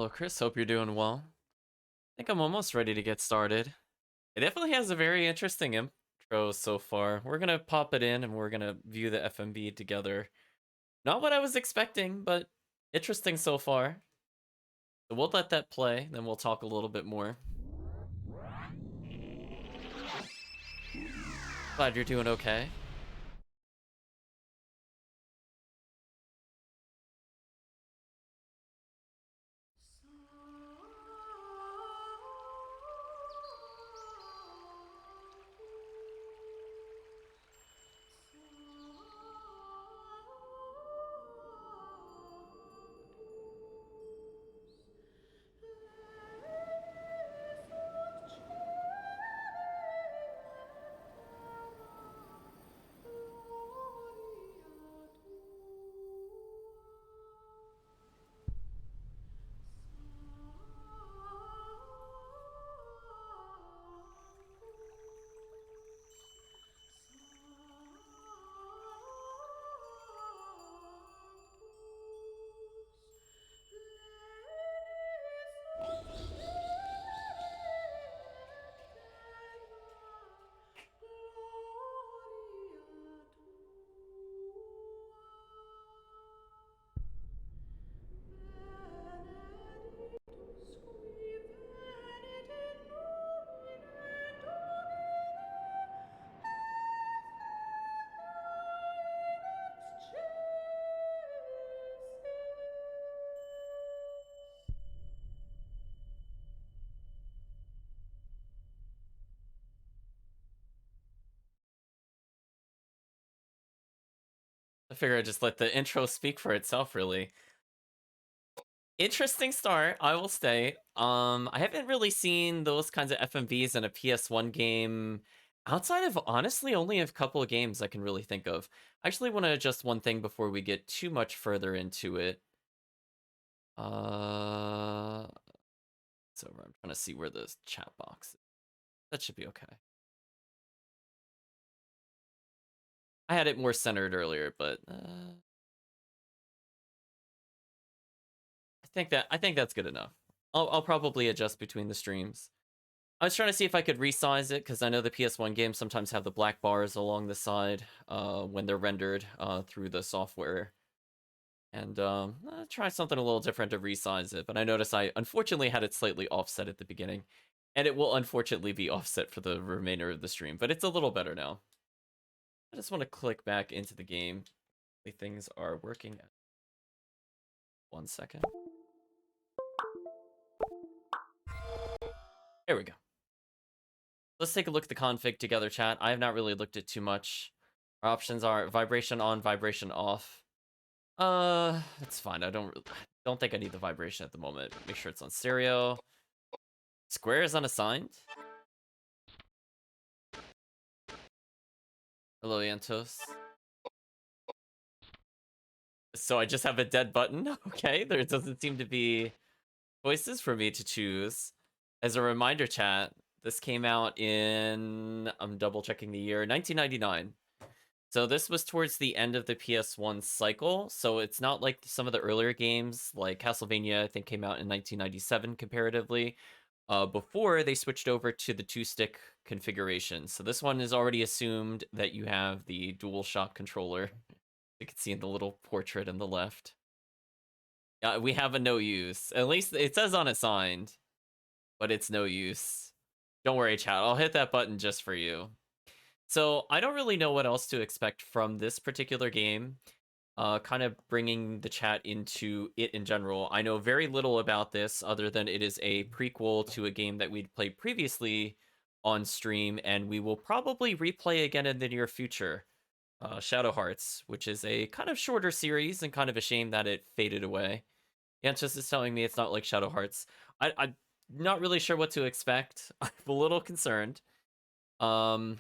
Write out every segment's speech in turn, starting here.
Hello, Chris. Hope you're doing well. I think I'm almost ready to get started. It definitely has a very interesting intro so far. We're gonna pop it in and we're gonna view the FMV together. Not what I was expecting, but interesting so far. So we'll let that play, then we'll talk a little bit more. Glad you're doing okay. I figure I just let the intro speak for itself, really. Interesting start, I will say. I haven't really seen those kinds of FMVs in a PS1 game outside of honestly only a couple of games I can really think of. I actually want to adjust one thing before we get too much further into it. So I'm trying to see where the chat box is. That should be okay. I had it more centered earlier, but I think that's good enough. I'll probably adjust between the streams. I was trying to see if I could resize it because I know the PS1 games sometimes have the black bars along the side when they're rendered through the software. And try something a little different to resize it. But I noticed I unfortunately had it slightly offset at the beginning. And it will unfortunately be offset for the remainder of the stream. But it's a little better now. I just want to click back into the game. Things are working. 1 second. There we go. Let's take a look at the config together, chat. I have not really looked at too much. Our options are vibration on, vibration off. That's fine. I don't think I need the vibration at the moment. Make sure it's on stereo. Square is unassigned. Hello, Yantos. So I just have a dead button. Okay, there doesn't seem to be choices for me to choose. As a reminder, chat, this came out in, I'm double checking the year, 1999. So this was towards the end of the PS1 cycle, so it's not like some of the earlier games, like Castlevania, I think came out in 1997 comparatively, before they switched over to the two-stick configuration. So this one is already assumed that you have the DualShock controller. You can see in the little portrait on the left. We have a no use. At least it says unassigned, but it's no use. Don't worry, chat. I'll hit that button just for you. So I don't really know what else to expect from this particular game. Kind of bringing the chat into it in general. I know very little about this other than it is a prequel to a game that we'd played previously on stream, and we will probably replay again in the near future. Shadow Hearts, which is a kind of shorter series and kind of a shame that it faded away. Yanchus is telling me it's not like Shadow Hearts. I'm not really sure what to expect. I'm a little concerned. One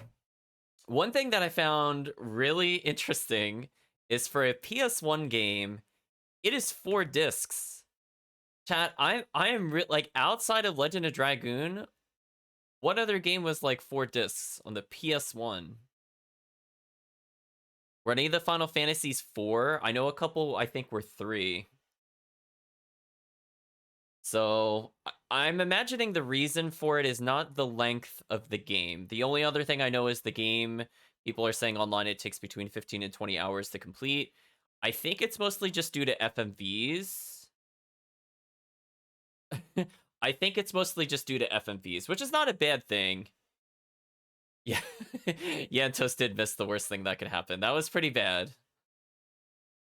thing that I found really interesting is for a PS1 game, it is 4 discs. Chat, I am like outside of Legend of Dragoon, what other game was like 4 discs on the PS1? Were any of the Final Fantasies 4? I know a couple I think were 3. So I'm imagining the reason for it is not the length of the game. The only other thing I know is the game, people are saying online it takes between 15 and 20 hours to complete. I think it's mostly just due to FMVs. I think it's mostly just due to FMVs, which is not a bad thing. Yeah. Yantos did miss the worst thing that could happen. That was pretty bad.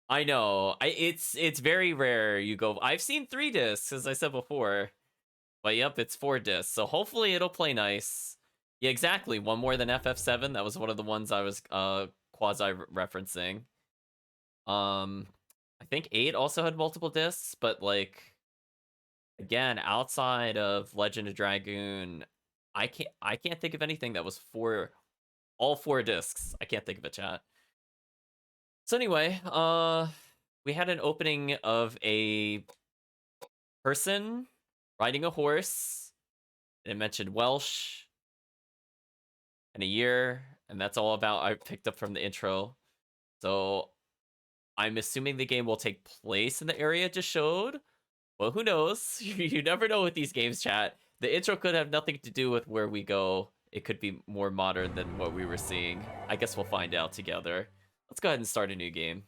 I know. It's very rare you go. I've seen 3 discs, as I said before. But yep, it's 4 discs. So hopefully it'll play nice. Yeah, exactly. One more than FF7. That was one of the ones I was quasi referencing. I think 8 also had multiple discs, but like again, outside of Legend of Dragoon, I can't think of anything that was all 4 discs. I can't think of a chat. So anyway, we had an opening of a person riding a horse, and it mentioned Welsh and a year, and that's all about I picked up from the intro. So I'm assuming the game will take place in the area it just showed. Well, who knows? You never know with these games, chat. The intro could have nothing to do with where we go. It could be more modern than what we were seeing. I guess we'll find out together. Let's go ahead and start a new game.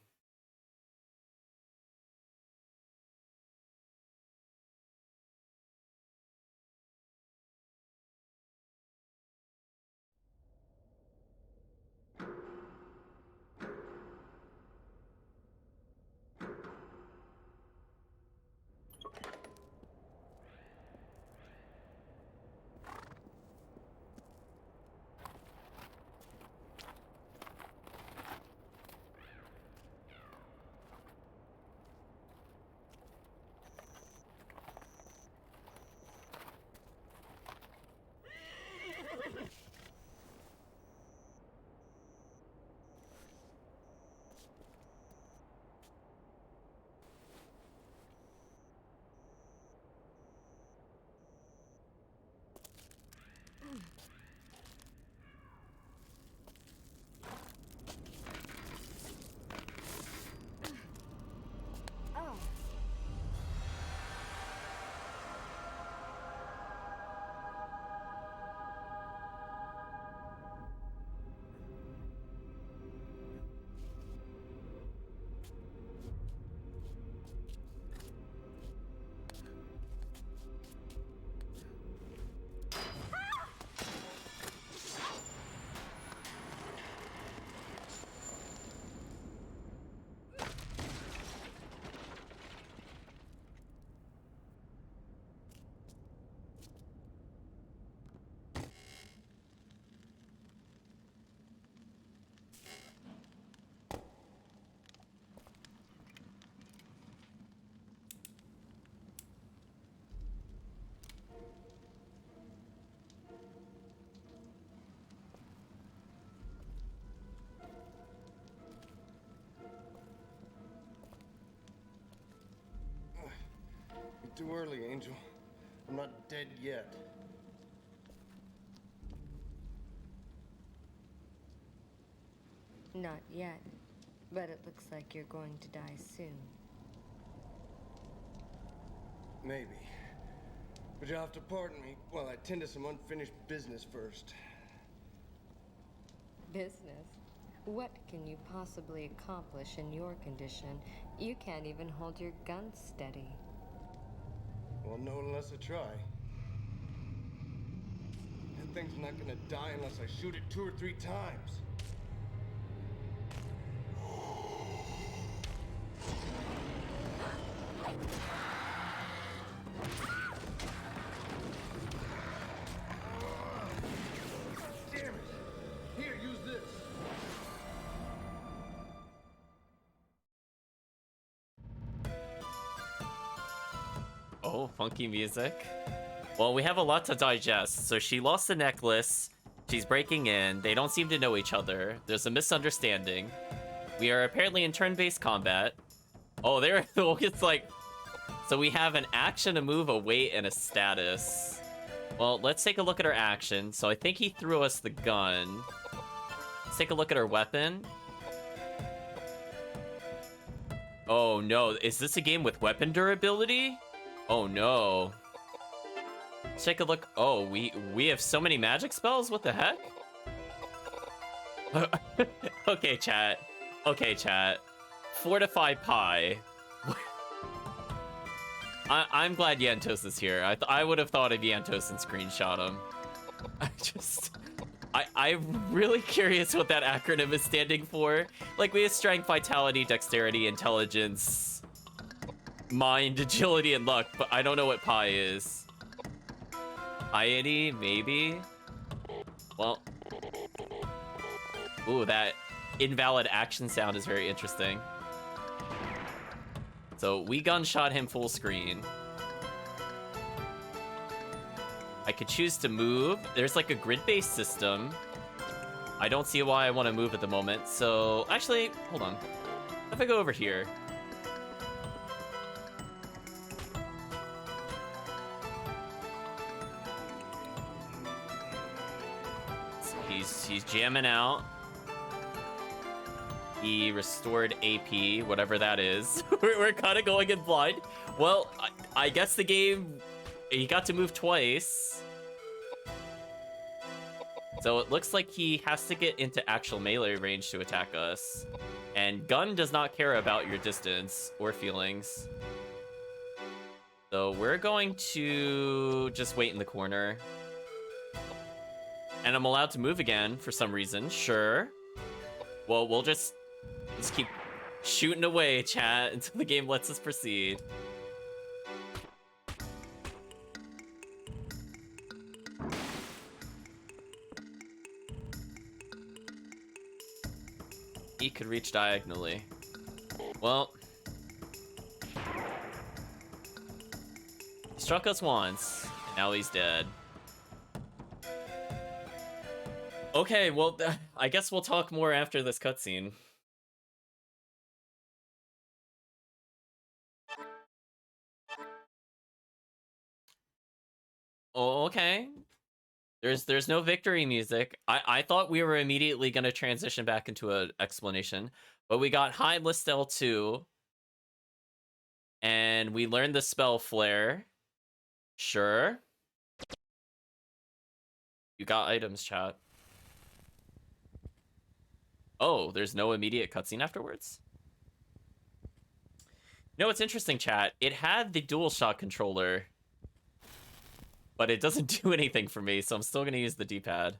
Too early, Angel. I'm not dead yet. Not yet, but it looks like you're going to die soon. Maybe. But you'll have to pardon me while I tend to some unfinished business first. Business? What can you possibly accomplish in your condition? You can't even hold your gun steady. Well, no unless I try. That thing's not gonna die unless I shoot it 2 or 3 times. Damn it! Here, use this. Oh, funky music. Well, we have a lot to digest. So she lost the necklace. She's breaking in. They don't seem to know each other. There's a misunderstanding. We are apparently in turn-based combat. Oh, there it's like... So we have an action, a move, a weight, and a status. Well, let's take a look at our action. So I think he threw us the gun. Let's take a look at our weapon. Oh no, is this a game with weapon durability? Oh no. Let's take a look. Oh, we have so many magic spells? What the heck? Okay, chat. Okay, chat. Fortify Pie. I'm glad Yantos is here. I would have thought of Yantos and screenshot him. I'm really curious what that acronym is standing for. Like, we have strength, vitality, dexterity, intelligence, mind, agility, and luck, but I don't know what pi is. Piety, maybe? Well. Ooh, that invalid action sound is very interesting. So, we gunshot him full screen. I could choose to move. There's like a grid-based system. I don't see why I want to move at the moment. So, actually, hold on. If I go over here. He's jamming out. He restored AP, whatever that is. We're kind of going in blind. Well, I guess the game, he got to move twice. So it looks like he has to get into actual melee range to attack us. And gun does not care about your distance or feelings. So we're going to just wait in the corner. And I'm allowed to move again for some reason, sure. Well, we'll just keep shooting away, chat, until the game lets us proceed. He could reach diagonally. Well. He struck us once, and now he's dead. Okay, well, I guess we'll talk more after this cutscene. Oh, okay. There's no victory music. I thought we were immediately gonna transition back into an explanation, but we got High List L2, and we learned the spell Flare. Sure. You got items, chat. Oh, there's no immediate cutscene afterwards? No, it's interesting, chat. It had the DualShock controller, but it doesn't do anything for me, so I'm still gonna use the D-pad.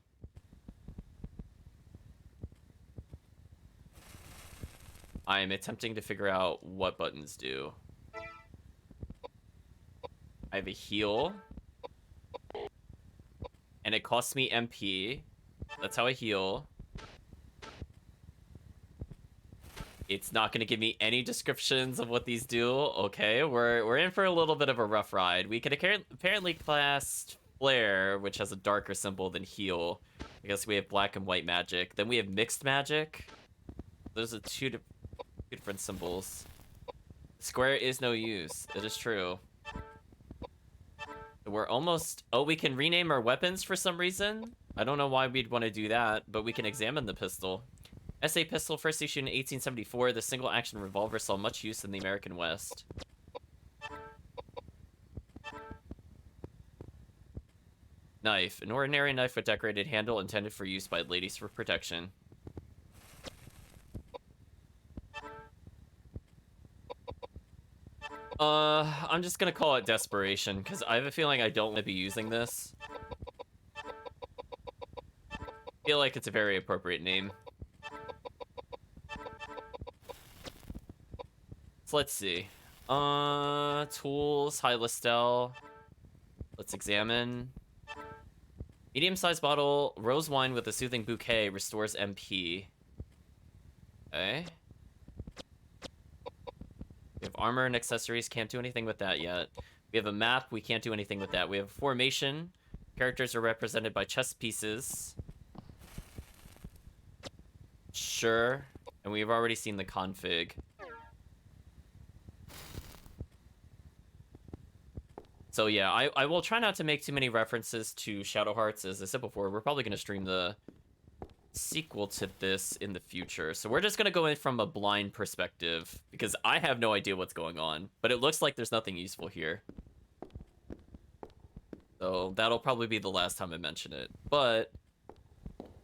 I am attempting to figure out what buttons do. I have a heal. And it costs me MP. That's how I heal. It's not going to give me any descriptions of what these do. Okay, we're in for a little bit of a rough ride. We could apparently class Flare, which has a darker symbol than heal. I guess we have black and white magic. Then we have mixed magic. Those are two different symbols. Square is no use. It is true. We're almost... Oh, we can rename our weapons for some reason? I don't know why we'd want to do that, but we can examine the pistol. SA pistol, first issued in 1874, the single-action revolver saw much use in the American West. Knife. An ordinary knife with decorated handle intended for use by ladies for protection. I'm just gonna call it Desperation, because I have a feeling I don't want to be using this. I feel like it's a very appropriate name. So let's see. Tools, High Listel. Let's examine. Medium-sized bottle, rose wine with a soothing bouquet restores MP. Okay. We have armor and accessories, can't do anything with that yet. We have a map, we can't do anything with that. We have a formation. Characters are represented by chess pieces. Sure. And we've already seen the config. So yeah, I will try not to make too many references to Shadow Hearts. As I said before, we're probably going to stream the sequel to this in the future. So we're just going to go in from a blind perspective, because I have no idea what's going on. But it looks like there's nothing useful here. So that'll probably be the last time I mention it. But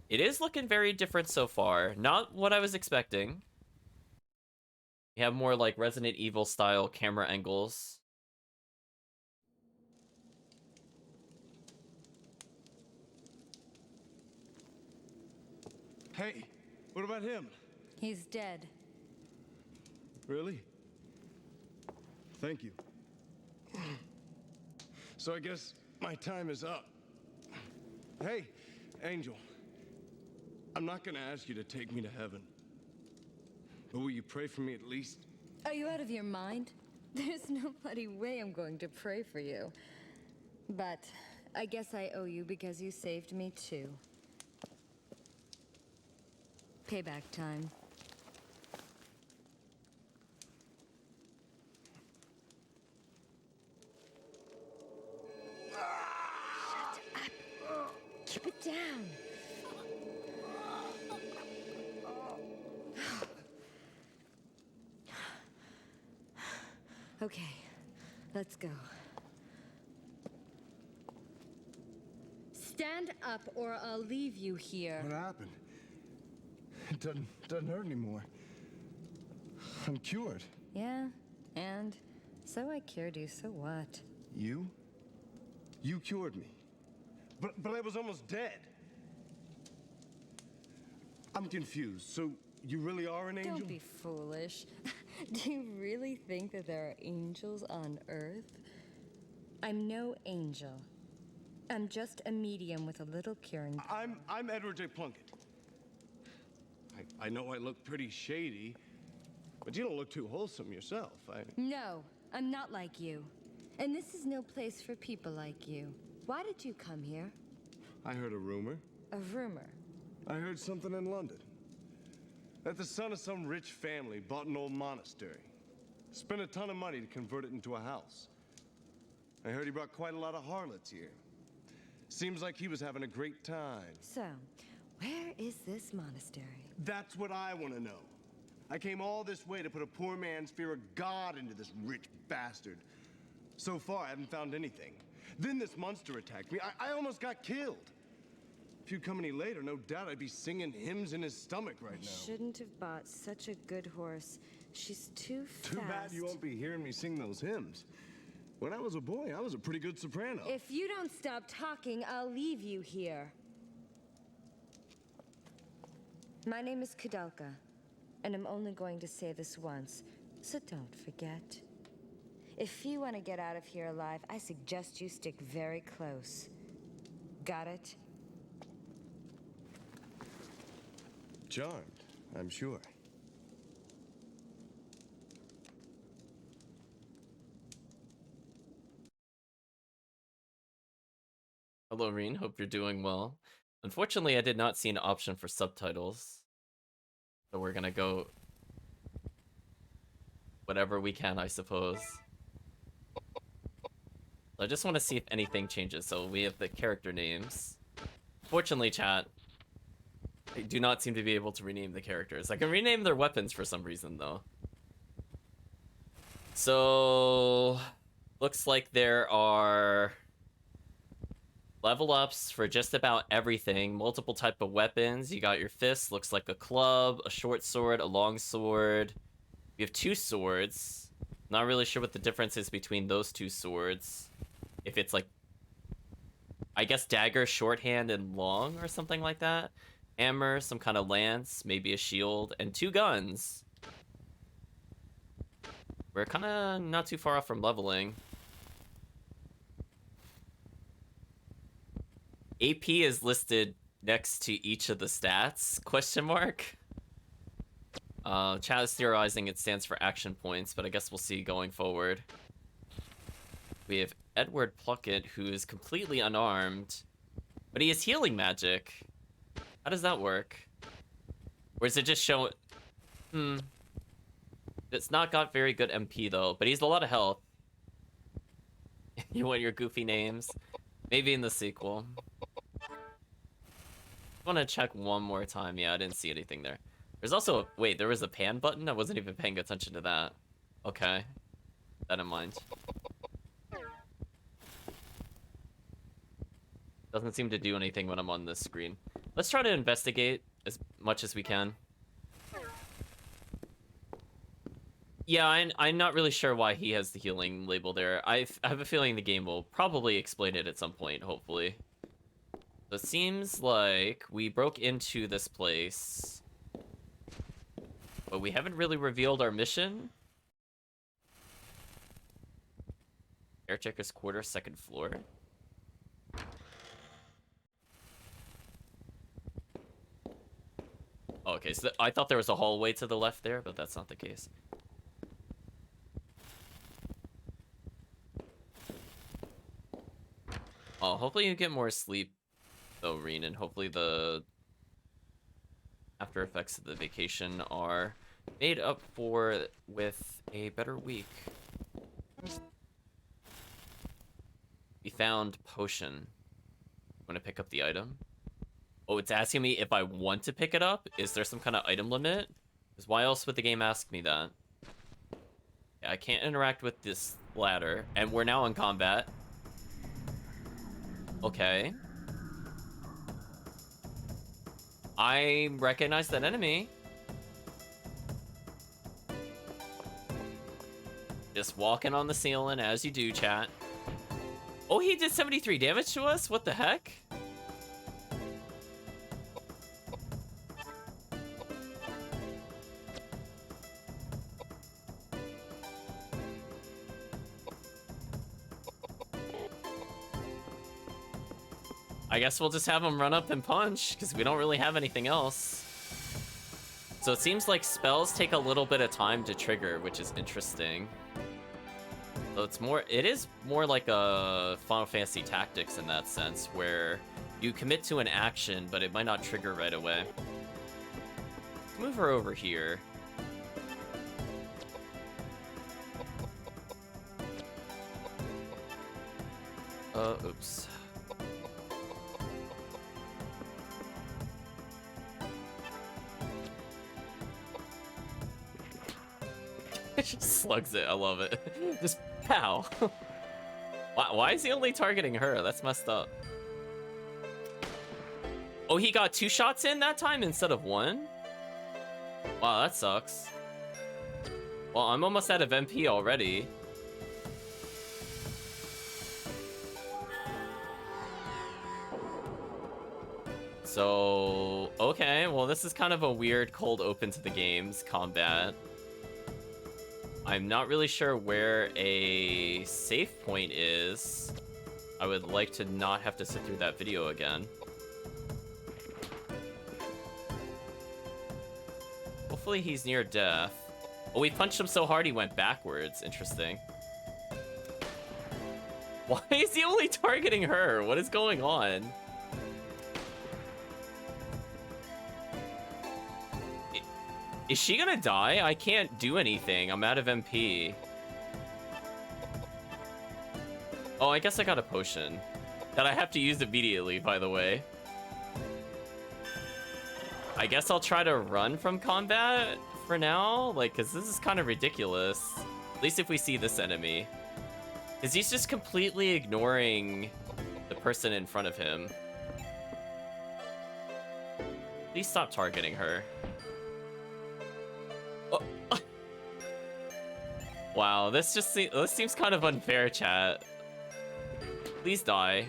it is looking very different so far. Not what I was expecting. You have more like Resident Evil style camera angles. Hey, what about him? He's dead. Really? Thank you. So I guess my time is up. Hey, Angel. I'm not gonna ask you to take me to heaven. But will you pray for me at least? Are you out of your mind? There's no bloody way I'm going to pray for you. But I guess I owe you because you saved me too. Payback time. Shut up. Keep it down. Okay, let's go. Stand up or I'll leave you here. What happened? It doesn't hurt anymore. I'm cured. Yeah, and so I cured you, so what? You? You cured me. But I was almost dead. I'm confused. So you really are an angel? Don't be foolish. Do you really think that there are angels on Earth? I'm no angel. I'm just a medium with a little curing. I'm Edward J. Plunkett. I know I look pretty shady, but you don't look too wholesome yourself. No, I'm not like you. And this is no place for people like you. Why did you come here? I heard a rumor. A rumor. I heard something in London. That the son of some rich family bought an old monastery. Spent a ton of money to convert it into a house. I heard he brought quite a lot of harlots here. Seems like he was having a great time. So, where is this monastery? That's what I want to know. I came all this way to put a poor man's fear of God into this rich bastard. So far, I haven't found anything. Then this monster attacked me. I almost got killed. If you'd come any later, no doubt I'd be singing hymns in his stomach right now. Shouldn't have bought such a good horse. She's too fast. Too bad you won't be hearing me sing those hymns. When I was a boy, I was a pretty good soprano. If you don't stop talking, I'll leave you here. My name is Koudelka, and I'm only going to say this once, so don't forget. If you want to get out of here alive, I suggest you stick very close. Got it? Charmed, I'm sure. Hello, Reen. Hope you're doing well. Unfortunately, I did not see an option for subtitles. So we're gonna go whatever we can, I suppose. I just want to see if anything changes. So we have the character names. Fortunately, chat, I do not seem to be able to rename the characters. I can rename their weapons for some reason, though. So looks like there are level ups for just about everything. Multiple type of weapons. You got your fist, looks like a club, a short sword, a long sword. You have two swords. Not really sure what the difference is between those two swords. If it's like, I guess dagger, shorthand, and long or something like that. Hammer, some kind of lance, maybe a shield, and two guns. We're kind of not too far off from leveling. AP is listed next to each of the stats, question mark. Chat is theorizing it stands for action points, but I guess we'll see going forward. We have Edward Plunkett, who is completely unarmed, but he has healing magic. How does that work? Or is it just show... It's not got very good MP, though, but he's a lot of health. You want your goofy names? Maybe in the sequel. I want to check one more time. Yeah, I didn't see anything there. There's also a... Wait, there was a pan button? I wasn't even paying attention to that. Okay. That in mind. Doesn't seem to do anything when I'm on this screen. Let's try to investigate as much as we can. Yeah, I'm not really sure why he has the healing label there. I have a feeling the game will probably explain it at some point, hopefully. So it seems like we broke into this place, but we haven't really revealed our mission. Caretaker's quarter, second floor. Okay, so I thought there was a hallway to the left there, but that's not the case. Oh, hopefully you get more sleep, though, Reen, and hopefully the after effects of the vacation are made up for with a better week. We found potion. Want to pick up the item? Oh, it's asking me if I want to pick it up? Is there some kind of item limit? Because why else would the game ask me that? Yeah, I can't interact with this ladder, and we're now in combat. Okay. I recognize that enemy. Just walking on the ceiling as you do, chat. Oh, he did 73 damage to us? What the heck? I guess we'll just have him run up and punch, because we don't really have anything else. So it seems like spells take a little bit of time to trigger, which is interesting. So it is more like a Final Fantasy Tactics in that sense, where you commit to an action, but it might not trigger right away. Let's move her over here. Oops. It just slugs it. I love it. Just pow. Why is he only targeting her? That's messed up. Oh, he got 2 shots in that time instead of 1? Wow, that sucks. Well, I'm almost out of MP already. So, okay. Well, this is kind of a weird cold open to the game's combat. I'm not really sure where a safe point is. I would like to not have to sit through that video again. Hopefully he's near death. Oh, we punched him so hard he went backwards. Interesting. Why is he only targeting her? What is going on? Is she gonna die? I can't do anything. I'm out of MP. Oh, I guess I got a potion that I have to use immediately, by the way. I guess I'll try to run from combat for now, like, because this is kind of ridiculous. At least if we see this enemy. Because he's just completely ignoring the person in front of him. Please stop targeting her. Wow, this seems kind of unfair, chat. Please die.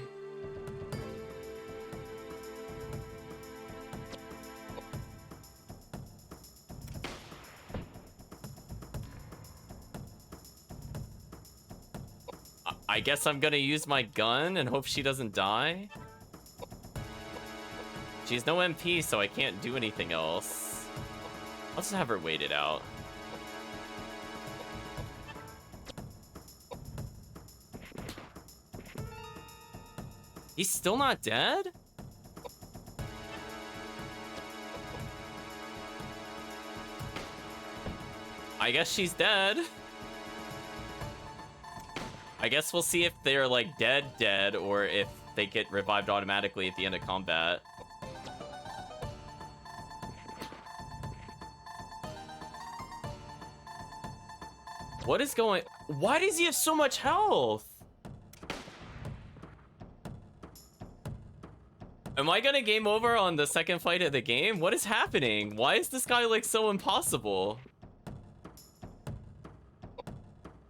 I guess I'm gonna use my gun and hope she doesn't die. She has no MP, so I can't do anything else. I'll just have her wait it out. He's still not dead? I guess she's dead. I guess we'll see if they're like dead, or if they get revived automatically at the end of combat. What is going... Why does he have so much health? Am I gonna game over on the second fight of the game? What is happening? Why is this guy like so impossible?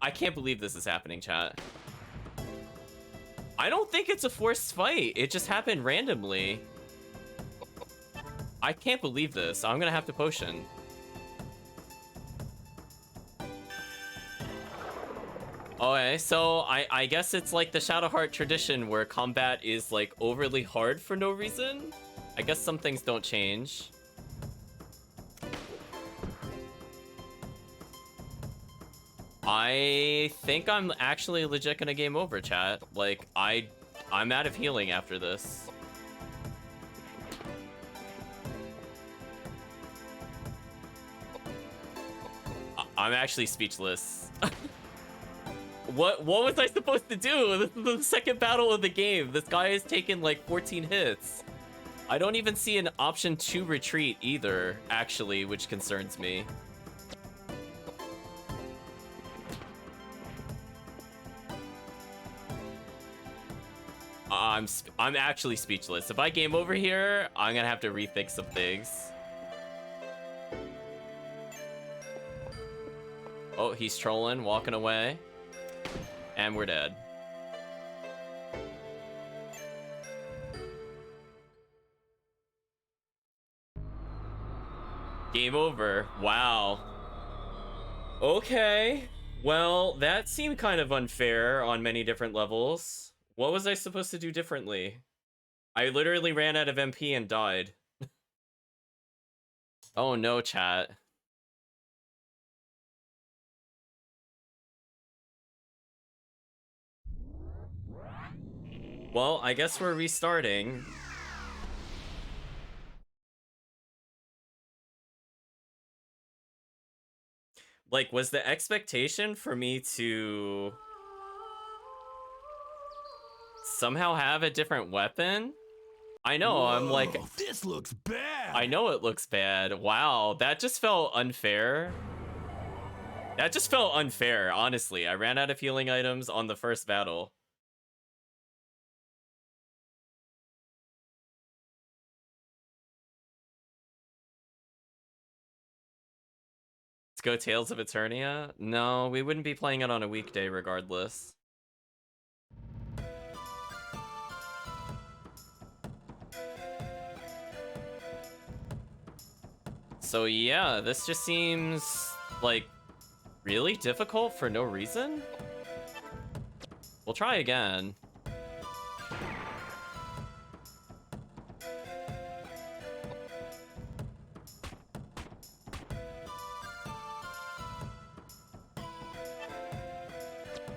I can't believe this is happening, chat. I don't think it's a forced fight. It just happened randomly. I can't believe this. I'm gonna have to potion. Okay, so I guess it's like the Shadowheart tradition where combat is like overly hard for no reason. I guess some things don't change. I think I'm actually legit gonna game over, chat. Like, I'm out of healing after this. I'm actually speechless. What was I supposed to do? This is the second battle of the game. This guy has taken like 14 hits. I don't even see an option to retreat either, actually, which concerns me. I'm actually speechless. If I game over here, I'm gonna have to rethink some things. Oh, he's trolling, walking away. And we're dead. Game over. Wow. Okay. Well, that seemed kind of unfair on many different levels. What was I supposed to do differently? I literally ran out of MP and died. Oh no, chat. Well, I guess we're restarting. Like, was the expectation for me to somehow have a different weapon? I know. Whoa, I'm like, this looks bad. I know it looks bad. Wow, that just felt unfair. That just felt unfair, honestly. I ran out of healing items on the first battle. Let's go Tales of Eternia? No, we wouldn't be playing it on a weekday regardless. So yeah, this just seems like really difficult for no reason. We'll try again.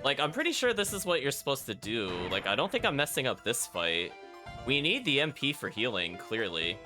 Like, I'm pretty sure this is what you're supposed to do. Like, I don't think I'm messing up this fight. We need the MP for healing, clearly.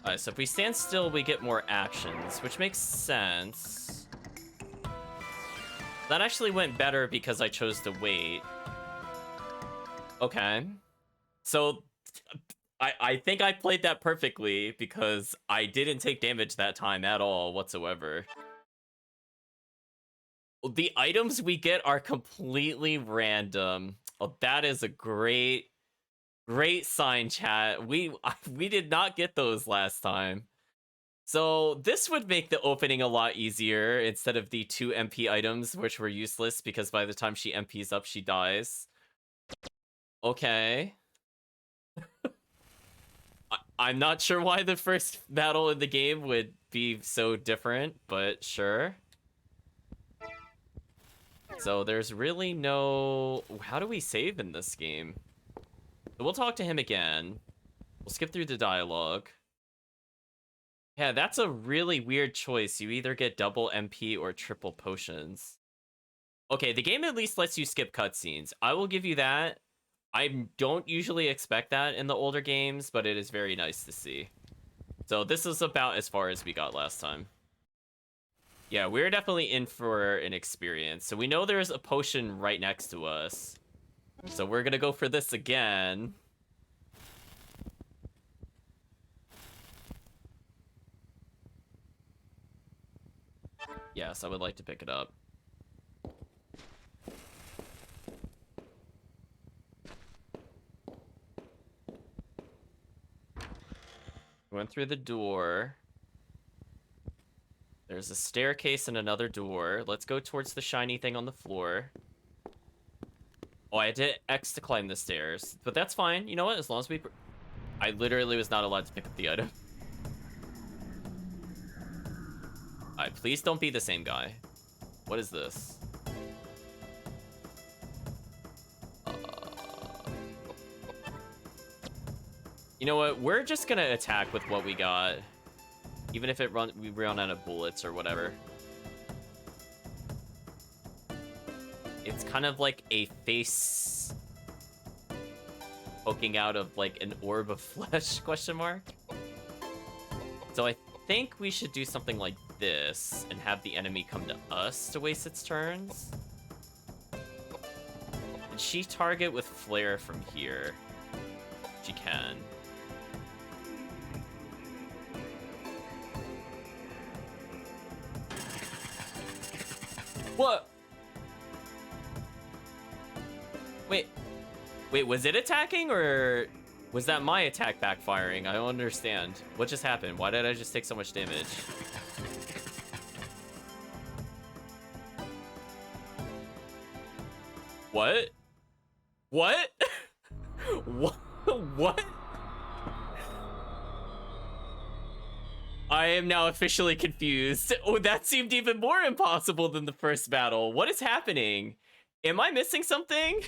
Alright, so if we stand still, we get more actions, which makes sense. That actually went better because I chose to wait. Okay. So, I think I played that perfectly because I didn't take damage that time at all whatsoever. The items we get are completely random. Oh, that is a great sign, chat. We did not get those last time. So this would make the opening a lot easier instead of the 2 MP items, which were useless because by the time she MPs up, she dies. Okay. I'm not sure why the first battle in the game would be so different, but sure. So there's really no... How do we save in this game? So we'll talk to him again. We'll skip through the dialogue. Yeah, that's a really weird choice. You either get double MP or triple potions. Okay, the game at least lets you skip cutscenes. I will give you that. I don't usually expect that in the older games, but it is very nice to see. So this is about as far as we got last time. Yeah, we're definitely in for an experience. So we know there's a potion right next to us. So we're gonna go for this again. Yes, I would like to pick it up. Went through the door. There's a staircase and another door. Let's go towards the shiny thing on the floor. Oh, I did X to climb the stairs. But that's fine. You know what? As long as we... I literally was not allowed to pick up the item. Alright, please don't be the same guy. What is this? You know what? We're just gonna attack with what we got. Even if we run out of bullets or whatever. It's kind of like a face poking out of like an orb of flesh, question mark. So I think we should do something like this and have the enemy come to us to waste its turns. Can she target with flare from here? She can. What? Wait, was it attacking or was that my attack backfiring? I don't understand. What just happened? Why did I just take so much damage? What? What? What? What? I am now officially confused. Oh, that seemed even more impossible than the first battle. What is happening? Am I missing something?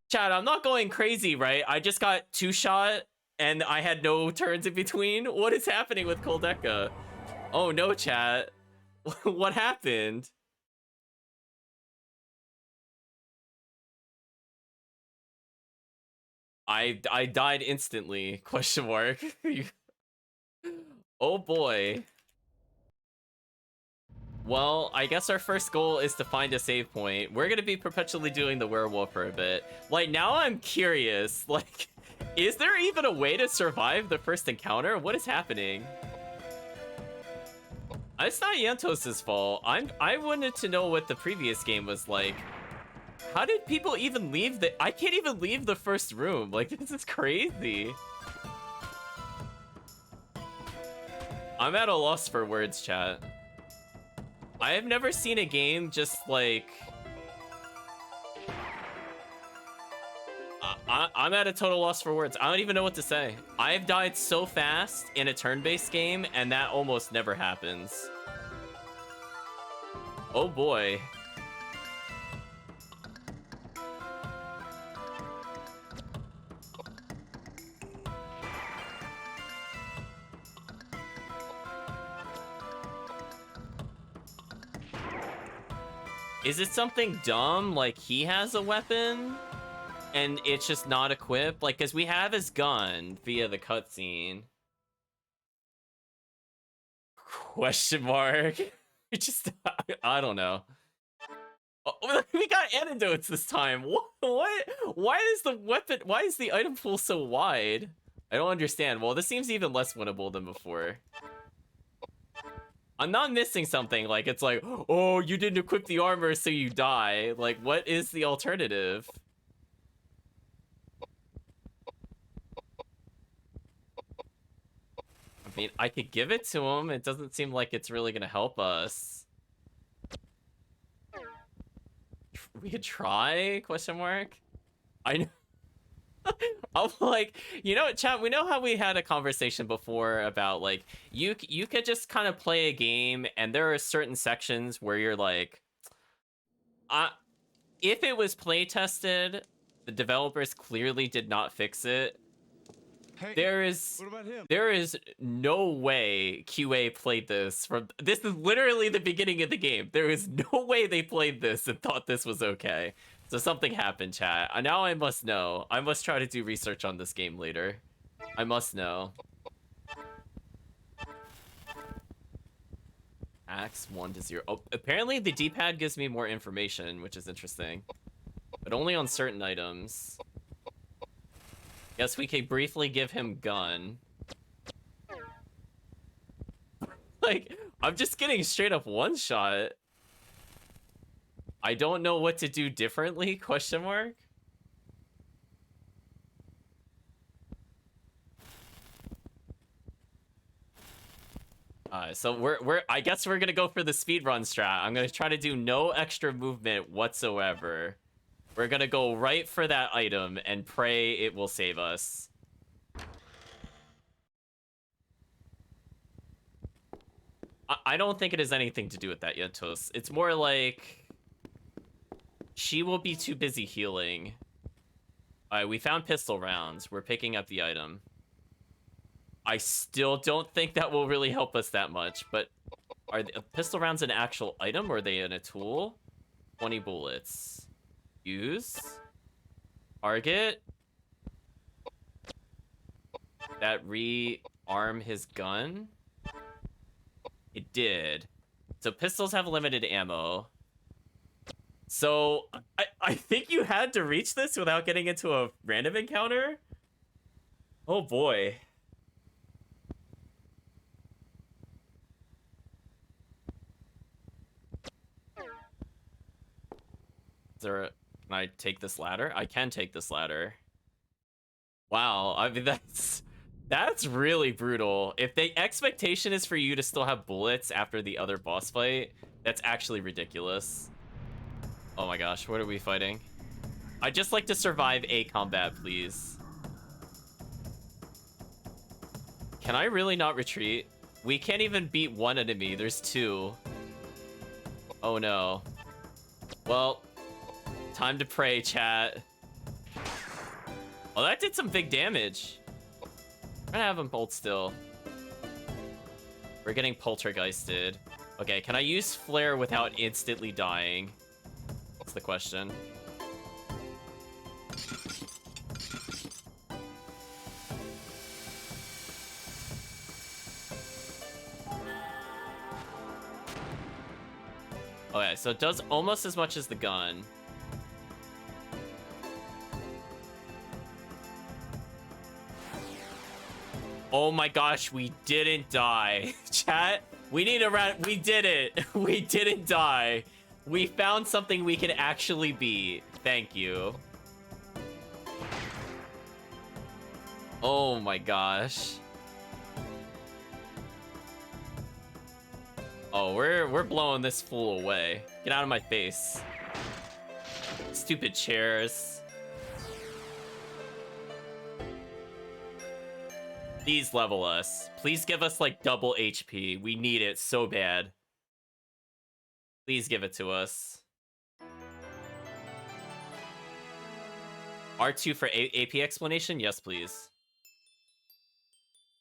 Chat, I'm not going crazy, right? I just got two-shot and I had no turns in between. What is happening with Koudelka? Oh no, chat. What happened? I died instantly, question mark. Oh boy. Well, I guess our first goal is to find a save point. We're gonna be perpetually doing the werewolf for a bit. Like, now I'm curious, like, is there even a way to survive the first encounter? What is happening? It's not Yantos's fault. I wanted to know what the previous game was like. How did people even leave I can't even leave the first room. Like, this is crazy. I'm at a loss for words, chat. I have never seen a game just like... I'm at a total loss for words. I don't even know what to say. I've died so fast in a turn-based game, and that almost never happens. Oh boy. Is it something dumb, like he has a weapon and it's just not equipped? Like, because we have his gun via the cutscene. Question mark. I don't know. Oh, we got antidotes this time. What? Why is the weapon, why is the item pool so wide? I don't understand. Well, this seems even less winnable than before. I'm not missing something. Like, it's like, oh, you didn't equip the armor, so you die. Like, what is the alternative? I mean, I could give it to him. It doesn't seem like it's really gonna help us. We could try? Question mark. I know. I'm like, you know, chat, we know how we had a conversation before about like you could just kind of play a game and there are certain sections where you're like, if it was play tested, the developers clearly did not fix it. Hey, what about him? There is no way QA played this this is literally the beginning of the game. There is no way they played this and thought this was okay. So something happened, chat. Now I must know. I must try to do research on this game later. I must know. attacks 1 to 0. Oh, apparently the D-pad gives me more information, which is interesting. But only on certain items. Guess we could briefly give him gun. Like, I'm just getting straight up one shot. I don't know what to do differently, question mark? So I guess we're gonna go for the speedrun strat. I'm gonna try to do no extra movement whatsoever. We're gonna go right for that item and pray it will save us. I don't think it has anything to do with that yet, Toast. It's more like she will be too busy healing. Alright, we found pistol rounds. We're picking up the item. I still don't think that will really help us that much, but are the pistol rounds an actual item or are they in a tool? 20 bullets. Use. Target. That rearm his gun? It did. So pistols have limited ammo. So I think you had to reach this without getting into a random encounter? Oh boy. Can I take this ladder? I can take this ladder. Wow, I mean that's really brutal. If the expectation is for you to still have bullets after the other boss fight, that's actually ridiculous. Oh my gosh, what are we fighting? I'd just like to survive a combat, please. Can I really not retreat? We can't even beat one enemy, there's 2. Oh no. Well, time to pray, chat. Oh, that did some big damage. I'm gonna have him hold still. We're getting poltergeisted. Okay, can I use flare without instantly dying? That's the question. Okay, so it does almost as much as the gun. Oh my gosh, we didn't die. Chat, we need a round. We did it. We didn't die. We found something we can actually beat. Thank you. Oh my gosh. Oh, we're blowing this fool away. Get out of my face. Stupid chairs. Please level us. Please give us like double HP. We need it so bad. Please give it to us. R2 for AP explanation? Yes, please.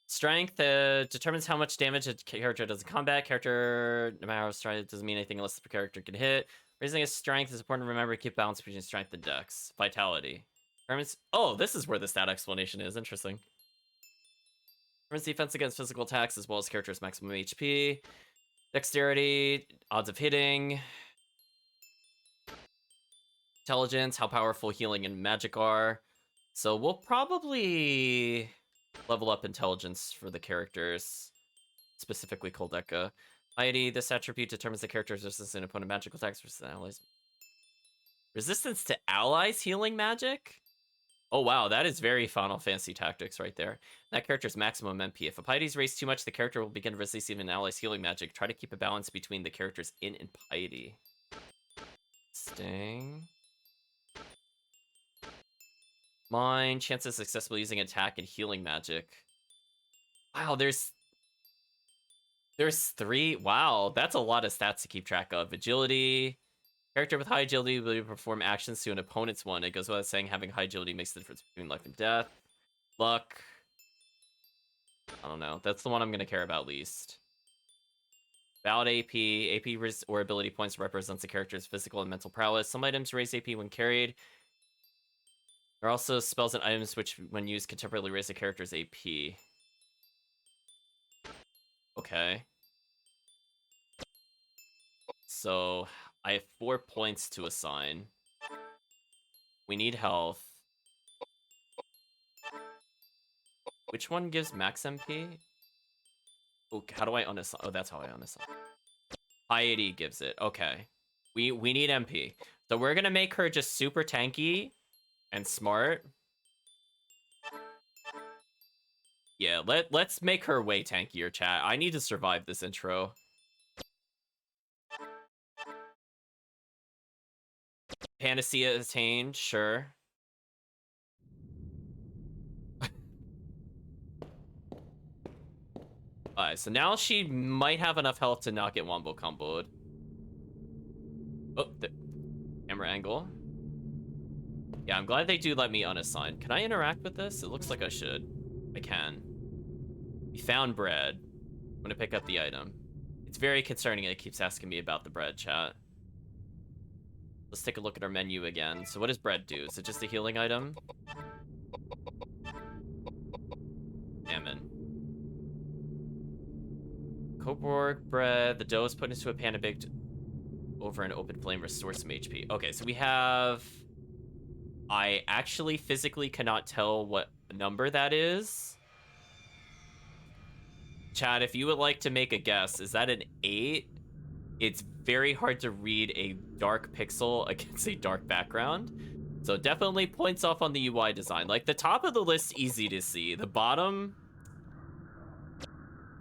Strength determines how much damage a character does in combat. Character, no matter how strong, it doesn't mean anything unless the character can hit. Raising his strength is important to remember to keep balance between strength and dex. Vitality. Oh, this is where the stat explanation is. Interesting. Defense against physical attacks as well as character's maximum HP. Dexterity, odds of hitting. Intelligence, how powerful healing and magic are. So we'll probably level up intelligence for the characters, specifically Koudelka. Piety, this attribute determines the character's resistance to opponent magical attacks versus allies. Resistance to allies healing magic? Oh wow, that is very Final Fantasy Tactics right there. That character's maximum MP. If a piety is raised too much, the character will begin resisting an ally's healing magic. Try to keep a balance between the character's int and piety. Sting. Mine. Chances of successfully using attack and healing magic. Wow, there's 3. Wow, that's a lot of stats to keep track of. Agility. Character with high agility will perform actions to an opponent's one. It goes without saying having high agility makes the difference between life and death. Luck. I don't know. That's the one I'm going to care about least. Valid AP. AP or ability points represents the character's physical and mental prowess. Some items raise AP when carried. There are also spells and items which, when used, can temporarily raise a character's AP. Okay. so I have 4 points to assign. We need health. Which one gives max MP? Oh, how do I unassign? Oh, that's how I unassign. Piety gives it. Okay. We need MP. So we're gonna make her just super tanky and smart. Yeah, let's make her way tankier, chat. I need to survive this intro. Panacea attained, sure. Alright, so now she might have enough health to not get wombo comboed. Oh, the camera angle. Yeah, I'm glad they do let me unassign. Can I interact with this? It looks like I should. I can. We found bread. I'm gonna pick up the item. It's very concerning it keeps asking me about the bread, chat. Let's take a look at our menu again. So what does bread do? Is it just a healing item? Salmon. Coborg bread. The dough is put into a pan and baked over an open flame. Restores some HP. Okay, so we have... I actually physically cannot tell what number that is. Chad, if you would like to make a guess, is that an 8? It's very hard to read a dark pixel against a dark background. So definitely points off on the UI design. Like, the top of the list, easy to see. The bottom...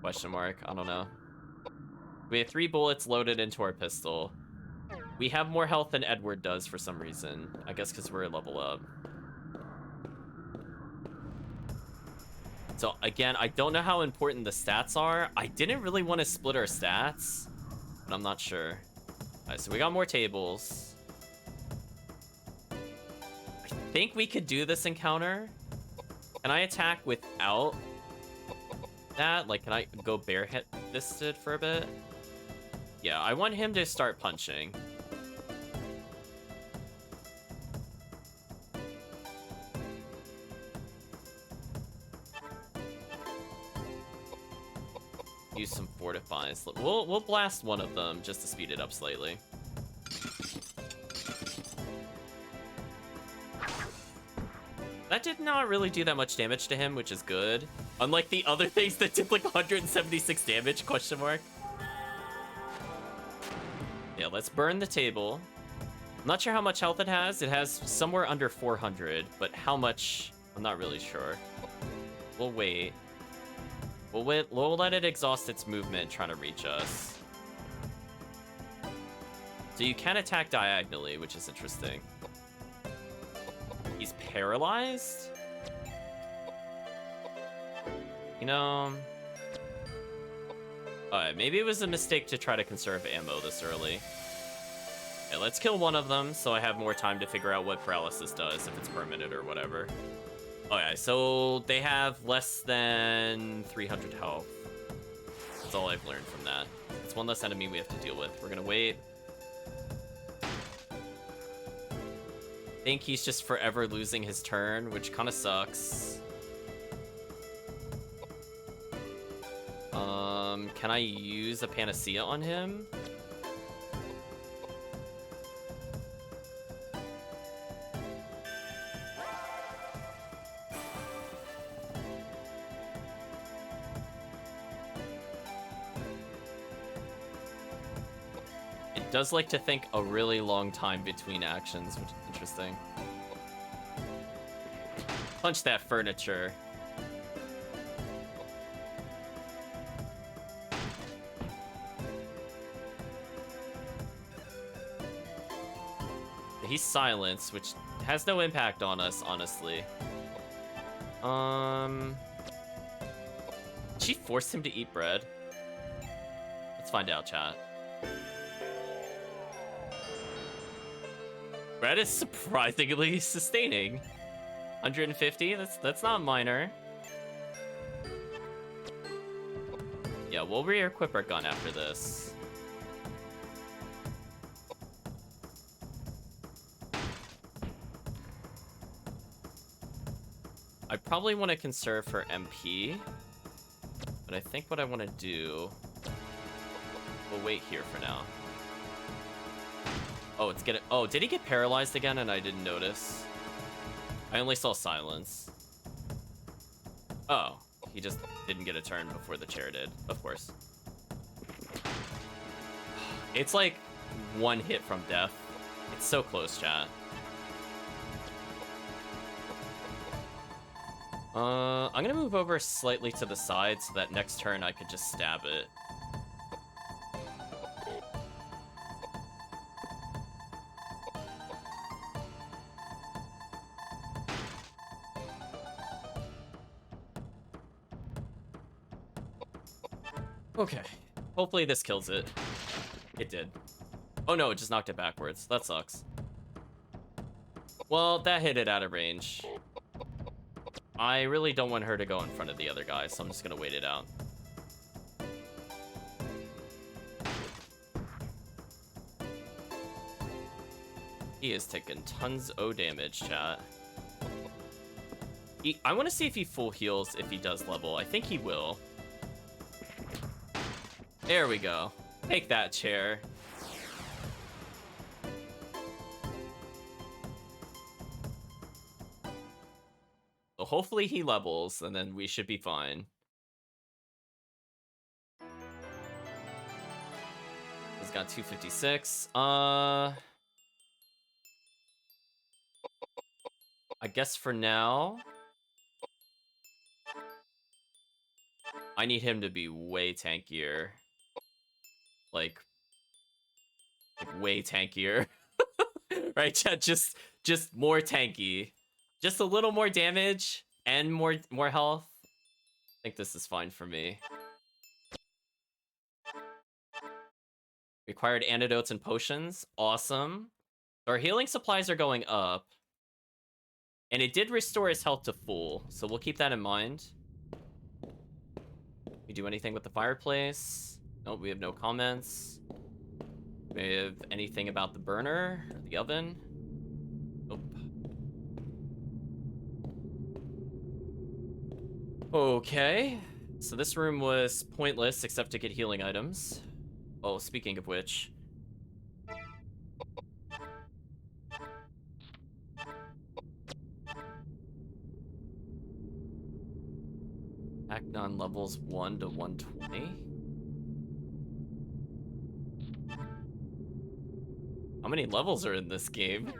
Question mark, I don't know. We have 3 bullets loaded into our pistol. We have more health than Edward does for some reason. I guess because we're a level up. So again, I don't know how important the stats are. I didn't really want to split our stats, but I'm not sure. Alright, so we got more tables. I think we could do this encounter. Can I attack without that? Like, can I go bare-fisted for a bit? Yeah, I want him to start punching. Use some fortifies. We'll blast one of them just to speed it up slightly. That did not really do that much damage to him, which is good. Unlike the other things that did like 176 damage, question mark. Yeah, let's burn the table. I'm not sure how much health it has. It has somewhere under 400, but how much, I'm not really sure. We'll wait. We'll let it exhaust its movement trying to reach us. So you can attack diagonally, which is interesting. He's paralyzed? You know... Alright, maybe it was a mistake to try to conserve ammo this early. Okay, let's kill one of them so I have more time to figure out what paralysis does, if it's permanent or whatever. Okay, so they have less than 300 health. That's all I've learned from that. It's one less enemy we have to deal with. We're gonna wait. I think he's just forever losing his turn, which kind of sucks. Can I use a panacea on him? It does like to think a really long time between actions, which is interesting. Punch that furniture. He's silenced, which has no impact on us, honestly. She forced him to eat bread. Let's find out, chat. Bread is surprisingly sustaining. 150, that's not minor. Yeah, we'll re-equip our gun after this. I probably want to conserve for MP, but I think what I want to do... We'll wait here for now. Oh, it's getting... Oh, did he get paralyzed again and I didn't notice? I only saw silence. Oh, he just didn't get a turn before the chair did. Of course. It's like one hit from death. It's so close, chat. I'm gonna move over slightly to the side so that next turn I could just stab it. Okay. Hopefully this kills it. It did. Oh no, it just knocked it backwards. That sucks. Well, that hit it out of range. I really don't want her to go in front of the other guy, so I'm just gonna wait it out. He is taking tons of damage, chat. I want to see if he full heals if he does level. I think he will. There we go. Take that, chair. So hopefully he levels, and then we should be fine. He's got 256. I guess for now, I need him to be way tankier. Like way tankier. Right, chat? Just more tanky. Just a little more damage and more health. I think this is fine for me. Required antidotes and potions. Awesome. Our healing supplies are going up. And it did restore his health to full, so we'll keep that in mind. We do anything with the fireplace? Nope, we have no comments. We have anything about the burner? Or the oven? Nope. Okay. So this room was pointless except to get healing items. Oh, speaking of which. Acnon levels 1 to 120. How many levels are in this game?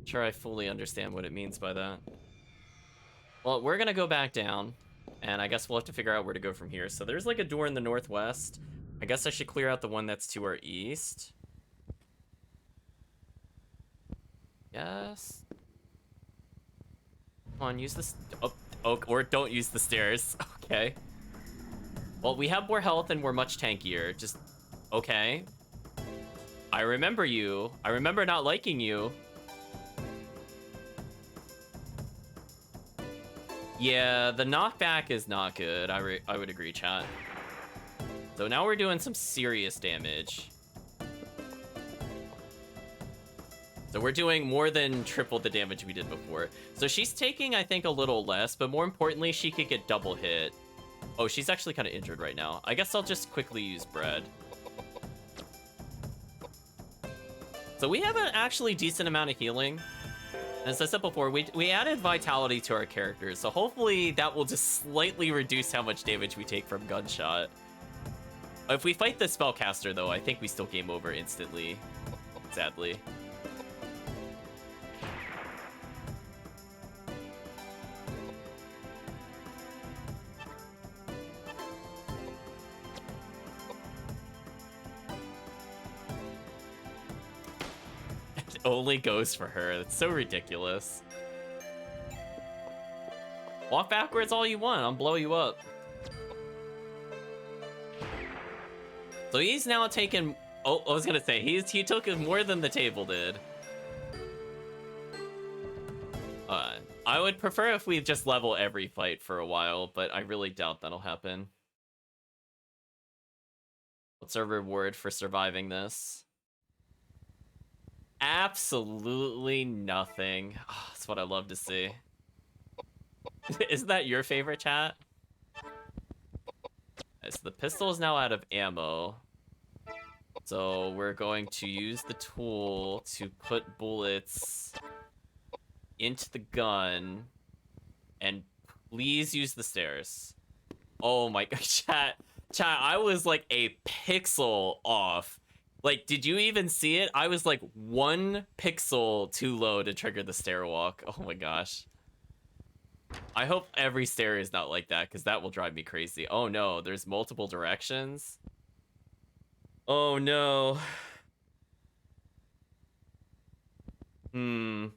Sure, I fully understand what it means by that. Well, we're gonna go back down, and I guess we'll have to figure out where to go from here. So there's like a door in the northwest. I guess I should clear out the one that's to our east. Yes. Come on, use this. Oh, or don't use the stairs. Okay. Well, we have more health and we're much tankier. Just, okay. I remember you. I remember not liking you. Yeah, the knockback is not good. I would agree, chat. So now we're doing some serious damage. So we're doing more than triple the damage we did before. So she's taking, I think, a little less, but more importantly, she could get double hit. Oh, she's actually kind of injured right now. I guess I'll just quickly use bread. So we have an actually decent amount of healing. As I said before, we added vitality to our characters, so hopefully that will just slightly reduce how much damage we take from gunshot. If we fight the spellcaster, though, I think we still game over instantly, sadly. It only goes for her. That's so ridiculous. Walk backwards all you want. I'll blow you up. So he's now taken... Oh, I was gonna say, he took more than the table did. I would prefer if we just level every fight for a while, but I really doubt that'll happen. What's our reward for surviving this? Absolutely nothing. Oh, that's what I love to see. Isn't that your favorite, chat? Okay, so the pistol is now out of ammo. So we're going to use the tool to put bullets into the gun, and please use the stairs. Oh my god, chat, I was like a pixel off. Like, did you even see it? I was like 1 pixel too low to trigger the stairwalk. Oh my gosh. I hope every stair is not like that, because that will drive me crazy. Oh no, there's multiple directions. Oh no. Hmm.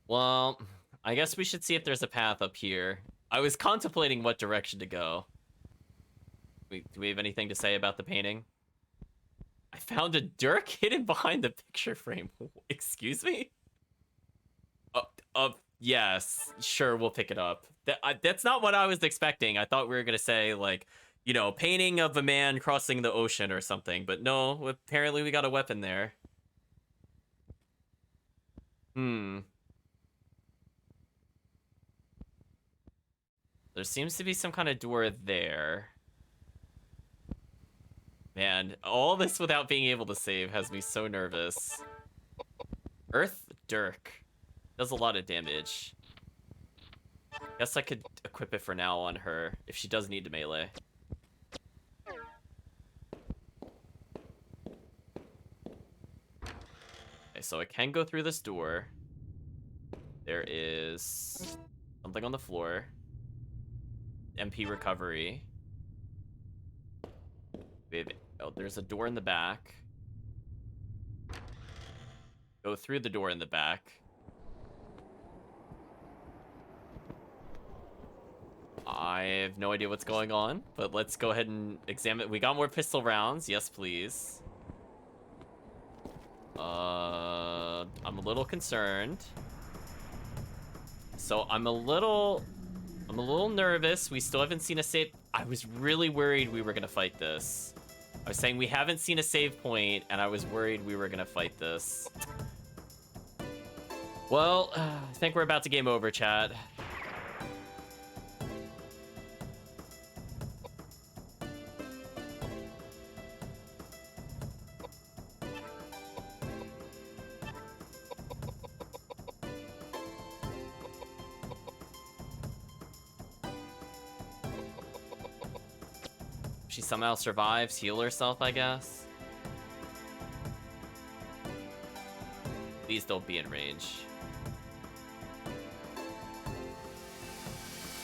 Well, I guess we should see if there's a path up here. I was contemplating what direction to go. Do we have anything to say about the painting? I found a dirk hidden behind the picture frame. Excuse me? Yes, sure, we'll pick it up. That's not what I was expecting. I thought we were gonna say, like, you know, painting of a man crossing the ocean or something, but no, apparently we got a weapon there. Hmm. There seems to be some kind of door there. Man, all this without being able to save has me so nervous. Earth Dirk. Does a lot of damage. Guess I could equip it for now on her, if she does need to melee. Okay, so I can go through this door. There is something on the floor. MP recovery. Oh, there's a door in the back. Go through the door in the back. I have no idea what's going on, but let's go ahead and examine. We got more pistol rounds. Yes, please. I'm a little concerned. So I'm a little nervous. We still haven't seen a save. I was really worried we were gonna fight this. I was saying we haven't seen a save point, and I was worried we were gonna fight this. Well, I think we're about to game over, chat. She somehow survives, heal herself, I guess. Please don't be in range.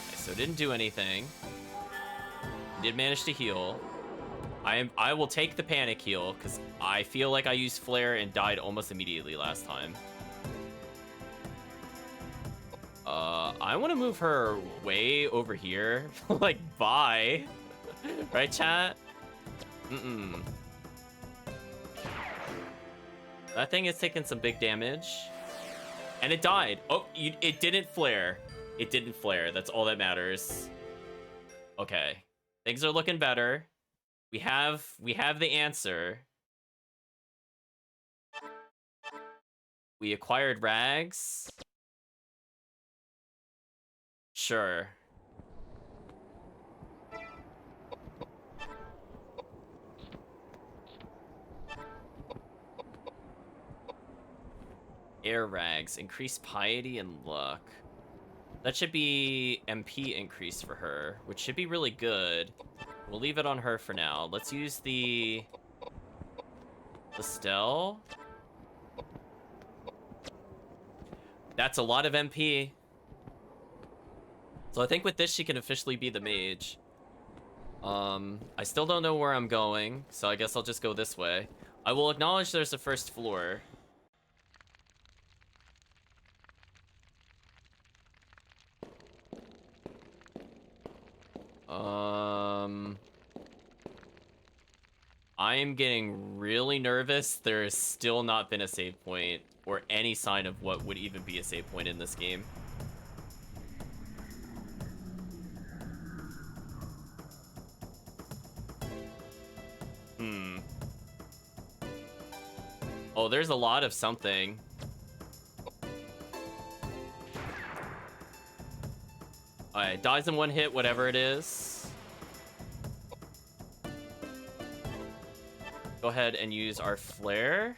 Okay, so didn't do anything. Did manage to heal. I will take the panic heal, because I feel like I used flare and died almost immediately last time. I want to move her way over here. Like, bye. Right, chat? That thing is taking some big damage. And it died. Oh, it didn't flare. It didn't flare. That's all that matters. Okay. Things are looking better. We have the answer. We acquired rags. Sure. Air rags. Increase piety and luck. That should be MP increase for her, which should be really good. We'll leave it on her for now. Let's use the Stell. That's a lot of MP. So I think with this, she can officially be the mage. I still don't know where I'm going, so I guess I'll just go this way. I will acknowledge there's a first floor. I am getting really nervous. There has still not been a save point or any sign of what would even be a save point in this game. Oh, there's a lot of something. Alright, dies in one hit, whatever it is. Go ahead and use our flare.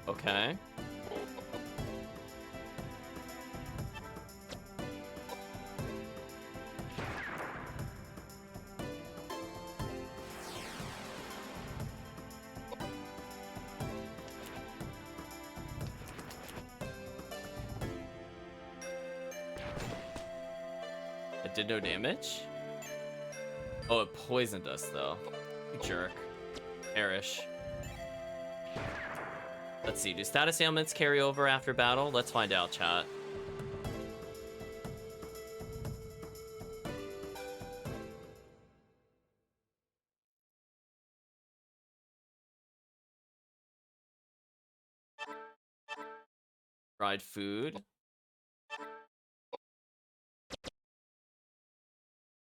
Okay. It did no damage? Oh, it poisoned us, though. You jerk. Perish. Let's see, do status ailments carry over after battle? Let's find out, chat. Fried food.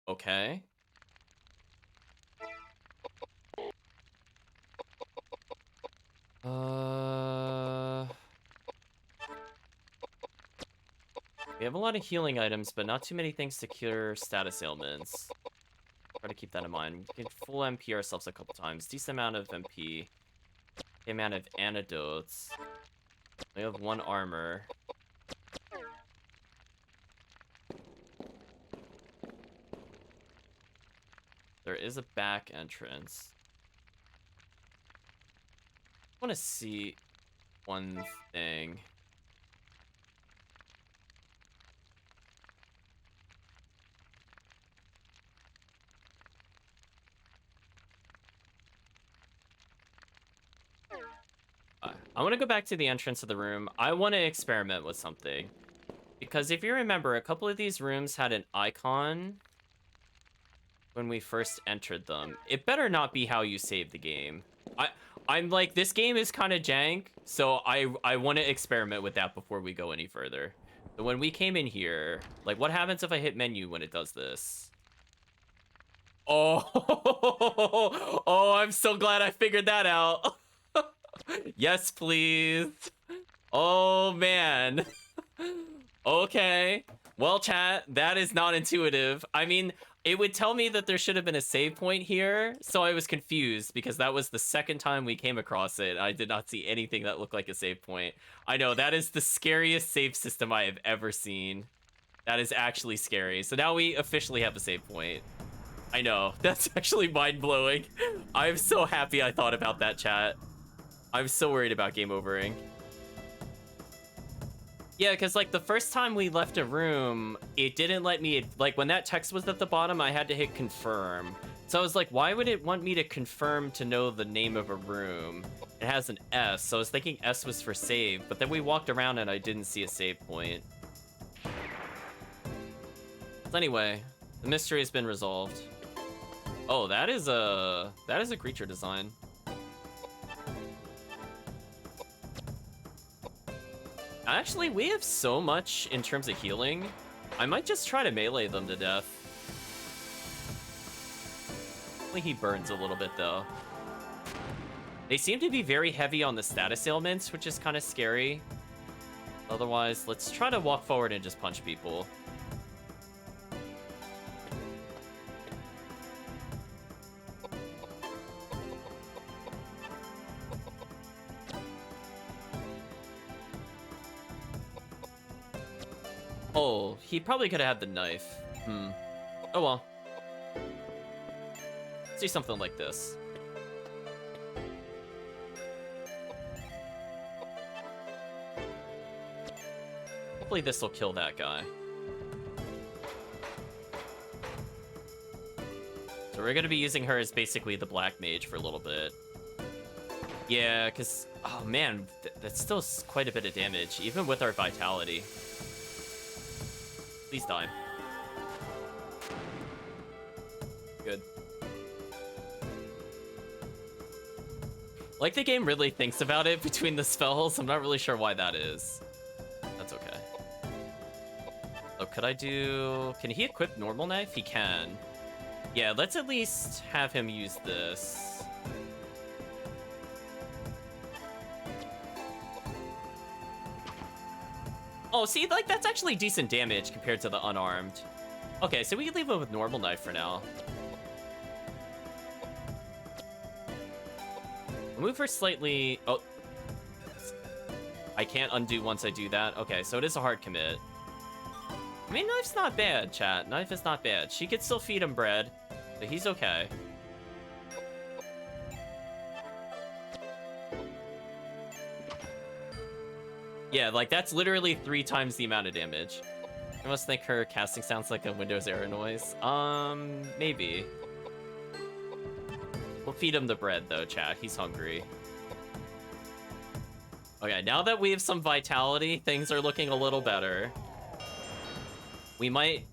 Okay. We have a lot of healing items, but not too many things to cure status ailments. Try to keep that in mind. We can full MP ourselves a couple times. Decent amount of MP. The amount of antidotes. We have 1 armor. There is a back entrance. I want to see one thing. I want to go back to the entrance of the room. I want to experiment with something. Because if you remember, a couple of these rooms had an icon when we first entered them. It better not be how you save the game. I'm like, this game is kind of jank, so I want to experiment with that before we go any further. So when we came in here, like, what happens if I hit menu when it does this? Oh, oh, I'm so glad I figured that out. Yes, please. Oh, man. Okay. Well, chat, that is not intuitive. I mean, it would tell me that there should have been a save point here, so I was confused because that was the second time we came across it. I did not see anything that looked like a save point. I know, that is the scariest save system I have ever seen. That is actually scary. So now we officially have a save point. I know, that's actually mind-blowing. I'm so happy I thought about that, chat. I'm so worried about game overing. Yeah, because, like, the first time we left a room, it didn't let me... Like, when that text was at the bottom, I had to hit confirm. So I was like, why would it want me to confirm to know the name of a room? It has an S, so I was thinking S was for save, but then we walked around and I didn't see a save point. So anyway, the mystery has been resolved. Oh, that is a creature design. Actually, we have so much in terms of healing. I might just try to melee them to death. Only he burns a little bit, though. They seem to be very heavy on the status ailments, which is kind of scary. Otherwise, let's try to walk forward and just punch people. Oh, he probably could have had the knife. Oh well. Let's do something like this. Hopefully this will kill that guy. So we're gonna be using her as basically the black mage for a little bit. Yeah, because, oh man, that's still quite a bit of damage, even with our vitality. Please die. Good. Like, the game really thinks about it between the spells. I'm not really sure why that is. That's okay. Oh, could I do... Can he equip normal knife? He can. Yeah, let's at least have him use this. Oh, see, like, that's actually decent damage compared to the unarmed. Okay, so we can leave him with normal knife for now. Move her slightly... Oh. I can't undo once I do that. Okay, so it is a hard commit. I mean, knife's not bad, chat. Knife is not bad. She could still feed him bread, but he's okay. Yeah, like, that's literally 3 times the amount of damage. I must think her casting sounds like a Windows error noise. Maybe. We'll feed him the bread, though, chat. He's hungry. Okay, now that we have some vitality, things are looking a little better. We might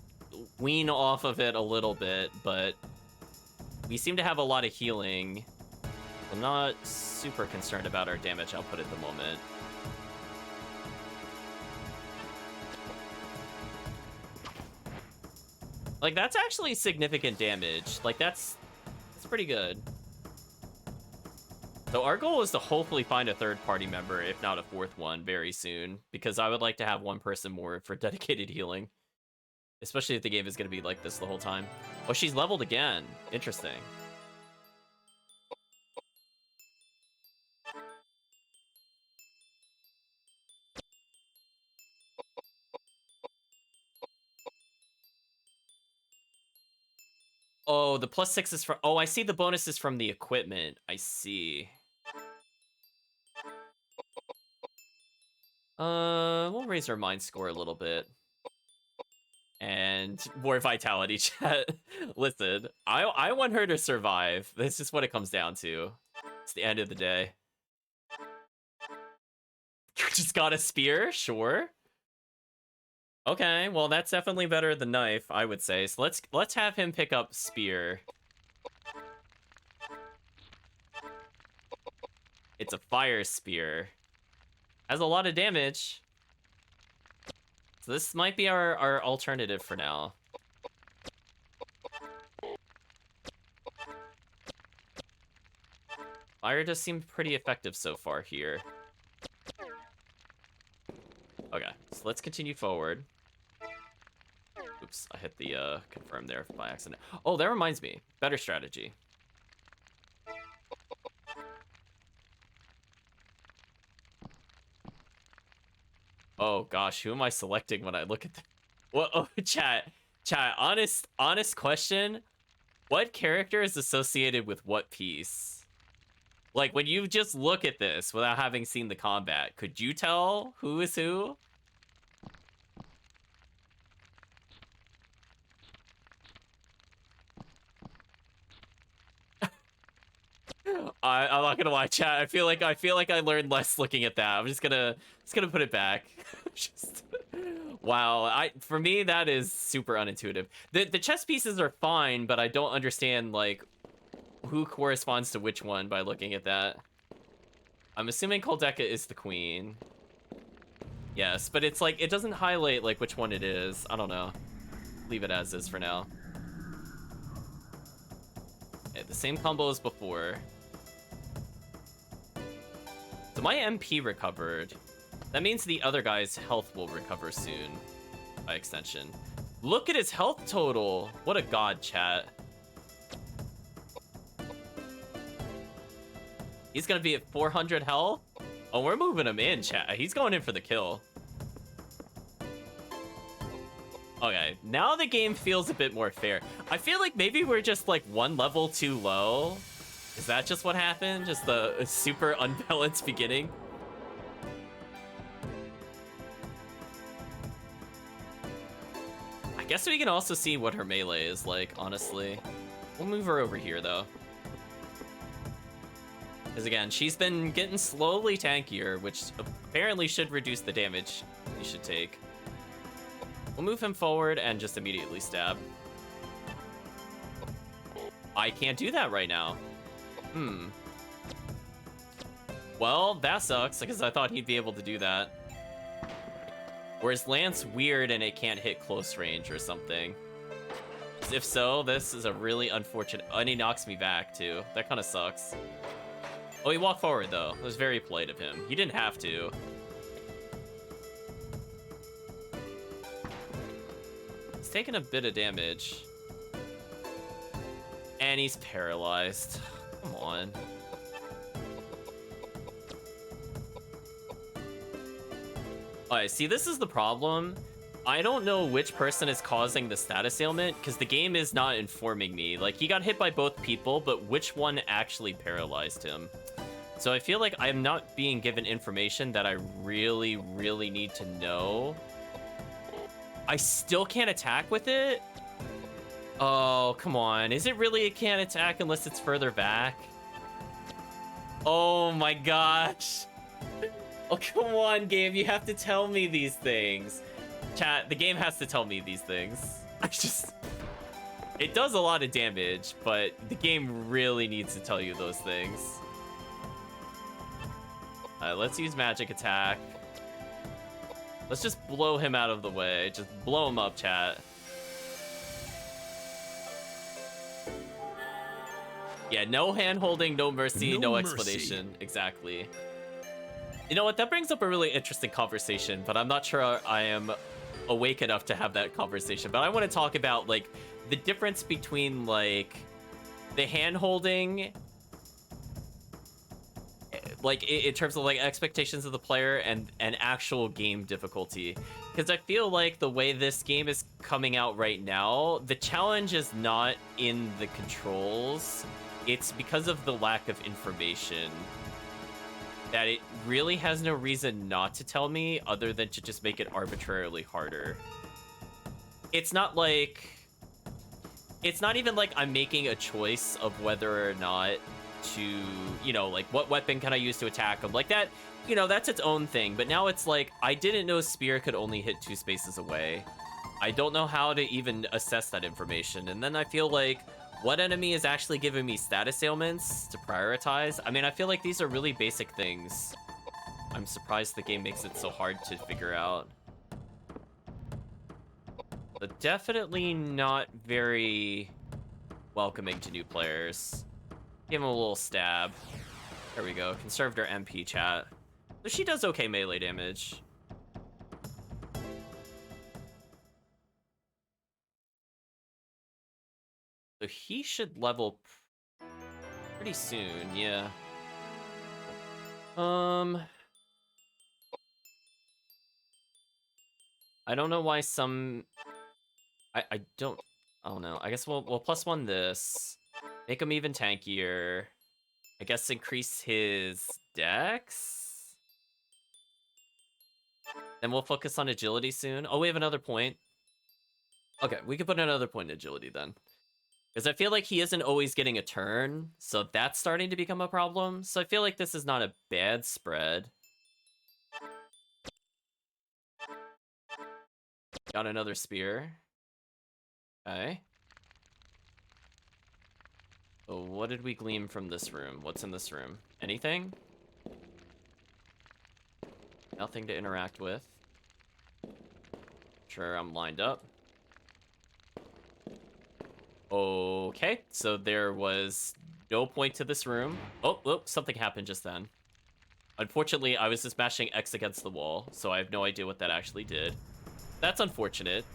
wean off of it a little bit, but we seem to have a lot of healing. I'm not super concerned about our damage output at the moment. Like, that's actually significant damage. Like, that's pretty good. So our goal is to hopefully find a third party member, if not a fourth one, very soon. Because I would like to have one person more for dedicated healing. Especially if the game is going to be like this the whole time. Oh, she's leveled again. Interesting. Oh, the +6 is from... Oh, I see the bonuses from the equipment. I see. We'll raise our mind score a little bit. And more vitality, chat. Listen, I want her to survive. This is what it comes down to. It's the end of the day. You just got a spear? Sure. Okay, well, that's definitely better than knife, I would say. So let's have him pick up spear. It's a fire spear. Has a lot of damage. So this might be our alternative for now. Fire does seem pretty effective so far here. Okay, so let's continue forward. Oops, I hit the confirm there by accident. Oh, that reminds me. Better strategy. Oh gosh, who am I selecting when I look at the... Well, oh, chat, honest question. What character is associated with what piece? Like, when you just look at this without having seen the combat, could you tell who is who? I'm not gonna lie, chat. I feel like I learned less looking at that. I'm just gonna put it back. Wow. For me, that is super unintuitive. The chess pieces are fine, but I don't understand like who corresponds to which one by looking at that. I'm assuming Koudelka is the queen. Yes, but it's like it doesn't highlight like which one it is. I don't know. Leave it as is for now. Yeah, the same combo as before. So my MP recovered. That means the other guy's health will recover soon, by extension. Look at his health total. What a god, chat. He's gonna be at 400 health? Oh, we're moving him in, chat. He's going in for the kill. Okay, now the game feels a bit more fair. I feel like maybe we're just like one level too low. Is that just what happened? Just a super unbalanced beginning? I guess we can also see what her melee is like, honestly. We'll move her over here, though. Because again, she's been getting slowly tankier, which apparently should reduce the damage you should take. We'll move him forward and just immediately stab. I can't do that right now. Well, that sucks, because I thought he'd be able to do that. Whereas Lance weird and it can't hit close range or something. If so, this is a really unfortunate... And he knocks me back, too. That kind of sucks. Oh, he walked forward, though. It was very polite of him. He didn't have to. He's taking a bit of damage. And he's paralyzed. Come on. Alright, see, this is the problem. I don't know which person is causing the status ailment, because the game is not informing me. Like, he got hit by both people, but which one actually paralyzed him? So I feel like I'm not being given information that I really, really need to know. I still can't attack with it? Oh, come on. Is it really it can't attack unless it's further back? Oh my gosh. Oh, come on, game. You have to tell me these things. Chat, the game has to tell me these things. It does a lot of damage, but the game really needs to tell you those things. Let's use magic attack. Let's just blow him out of the way. Just blow him up, chat. Yeah, no hand-holding, no mercy, no explanation. Exactly. You know what? That brings up a really interesting conversation, but I'm not sure I am awake enough to have that conversation. But I want to talk about, like, the difference between, like, the hand-holding, like, in terms of, like, expectations of the player and actual game difficulty. Because I feel like the way this game is coming out right now, the challenge is not in the controls. It's because of the lack of information that it really has no reason not to tell me other than to just make it arbitrarily harder. It's not like... It's not even like I'm making a choice of whether or not to, you know, like, what weapon can I use to attack him? Like that, you know, that's its own thing. But now it's like, I didn't know Spear could only hit 2 spaces away. I don't know how to even assess that information. And then I feel like, what enemy is actually giving me status ailments to prioritize? I mean, I feel like these are really basic things. I'm surprised the game makes it so hard to figure out. But definitely not very welcoming to new players. Give him a little stab. There we go. Conserved our MP, chat. So she does okay melee damage. So he should level pretty soon, yeah. I don't know why some... I don't know. I guess we'll +1 this. Make him even tankier. I guess increase his dex? Then we'll focus on agility soon. Oh, we have another point. Okay, we can put another point in agility then. Because I feel like he isn't always getting a turn, so that's starting to become a problem. So I feel like this is not a bad spread. Got another spear. Okay. So what did we glean from this room? What's in this room? Anything? Nothing to interact with. Sure, I'm lined up. Okay, so there was no point to this room. Oh, something happened just then. Unfortunately, I was just mashing X against the wall, so I have no idea what that actually did. That's unfortunate.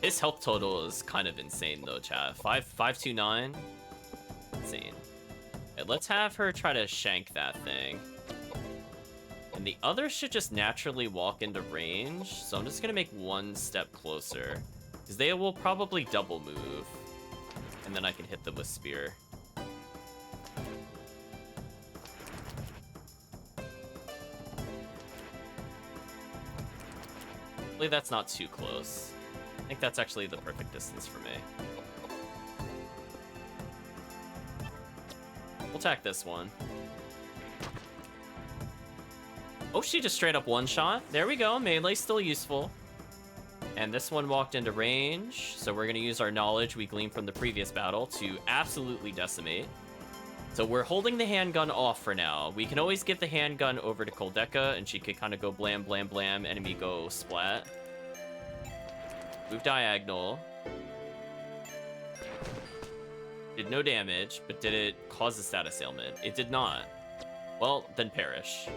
His health total is kind of insane though, chat. 529. Insane. Okay, let's have her try to shank that thing. And the others should just naturally walk into range. So I'm just gonna make one step closer. Because they will probably double move. And then I can hit them with spear. Hopefully that's not too close. I think that's actually the perfect distance for me. We'll attack this one. Oh, she just straight up one-shot. There we go. Melee still useful. And this one walked into range, so we're going to use our knowledge we gleaned from the previous battle to absolutely decimate. So we're holding the handgun off for now. We can always give the handgun over to Koudelka, and she could kind of go blam, blam, blam, enemy go splat. Move diagonal. Did no damage, but did it cause a status ailment? It did not. Well, then perish.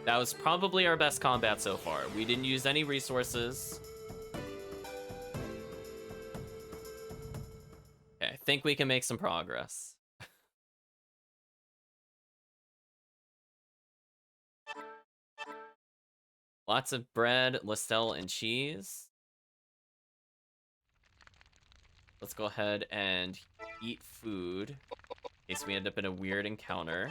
That was probably our best combat so far. We didn't use any resources. Okay, I think we can make some progress. Lots of bread, Listel, and cheese. Let's go ahead and eat food in case we end up in a weird encounter.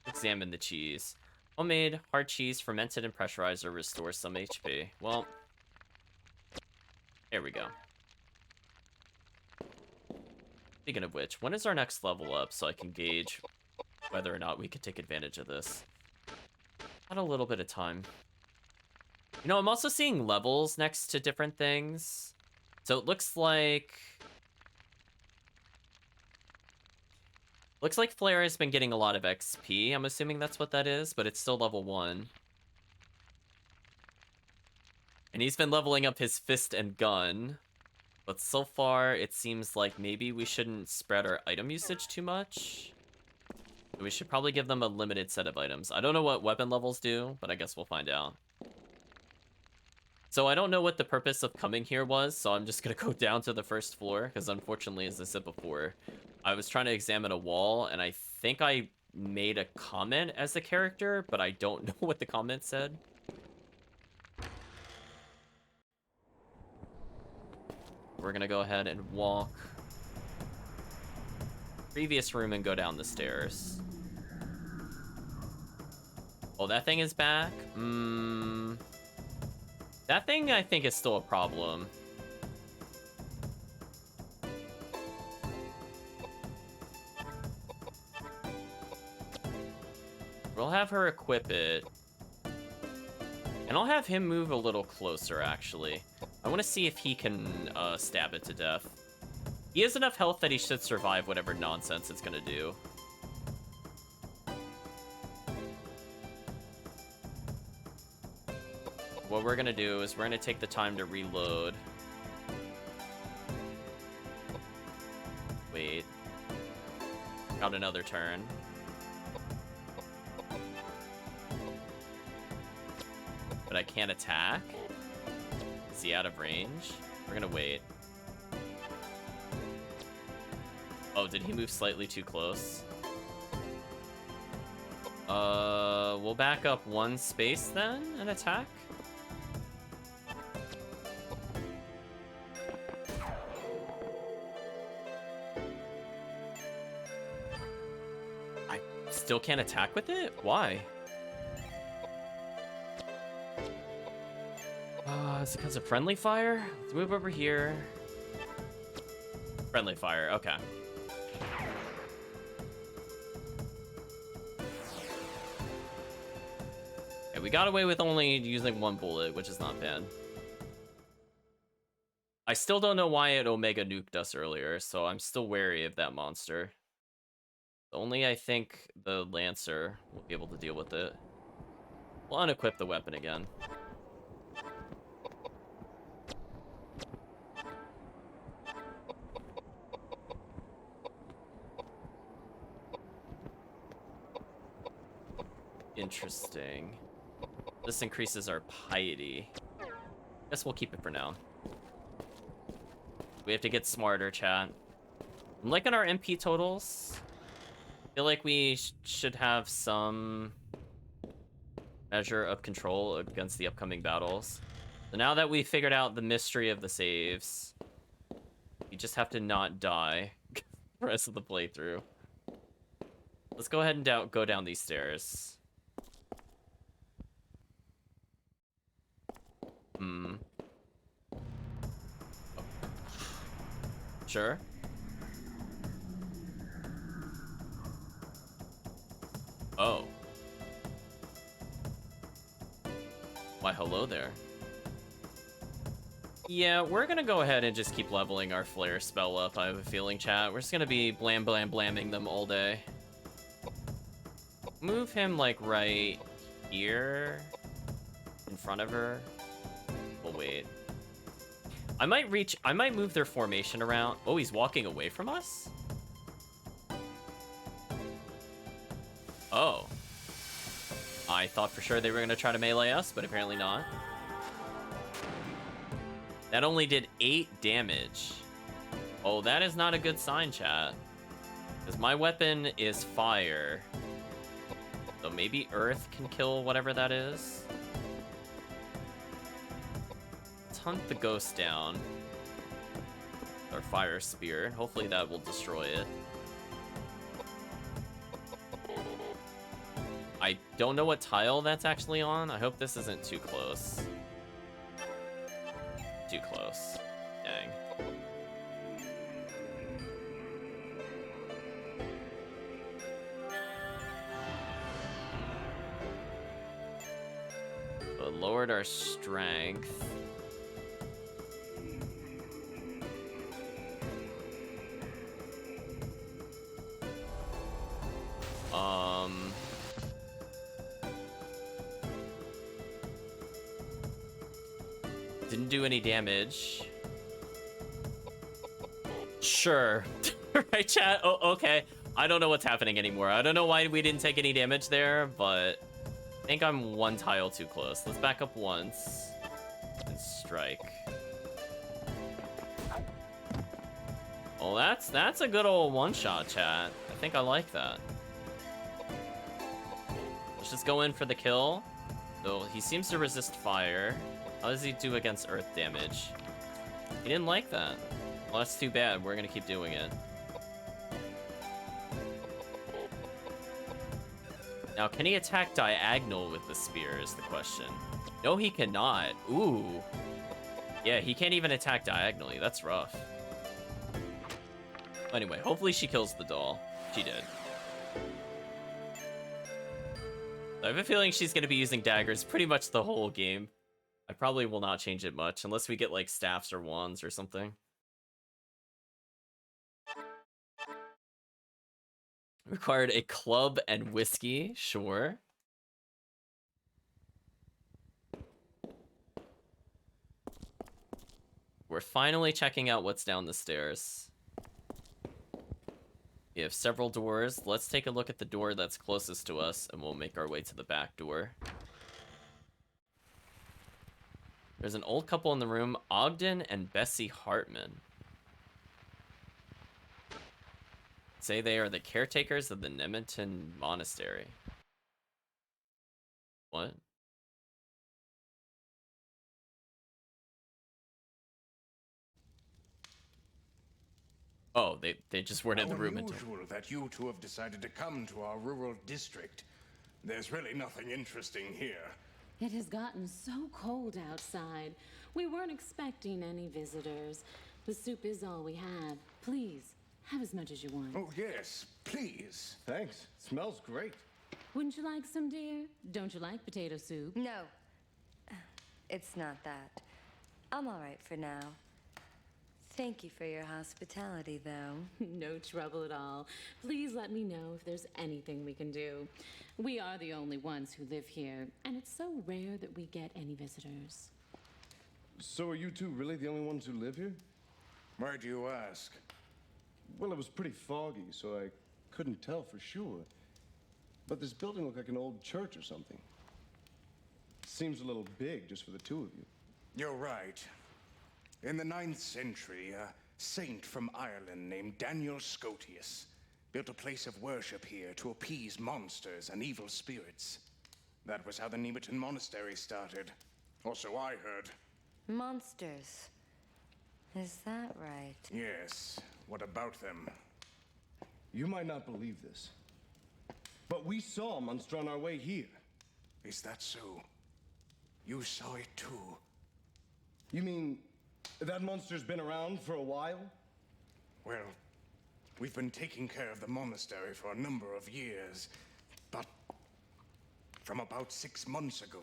Examine the cheese. Homemade, hard cheese, fermented and pressurized, restores some HP. Well, there we go. Speaking of which, when is our next level up so I can gauge whether or not we could take advantage of this? Got a little bit of time. You know, I'm also seeing levels next to different things. So it looks like Flare has been getting a lot of XP. I'm assuming that's what that is, but it's still level 1. And he's been leveling up his fist and gun. But so far, it seems like maybe we shouldn't spread our item usage too much. We should probably give them a limited set of items. I don't know what weapon levels do, but I guess we'll find out. So I don't know what the purpose of coming here was, so I'm just gonna go down to the first floor, because unfortunately, as I said before, I was trying to examine a wall, and I think I made a comment as a character, but I don't know what the comment said. We're gonna go ahead and walk previous room and go down the stairs. Oh, that thing is back? That thing, I think, is still a problem. We'll have her equip it. And I'll have him move a little closer, actually. I want to see if he can stab it to death. He has enough health that he should survive whatever nonsense it's going to do. What we're going to do is we're going to take the time to reload. Wait. Got another turn. But I can't attack? Is he out of range? We're gonna wait. Oh, did he move slightly too close? We'll back up one space then and attack. I still can't attack with it? Why? Is it because of friendly fire? Let's move over here. Friendly fire, okay. Okay, we got away with only using one bullet, which is not bad. I still don't know why it Omega nuked us earlier, so I'm still wary of that monster. Only I think the Lancer will be able to deal with it. We'll unequip the weapon again. Interesting. This increases our piety. Guess we'll keep it for now. We have to get smarter, chat. I'm liking our MP totals. Feel like we should have some measure of control against the upcoming battles. So now that we've figured out the mystery of the saves, you just have to not die the rest of the playthrough. Let's go ahead and go down these stairs. Sure. Oh. Why, hello there. Yeah, we're gonna go ahead and just keep leveling our flare spell up, I have a feeling, chat. We're just gonna be blamming them all day. Move him, like, right here. In front of her. We'll wait. I might move their formation around. Oh, he's walking away from us? Oh. I thought for sure they were gonna try to melee us, but apparently not. That only did 8 damage. Oh, that is not a good sign, chat. Because my weapon is fire. So maybe earth can kill whatever that is. Let's hunt the ghost down. Our fire spear. Hopefully that will destroy it. I don't know what tile that's actually on. I hope this isn't too close. Too close. Dang. So it lowered our strength. Didn't do any damage. Sure. Right, chat? Oh, okay. I don't know what's happening anymore. I don't know why we didn't take any damage there, but I think I'm one tile too close. Let's back up once and strike. Oh, that's a good old one-shot, chat. I think I like that. Let's just go in for the kill. So he seems to resist fire. How does he do against earth damage? He didn't like that. Well, that's too bad. We're gonna keep doing it. Now, can he attack diagonal with the spear is the question. No, he cannot. Ooh. Yeah, he can't even attack diagonally. That's rough. Anyway, hopefully she kills the doll. She did. I have a feeling she's gonna be using daggers pretty much the whole game. I probably will not change it much, unless we get, like, staffs or wands or something. Required a club and whiskey, sure. We're finally checking out what's down the stairs. We have several doors. Let's take a look at the door that's closest to us, and we'll make our way to the back door. There's an old couple in the room, Ogden and Bessie Hartman. Say they are the caretakers of the Nemeton Monastery. What? Oh, they just weren't in the room. Unusual that you two have decided to come to our rural district. There's really nothing interesting here. It has gotten so cold outside. We weren't expecting any visitors. The soup is all we have. Please, have as much as you want. Oh, yes, please. Thanks. Smells great. Wouldn't you like some, dear? Don't you like potato soup? No. It's not that. I'm all right for now. Thank you for your hospitality, though. No trouble at all. Please let me know if there's anything we can do. We are the only ones who live here, and it's so rare that we get any visitors. So are you two really the only ones who live here? Why do you ask? Well, it was pretty foggy, so I couldn't tell for sure. But this building looked like an old church or something. Seems a little big just for the two of you. You're right. In the 9th century, a saint from Ireland named Daniel Scotius built a place of worship here to appease monsters and evil spirits. That was how the Nemeton Monastery started. Or so I heard. Monsters. Is that right? Yes. What about them? You might not believe this, but we saw a monster on our way here. Is that so? You saw it too? You mean that monster's been around for a while? Well, we've been taking care of the monastery for a number of years, but from about 6 months ago.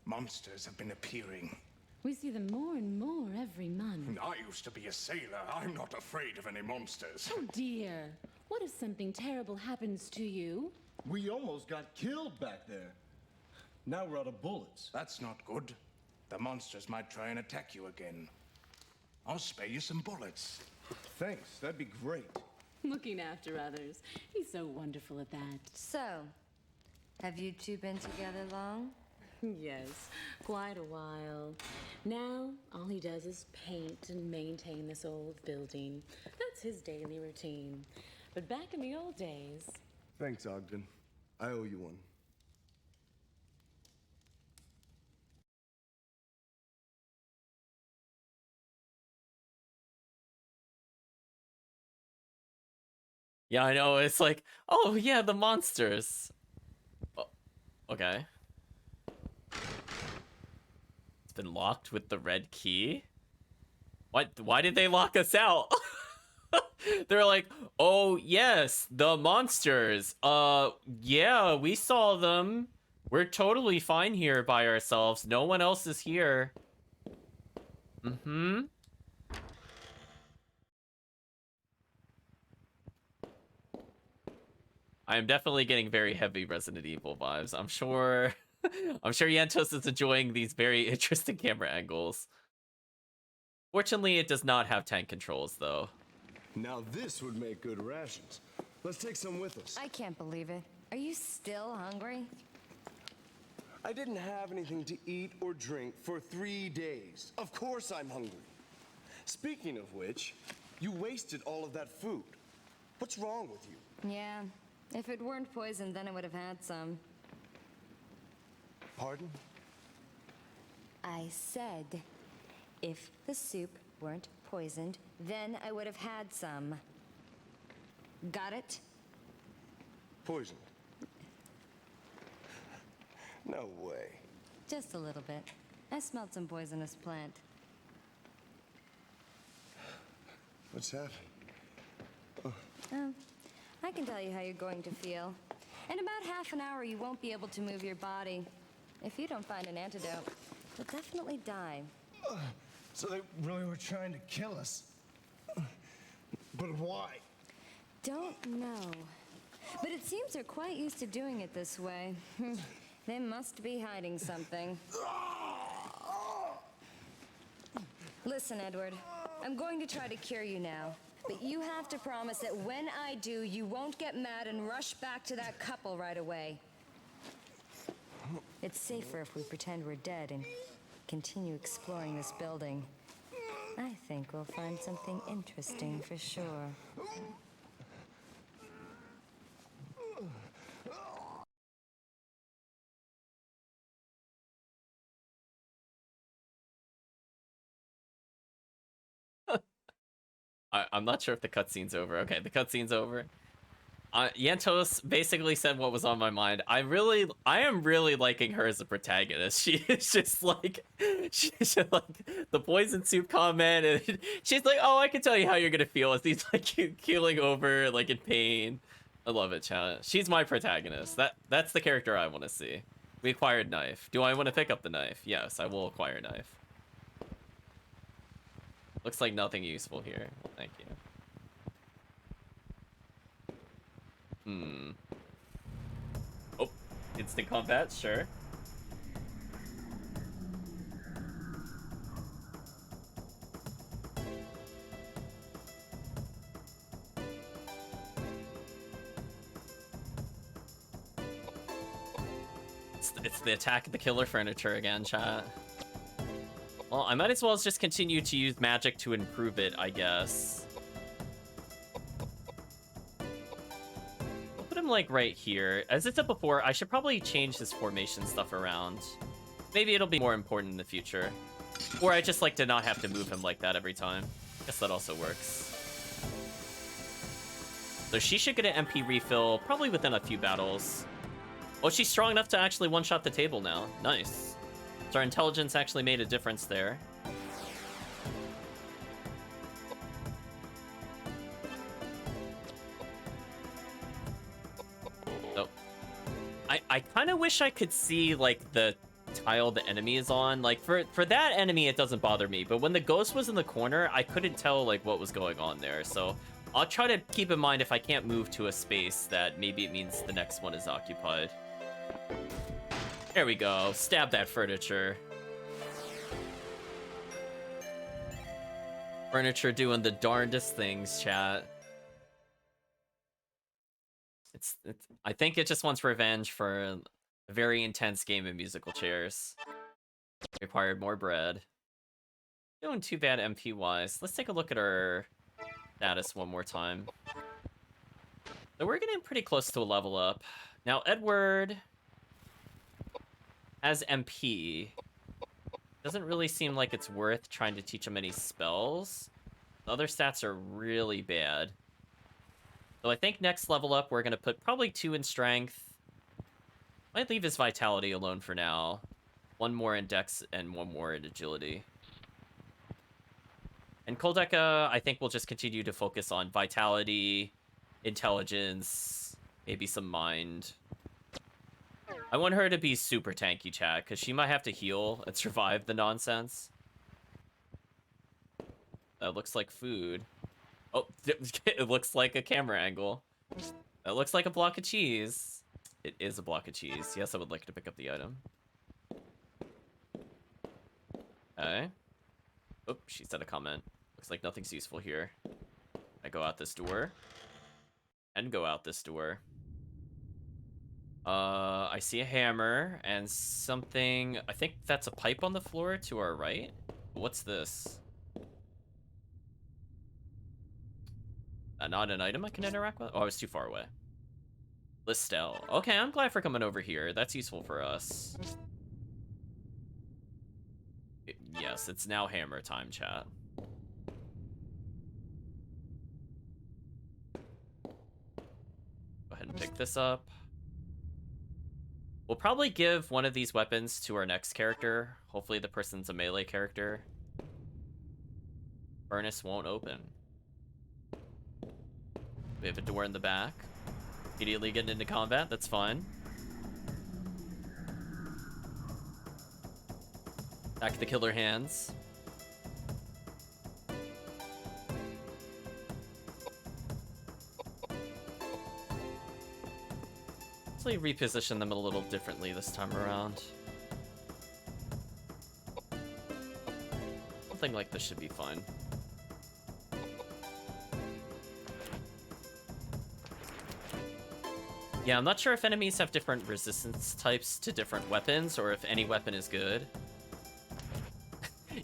Monsters have been appearing. We see them more and more every month. I used to be a sailor. I'm not afraid of any monsters. Oh dear. What if something terrible happens to you? We almost got killed back there. Now we're out of bullets. That's not good. The monsters might try and attack you again. I'll spare you some bullets. Thanks, that'd be great. Looking after others. He's so wonderful at that. So, have you two been together long? Yes, quite a while. Now, all he does is paint and maintain this old building. That's his daily routine. But back in the old days... Thanks, Ogden. I owe you one. Yeah, I know. It's like, oh yeah, the monsters. Oh, okay. It's been locked with the red key. What? Why did they lock us out? They're like, oh yes, the monsters. Yeah, we saw them. We're totally fine here by ourselves. No one else is here. Mm-hmm. I am definitely getting very heavy Resident Evil vibes. I'm sure Yantos is enjoying these very interesting camera angles. Fortunately, it does not have tank controls, though. Now this would make good rations. Let's take some with us. I can't believe it. Are you still hungry? I didn't have anything to eat or drink for 3 days. Of course I'm hungry. Speaking of which, you wasted all of that food. What's wrong with you? Yeah. If it weren't poisoned, then I would have had some. Pardon? I said, if the soup weren't poisoned, then I would have had some. Got it? Poisoned? No way. Just a little bit. I smelled some poisonous plant. What's happening? Oh, I can tell you how you're going to feel. In about half an hour, you won't be able to move your body. If you don't find an antidote, you'll definitely die. So they really were trying to kill us. But why? Don't know. But it seems they're quite used to doing it this way. They must be hiding something. Listen, Edward. I'm going to try to cure you now. But you have to promise that when I do, you won't get mad and rush back to that couple right away. It's safer if we pretend we're dead and continue exploring this building. I think we'll find something interesting for sure. I'm not sure if the cutscene's over. Okay, the cutscene's over. Yantos basically said what was on my mind. I am really liking her as a protagonist. She is just like, she's just like the poison soup comment, and she's like, oh, I can tell you how you're gonna feel as he's like keeling over, like in pain. I love it, chat. She's my protagonist. That's the character I want to see. We acquired knife. Do I want to pick up the knife? Yes, I will acquire knife. Looks like nothing useful here. Thank you. Oh, instant combat, sure. It's the attack of the killer furniture again, chat. Well, I might as well just continue to use magic to improve it, I guess. I'll put him, like, right here. As I said before, I should probably change his formation stuff around. Maybe it'll be more important in the future. Or I just like to not have to move him like that every time. Guess that also works. So she should get an MP refill probably within a few battles. Oh, she's strong enough to actually one-shot the table now. Nice. So our intelligence actually made a difference there. Oh. wish I could see, like, the tile the enemy is on. Like, for that enemy, it doesn't bother me. But when the ghost was in the corner, I couldn't tell, like, what was going on there. So I'll try to keep in mind if I can't move to a space that maybe it means the next one is occupied. There we go. Stab that furniture. Furniture doing the darndest things, chat. It's I think it just wants revenge for a very intense game of musical chairs. Required more bread. Doing too bad MP-wise. Let's take a look at our status one more time. So we're getting pretty close to a level up. Now, Edward has MP. Doesn't really seem like it's worth trying to teach him any spells. The other stats are really bad. So I think next level up, we're going to put probably 2 in strength. Might leave his vitality alone for now. 1 more in dex and 1 more in agility. And Koudelka, I think we'll just continue to focus on vitality, intelligence, maybe some mind. I want her to be super tanky, chat, because she might have to heal and survive the nonsense. That looks like food. Oh, it looks like a camera angle. That looks like a block of cheese. It is a block of cheese. Yes, I would like to pick up the item. Okay. Oh, she said a comment. Looks like nothing's useful here. I go out this door. And go out this door. I see a hammer and something. I think that's a pipe on the floor to our right. What's this? Not an item I can interact with? Oh, I was too far away. Listel. Okay, I'm glad for coming over here. That's useful for us. Yes, it's now hammer time, chat. Go ahead and pick this up. We'll probably give one of these weapons to our next character. Hopefully the person's a melee character. Furnace won't open. We have a door in the back. Immediately getting into combat, that's fine. Back to the killer hands. Let's reposition them a little differently this time around. Something like this should be fine. Yeah, I'm not sure if enemies have different resistance types to different weapons, or if any weapon is good.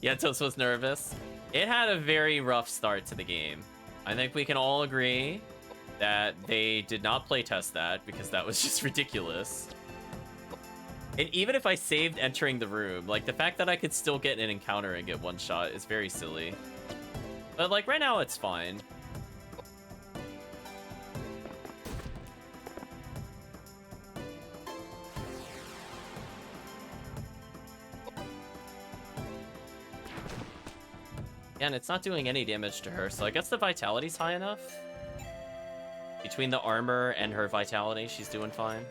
Yeah, Toast was nervous. It had a very rough start to the game. I think we can all agree that they did not playtest that, because that was just ridiculous. And even if I saved entering the room, like, the fact that I could still get an encounter and get one shot is very silly. But, like, right now it's fine. And it's not doing any damage to her, so I guess the vitality's high enough. Between the armor and her vitality, she's doing fine.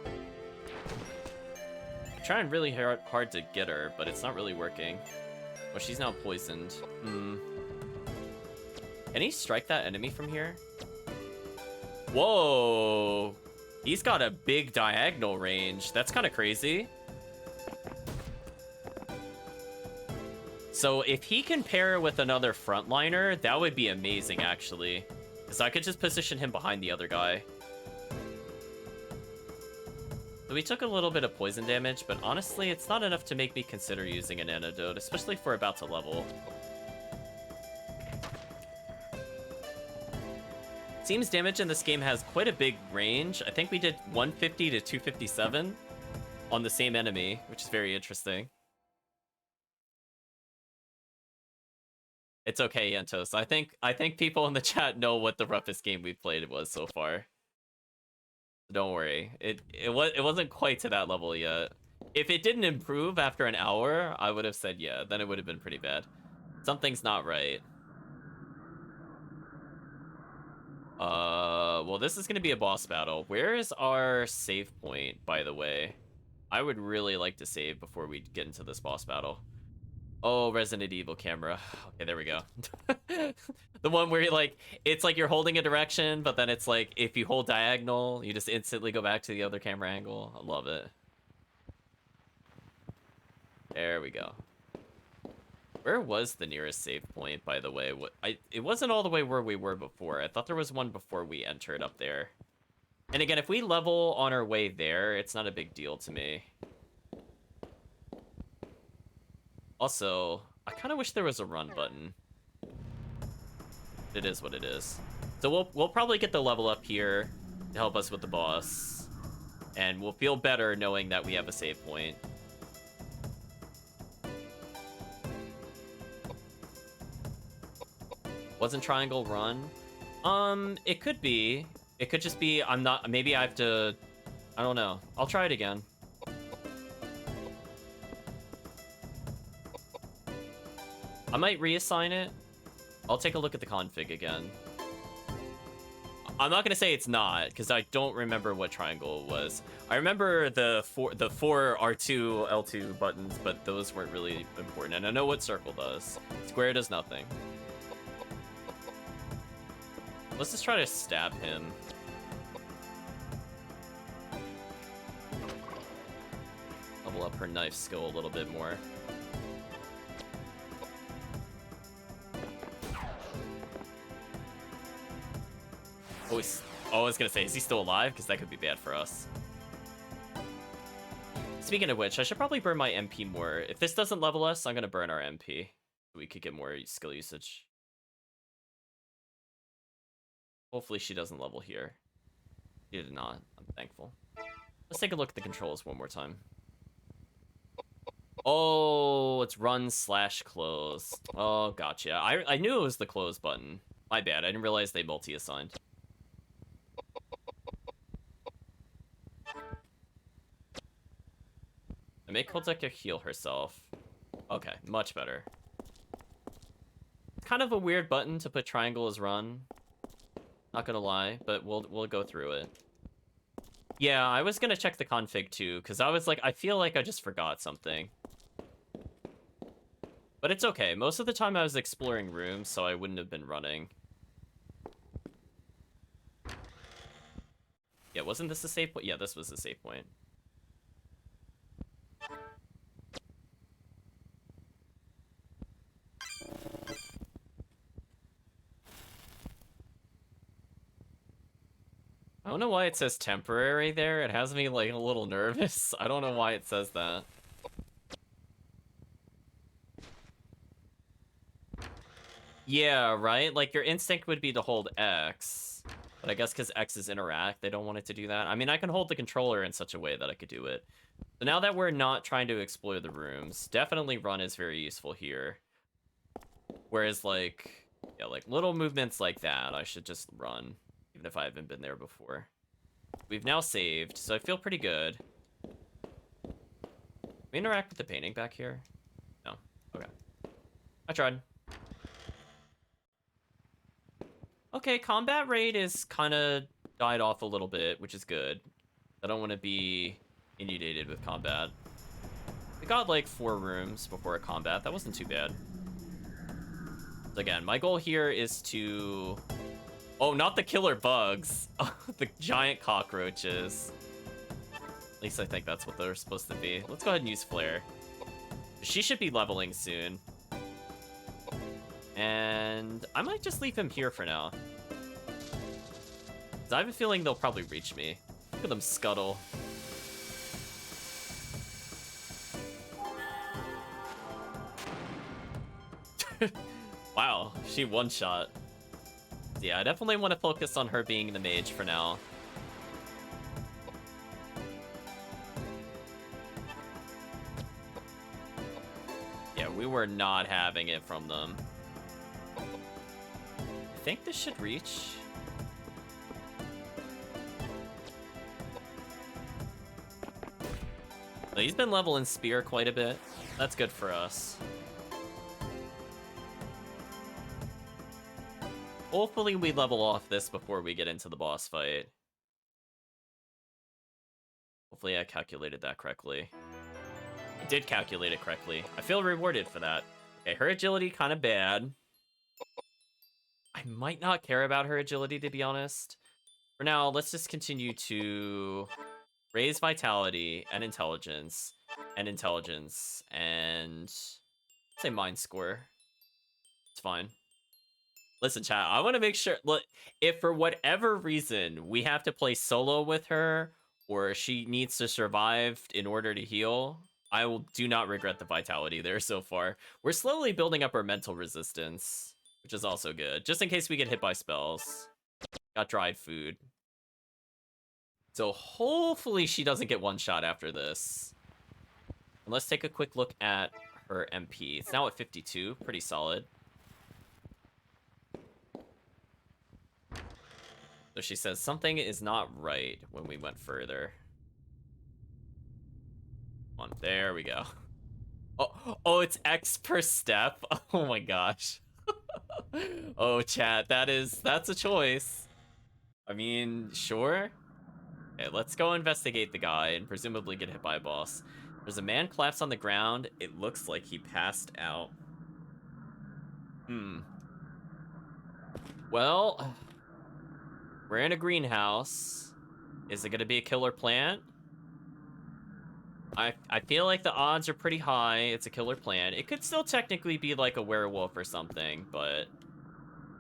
I'm trying really hard to get her, but it's not really working. Oh, she's now poisoned. Can he strike that enemy from here? Whoa! He's got a big diagonal range. That's kind of crazy. So if he can pair with another frontliner, that would be amazing, actually. Because I could just position him behind the other guy. So we took a little bit of poison damage, but honestly, it's not enough to make me consider using an antidote, especially if we're about to level. Seems damage in this game has quite a big range. I think we did 150 to 257 on the same enemy, which is very interesting. It's okay, Yentos. I think people in the chat know what the roughest game we've played was so far. Don't worry. It wasn't quite to that level yet. If it didn't improve after an hour, I would have said yeah, then it would have been pretty bad. Something's not right. Well, this is gonna be a boss battle. Where is our save point, by the way? I would really like to save before we get into this boss battle. Oh, Resident Evil camera. Okay, there we go. The one where it's like you're holding a direction, but then it's like if you hold diagonal, you just instantly go back to the other camera angle. I love it. There we go. Where was the nearest save point, by the way? It wasn't all the way where we were before. I thought there was one before we entered up there. And again, if we level on our way there, it's not a big deal to me. Also, I kind of wish there was a run button. It is what it is. So we'll probably get the level up here to help us with the boss. And we'll feel better knowing that we have a save point. Wasn't triangle run? It could be. It could just be maybe I have to, I don't know. I'll try it again. I might reassign it. I'll take a look at the config again. I'm not gonna say it's not, because I don't remember what triangle it was. I remember the four R2, L2 buttons, but those weren't really important. And I know what circle does. Square does nothing. Let's just try to stab him. Level up her knife skill a little bit more. Oh, I was gonna say, is he still alive? Because that could be bad for us. Speaking of which, I should probably burn my MP more. If this doesn't level us, I'm gonna burn our MP. We could get more skill usage. Hopefully she doesn't level here. She did not. I'm thankful. Let's take a look at the controls one more time. Oh, it's run/close. Oh, gotcha. I knew it was the close button. My bad. I didn't realize they multi-assigned. I make Koudelka heal herself. Okay, much better. It's kind of a weird button to put triangle as run. Not gonna lie, but we'll go through it. Yeah, I was gonna check the config too, because I was like, I feel like I just forgot something. But it's okay. Most of the time I was exploring rooms, so I wouldn't have been running. Yeah, wasn't this a save point? Yeah, this was a save point. I don't know why it says temporary there. It has me like a little nervous. I don't know why it says that. Yeah, right? Like your instinct would be to hold X. But I guess because X is interact, they don't want it to do that. I mean, I can hold the controller in such a way that I could do it. So now that we're not trying to explore the rooms, definitely run is very useful here. Whereas like, yeah, like little movements like that, I should just run. Even if I haven't been there before. We've now saved, so I feel pretty good. We interact with the painting back here? No. Okay. I tried. Okay, combat rate is kind of died off a little bit, which is good. I don't want to be inundated with combat. We got like 4 rooms before a combat. That wasn't too bad. So again, my goal here is to... Oh, not the killer bugs. The giant cockroaches. At least I think that's what they're supposed to be. Let's go ahead and use Flare. She should be leveling soon. And I might just leave him here for now. 'Cause I have a feeling they'll probably reach me. Look at them scuttle. Wow, she one-shot. Yeah, I definitely want to focus on her being the mage for now. Yeah, we were not having it from them. I think this should reach. So he's been leveling Spear quite a bit. That's good for us. Hopefully we level off this before we get into the boss fight. Hopefully I calculated that correctly. I did calculate it correctly. I feel rewarded for that. Okay, her agility kind of bad. I might not care about her agility, to be honest. For now, let's just continue to raise vitality and intelligence, and say mind score. It's fine. Listen, chat, I want to make sure, look, if for whatever reason we have to play solo with her, or she needs to survive in order to heal, do not regret the vitality there so far. We're slowly building up our mental resistance, which is also good, just in case we get hit by spells. Got dried food. So hopefully she doesn't get one shot after this. And let's take a quick look at her MP. It's now at 52, pretty solid. So she says something is not right when we went further. Come on, there we go. Oh, it's X per step. Oh my gosh. Oh, chat, that's a choice. I mean, sure. Okay, let's go investigate the guy and presumably get hit by a boss. There's a man collapsed on the ground. It looks like he passed out. Well, we're in a greenhouse. Is it gonna be a killer plant? I feel like the odds are pretty high it's a killer plant. It could still technically be like a werewolf or something, but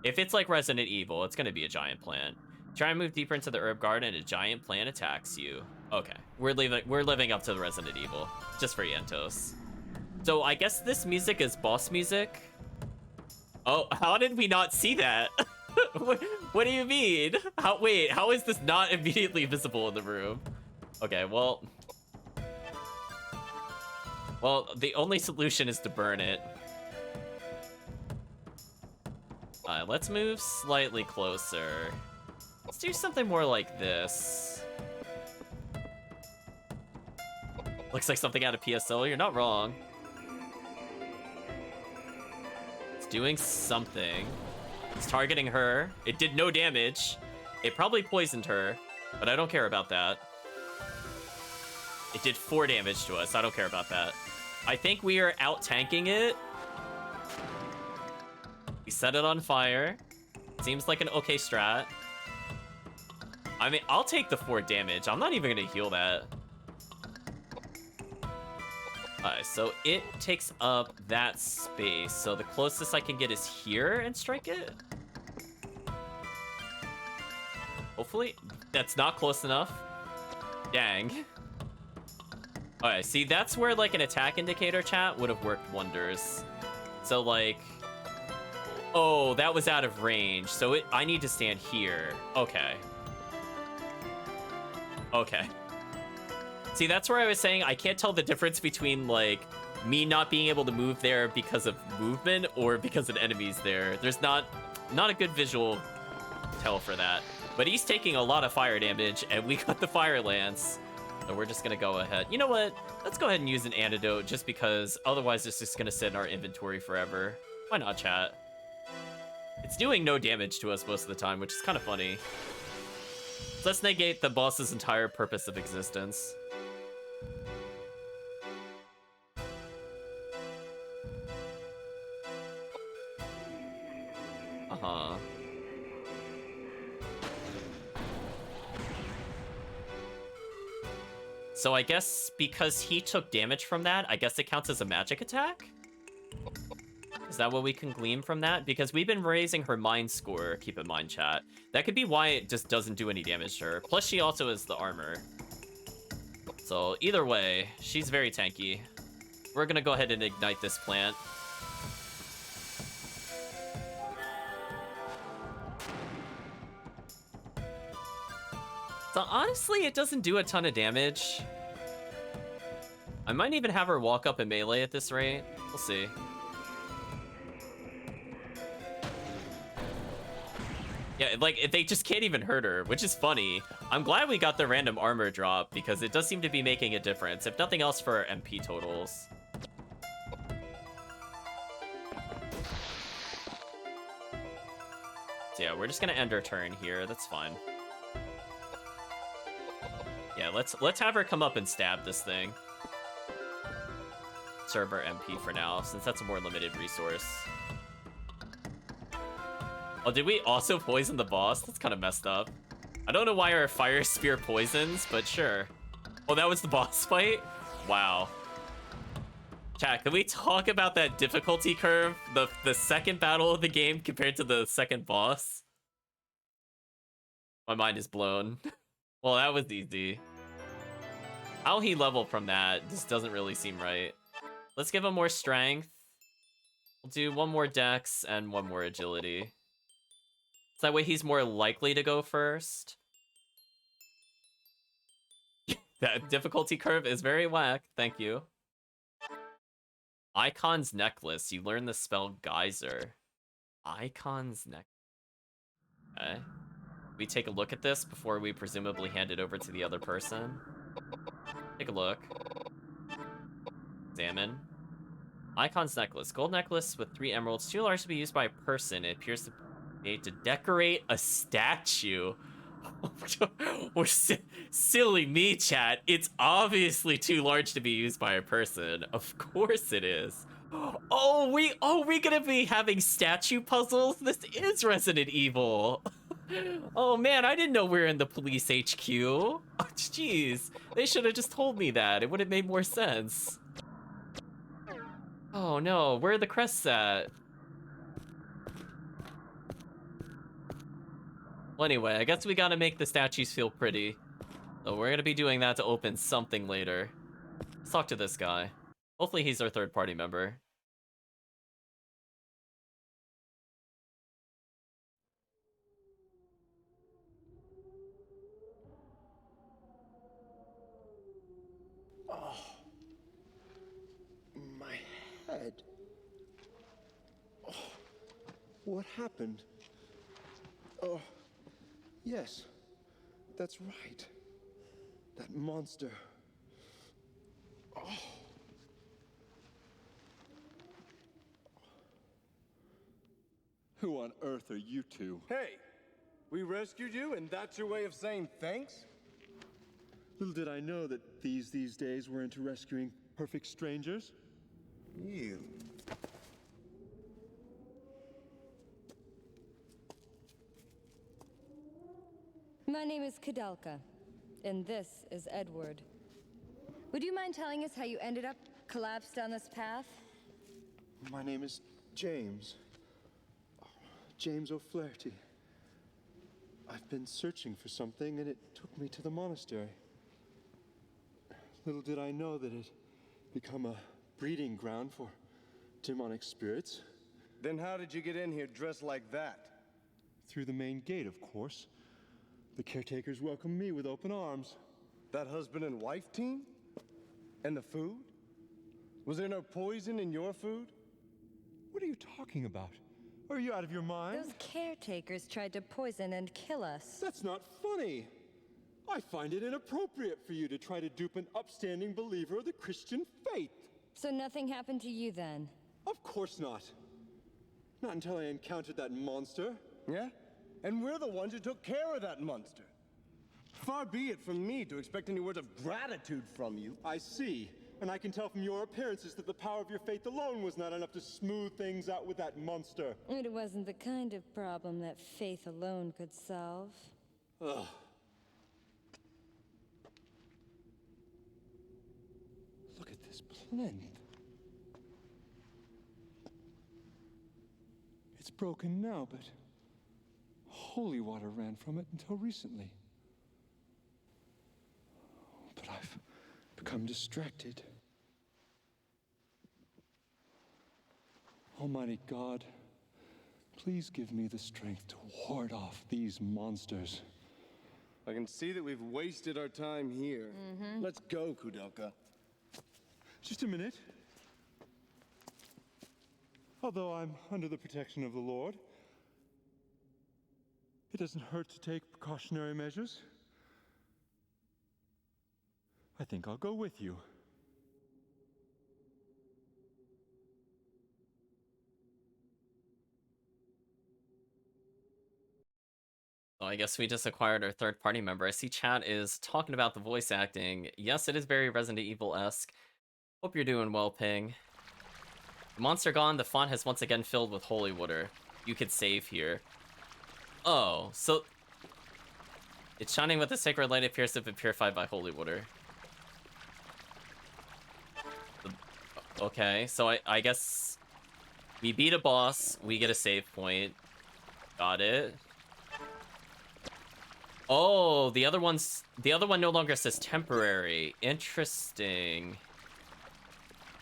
if it's like Resident Evil, it's gonna be a giant plant. Try and move deeper into the herb garden and a giant plant attacks you. Okay, we're living up to the Resident Evil, just for Yentos. So I guess this music is boss music. Oh, how did we not see that? What do you mean? Wait, how is this not immediately visible in the room? Okay, well, the only solution is to burn it. Let's move slightly closer. Let's do something more like this. Looks like something out of PSO. You're not wrong. It's doing something. It's targeting her. It did no damage. It probably poisoned her, but I don't care about that. It did 4 damage to us. I don't care about that. I think we are out-tanking it. We set it on fire. Seems like an okay strat. I mean, I'll take the 4 damage. I'm not even gonna heal that. Alright, so it takes up that space. So the closest I can get is here and strike it. Hopefully. That's not close enough. Dang. Alright, see, that's where, like, an attack indicator, chat, would have worked wonders. So, like... Oh, that was out of range. So I need to stand here. Okay. Okay. See, that's where I was saying I can't tell the difference between, like, me not being able to move there because of movement or because an enemy's there. There's not a good visual tell for that. But he's taking a lot of fire damage, and we got the fire lance. So we're just gonna go ahead. You know what? Let's go ahead and use an antidote, just because otherwise it's just gonna sit in our inventory forever. Why not, chat? It's doing no damage to us most of the time, which is kind of funny. So let's negate the boss's entire purpose of existence. Uh-huh. So I guess because he took damage from that, I guess it counts as a magic attack? Is that what we can glean from that? Because we've been raising her mind score, keep in mind, chat. That could be why it just doesn't do any damage to her. Plus, she also has the armor. So either way, she's very tanky. We're gonna go ahead and ignite this plant. So honestly, it doesn't do a ton of damage. I might even have her walk up and melee at this rate. We'll see. Yeah, like, they just can't even hurt her, which is funny. I'm glad we got the random armor drop, because it does seem to be making a difference, if nothing else for our MP totals. Yeah, we're just gonna end our turn here. That's fine. Yeah, let's have her come up and stab this thing. Serve our MP for now, since that's a more limited resource. Oh, did we also poison the boss? That's kind of messed up. I don't know why our fire spear poisons, but sure. Oh, that was the boss fight? Wow. Chat, can we talk about that difficulty curve? The second battle of the game compared to the second boss? My mind is blown. Well, that was easy. How he leveled from that just doesn't really seem right. Let's give him more strength. We'll do one more dex and one more agility. So that way he's more likely to go first. That difficulty curve is very whack. Thank you. Icon's Necklace. You learn the spell Geyser. Icon's Necklace. Okay. We take a look at this before we presumably hand it over to the other person. Take a look. Examine. Icon's Necklace. Gold necklace with 3 emeralds. Too large to be used by a person. It appears to be made to decorate a statue. We're silly me, chat. It's obviously too large to be used by a person. Of course it is. Oh, we gonna be having statue puzzles? This is Resident Evil. Oh man, I didn't know we were in the police HQ. Oh, jeez. They should have just told me that. It would have made more sense. Oh no, where are the crests at? Well, anyway, I guess we gotta make the statues feel pretty. So we're gonna be doing that to open something later. Let's talk to this guy. Hopefully he's our third party member. My head. Oh, what happened? Oh, yes, that's right. That monster. Oh. Who on earth are you two? Hey, we rescued you, and that's your way of saying thanks? Little did I know that these days were into rescuing perfect strangers. You. My name is Koudelka, and this is Edward. Would you mind telling us how you ended up collapsed on this path? My name is James. James O'Flaherty. I've been searching for something, and it took me to the monastery. Little did I know that it'd become a breeding ground for demonic spirits. Then how did you get in here dressed like that? Through the main gate, of course. The caretakers welcomed me with open arms. That husband and wife team? And the food? Was there no poison in your food? What are you talking about? Are you out of your mind? Those caretakers tried to poison and kill us. That's not funny. I find it inappropriate for you to try to dupe an upstanding believer of the Christian faith. So nothing happened to you then? Of course not. Not until I encountered that monster. Yeah? And we're the ones who took care of that monster. Far be it from me to expect any words of gratitude from you. I see. And I can tell from your appearances that the power of your faith alone was not enough to smooth things out with that monster. It wasn't the kind of problem that faith alone could solve. Ugh. Look at this plinth. It's broken now, but holy water ran from it until recently. But I've become distracted. Almighty God, please give me the strength to ward off these monsters. I can see that we've wasted our time here. Let's go, Koudelka. Just a minute. Although I'm under the protection of the Lord, it doesn't hurt to take precautionary measures. I think I'll go with you. I guess we just acquired our third party member. I see chat is talking about the voice acting. Yes, it is very Resident Evil-esque. Hope you're doing well, Ping. The monster gone, the font has once again filled with holy water. You could save here. Oh, so... It's shining with a sacred light, it appears to have been purified by holy water. Okay, so I guess... We beat a boss, we get a save point. Got it. Oh, the other one no longer says temporary. Interesting.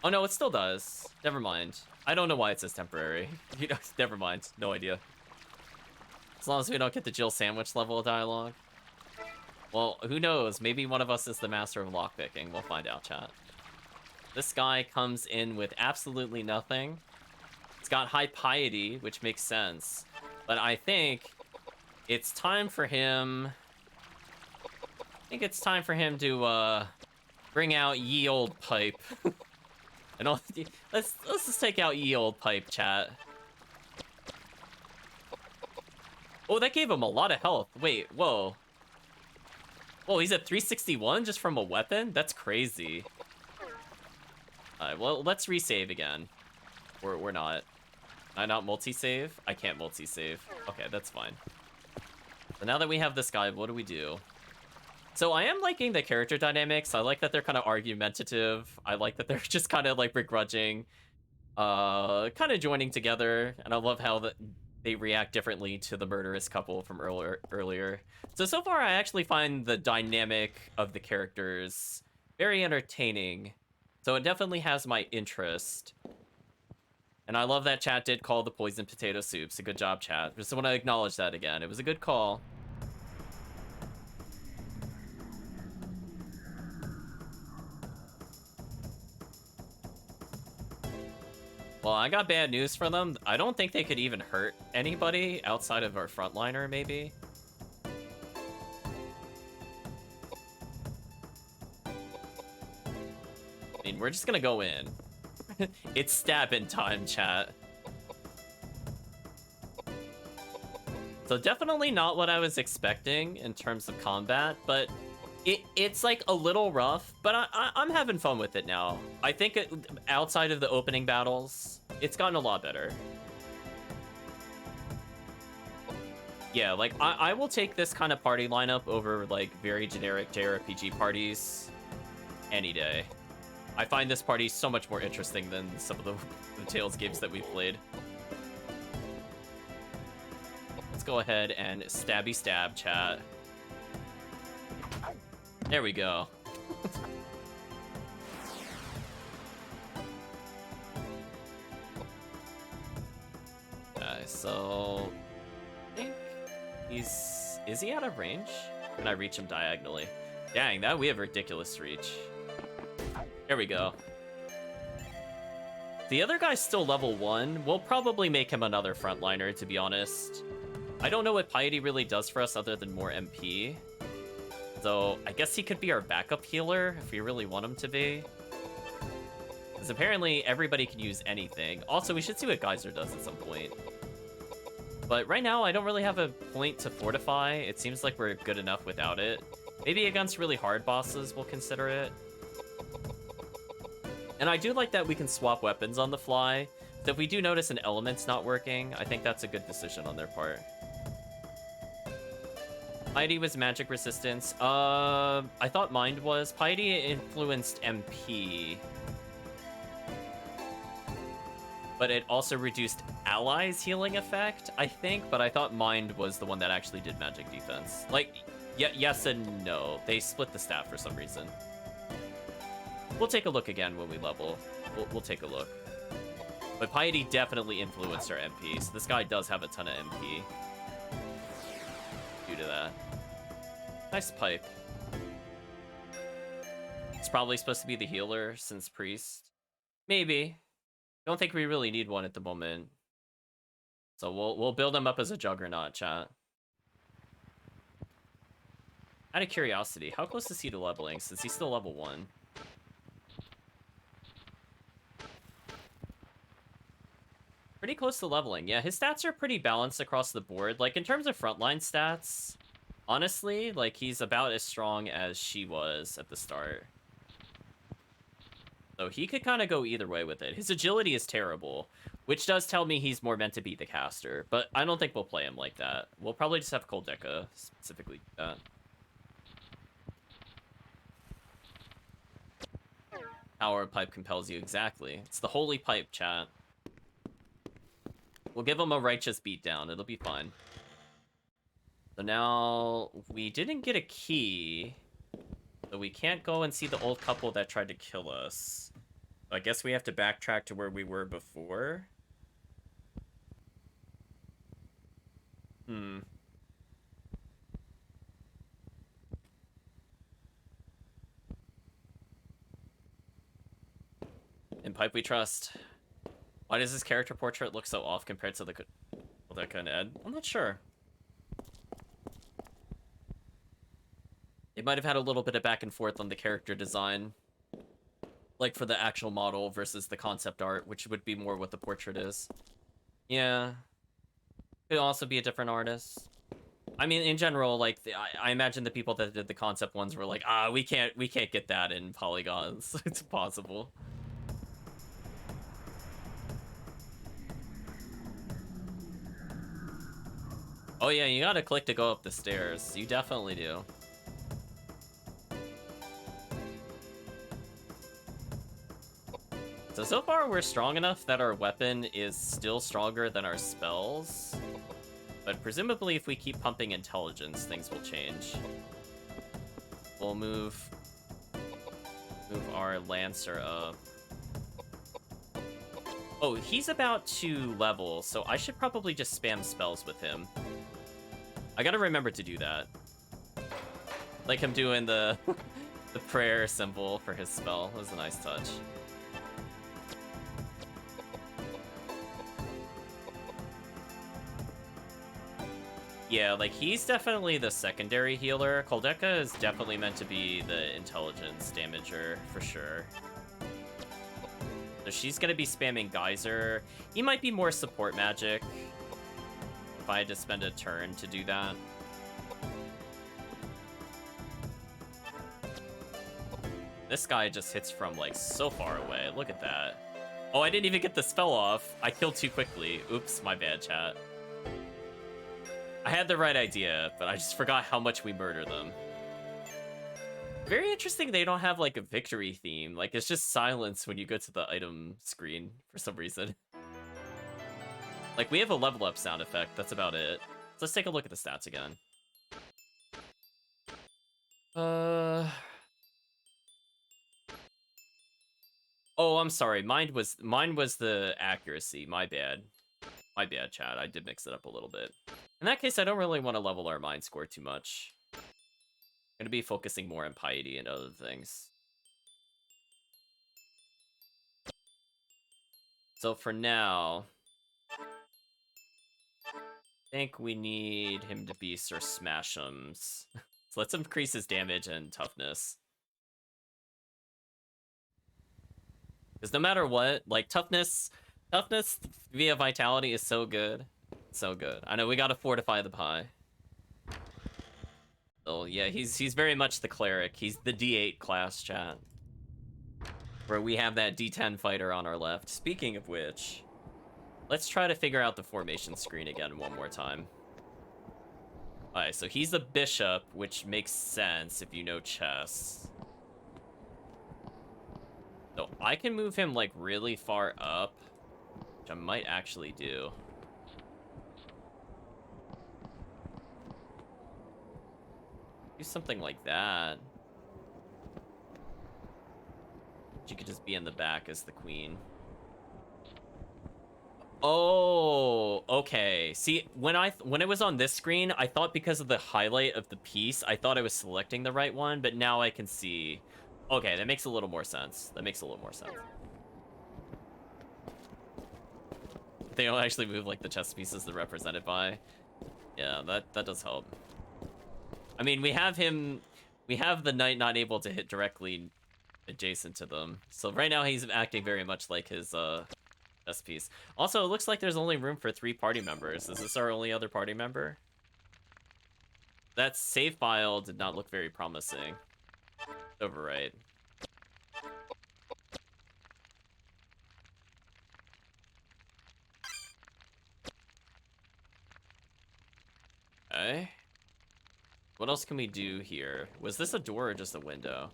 Oh no, it still does. Never mind. I don't know why it says temporary. You know, never mind. No idea. As long as we don't get the Jill Sandwich level of dialogue. Well, who knows? Maybe one of us is the master of lockpicking. We'll find out, chat. This guy comes in with absolutely nothing. It's got high piety, which makes sense. But I think it's time for him... to, bring out ye old pipe. Let's just take out ye old pipe, chat. Oh, that gave him a lot of health. Wait, whoa. Whoa, he's at 361 just from a weapon? That's crazy. Alright, well, let's resave again. We're not. Can I not multi-save? I can't multi-save. Okay, that's fine. So now that we have this guy, what do we do? So I am liking the character dynamics. I like that they're kind of argumentative. I like that they're just kind of like begrudging, kind of joining together. And I love how they react differently to the murderous couple from earlier. So far I actually find the dynamic of the characters very entertaining. So it definitely has my interest. And I love that chat did call the poison potato soups. A good job, chat. Just want to acknowledge that again. It was a good call. Well, I got bad news for them. I don't think they could even hurt anybody outside of our frontliner, maybe. I mean, we're just gonna go in. It's stabbing time, chat. So definitely not what I was expecting in terms of combat, but it's like a little rough, but I'm having fun with it now. I think outside of the opening battles, it's gotten a lot better. Yeah, like I will take this kind of party lineup over like very generic JRPG parties any day. I find this party so much more interesting than some of the Tales games that we've played. Let's go ahead and stabby stab, chat. There we go. Okay, so I think is he out of range? Can I reach him diagonally? Dang, that we have ridiculous reach. There we go. The other guy's still level 1. We'll probably make him another frontliner, to be honest. I don't know what piety really does for us other than more MP. So I guess he could be our backup healer if we really want him to be. Because apparently everybody can use anything. Also, we should see what Geyser does at some point. But right now, I don't really have a point to fortify. It seems like we're good enough without it. Maybe against really hard bosses, we'll consider it. And I do like that we can swap weapons on the fly. So if we do notice an element's not working, I think that's a good decision on their part. Piety was magic resistance. I thought Mind was. Piety influenced MP. But it also reduced allies' healing effect, I think. But I thought Mind was the one that actually did magic defense. Like, yes and no. They split the staff for some reason. We'll take a look again when we level. We'll take a look. But Piety definitely influenced our MP, so this guy does have a ton of MP. Due to that. Nice pipe. It's probably supposed to be the healer since Priest. Maybe. Don't think we really need one at the moment. So we'll build him up as a juggernaut, chat. Out of curiosity, how close is he to leveling since he's still level 1? Pretty close to leveling. Yeah, his stats are pretty balanced across the board. Like, in terms of frontline stats, honestly, like, he's about as strong as she was at the start. So he could kind of go either way with it. His agility is terrible, which does tell me he's more meant to be the caster, but I don't think we'll play him like that. We'll probably just have Koudelka specifically do that. Power of pipe compels you, exactly. It's the holy pipe, chat. We'll give him a righteous beatdown. It'll be fine. So now, we didn't get a key, so we can't go and see the old couple that tried to kill us. I guess we have to backtrack to where we were before. In pipe we trust. Why does this character portrait look so off compared to the Koudelka and Ed? I'm not sure. They might have had a little bit of back and forth on the character design. Like for the actual model versus the concept art, which would be more what the portrait is. Yeah. Could also be a different artist. I mean, in general, like, I imagine the people that did the concept ones were like, we can't get that in polygons. It's impossible. Oh yeah, you gotta click to go up the stairs. You definitely do. So far we're strong enough that our weapon is still stronger than our spells. But presumably if we keep pumping intelligence, things will change. We'll move our Lancer up. Oh, he's about to level, so I should probably just spam spells with him. I gotta remember to do that. Like him doing the the prayer symbol for his spell. That was a nice touch. Yeah, like, he's definitely the secondary healer. Koudelka is definitely meant to be the intelligence damager, for sure. So she's gonna be spamming Geyser. He might be more support magic, if I had to spend a turn to do that. This guy just hits from, like, so far away. Look at that. Oh, I didn't even get the spell off. I killed too quickly. Oops, my bad, chat. I had the right idea, but I just forgot how much we murder them. Very interesting they don't have, like, a victory theme. Like, it's just silence when you go to the item screen for some reason. Like, we have a level up sound effect. That's about it. So let's take a look at the stats again. Oh, I'm sorry. Mine was the accuracy. My bad. My bad, chat. I did mix it up a little bit. In that case, I don't really want to level our mind score too much. I'm going to be focusing more on piety and other things. So for now, I think we need him to be Sir Smash'ems. So let's increase his damage and toughness. Because no matter what, like, toughness via vitality is so good. So good. I know we gotta fortify the pie. So yeah, he's very much the cleric. He's the D8 class, chat. Where we have that D10 fighter on our left. Speaking of which, let's try to figure out the formation screen again one more time. Alright, so he's the bishop, which makes sense if you know chess. So I can move him, like, really far up, which I might actually do. Do something like that. She could just be in the back as the queen. Oh, okay. See, when it was on this screen, I thought because of the highlight of the piece, I thought I was selecting the right one, but now I can see. Okay, that makes a little more sense. That makes a little more sense. They don't actually move like the chess pieces they're represented by. Yeah, that does help. I mean, we have the knight not able to hit directly adjacent to them. So right now he's acting very much like his Chess piece. Also, it looks like there's only room for 3 party members. Is this our only other party member? That save file did not look very promising. Overwrite. Okay. What else can we do here? Was this a door or just a window?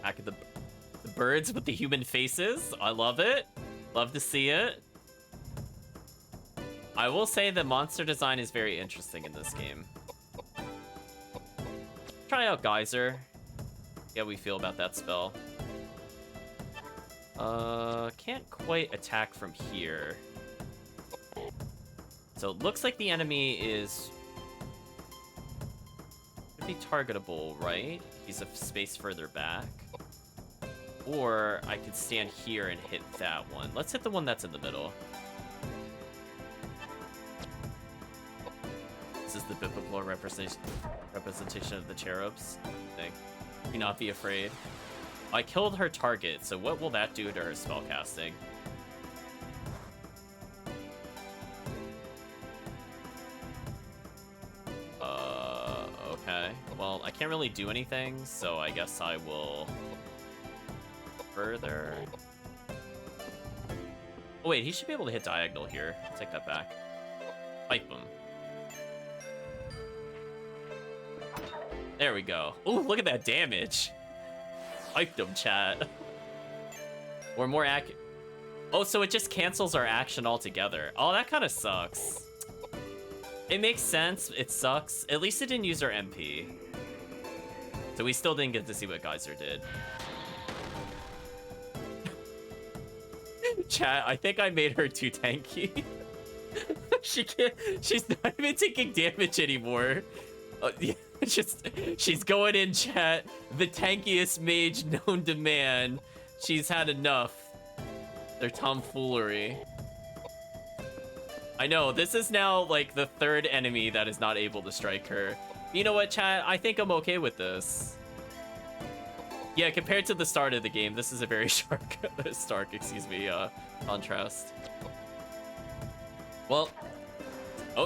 Back at the birds with the human faces. I love it. Love to see it. I will say the monster design is very interesting in this game. Try out Geyser. See how we feel about that spell. Can't quite attack from here. So it looks like the enemy is... could be targetable, right? He's a space further back. Or I could stand here and hit that one. Let's hit the one that's in the middle. This is the biblical representation of the cherubs. I think. Do not be afraid. I killed her target, so what will that do to her spellcasting? Okay. Well, I can't really do anything, so I guess I will... further... Oh wait, he should be able to hit diagonal here. I'll take that back. Pipe him. There we go. Ooh, look at that damage. Hyped him, chat. We're more accurate. Oh, so it just cancels our action altogether. Oh, that kind of sucks. It makes sense. It sucks. At least it didn't use our MP. So we still didn't get to see what Geyser did. Chat, I think I made her too tanky. She's not even taking damage anymore. Yeah. She's going in, chat. The tankiest mage known to man. She's had enough. Their tomfoolery. I know, this is now like the 3rd enemy that is not able to strike her. You know what, chat? I think I'm okay with this. Yeah, compared to the start of the game, this is a very stark contrast. Well,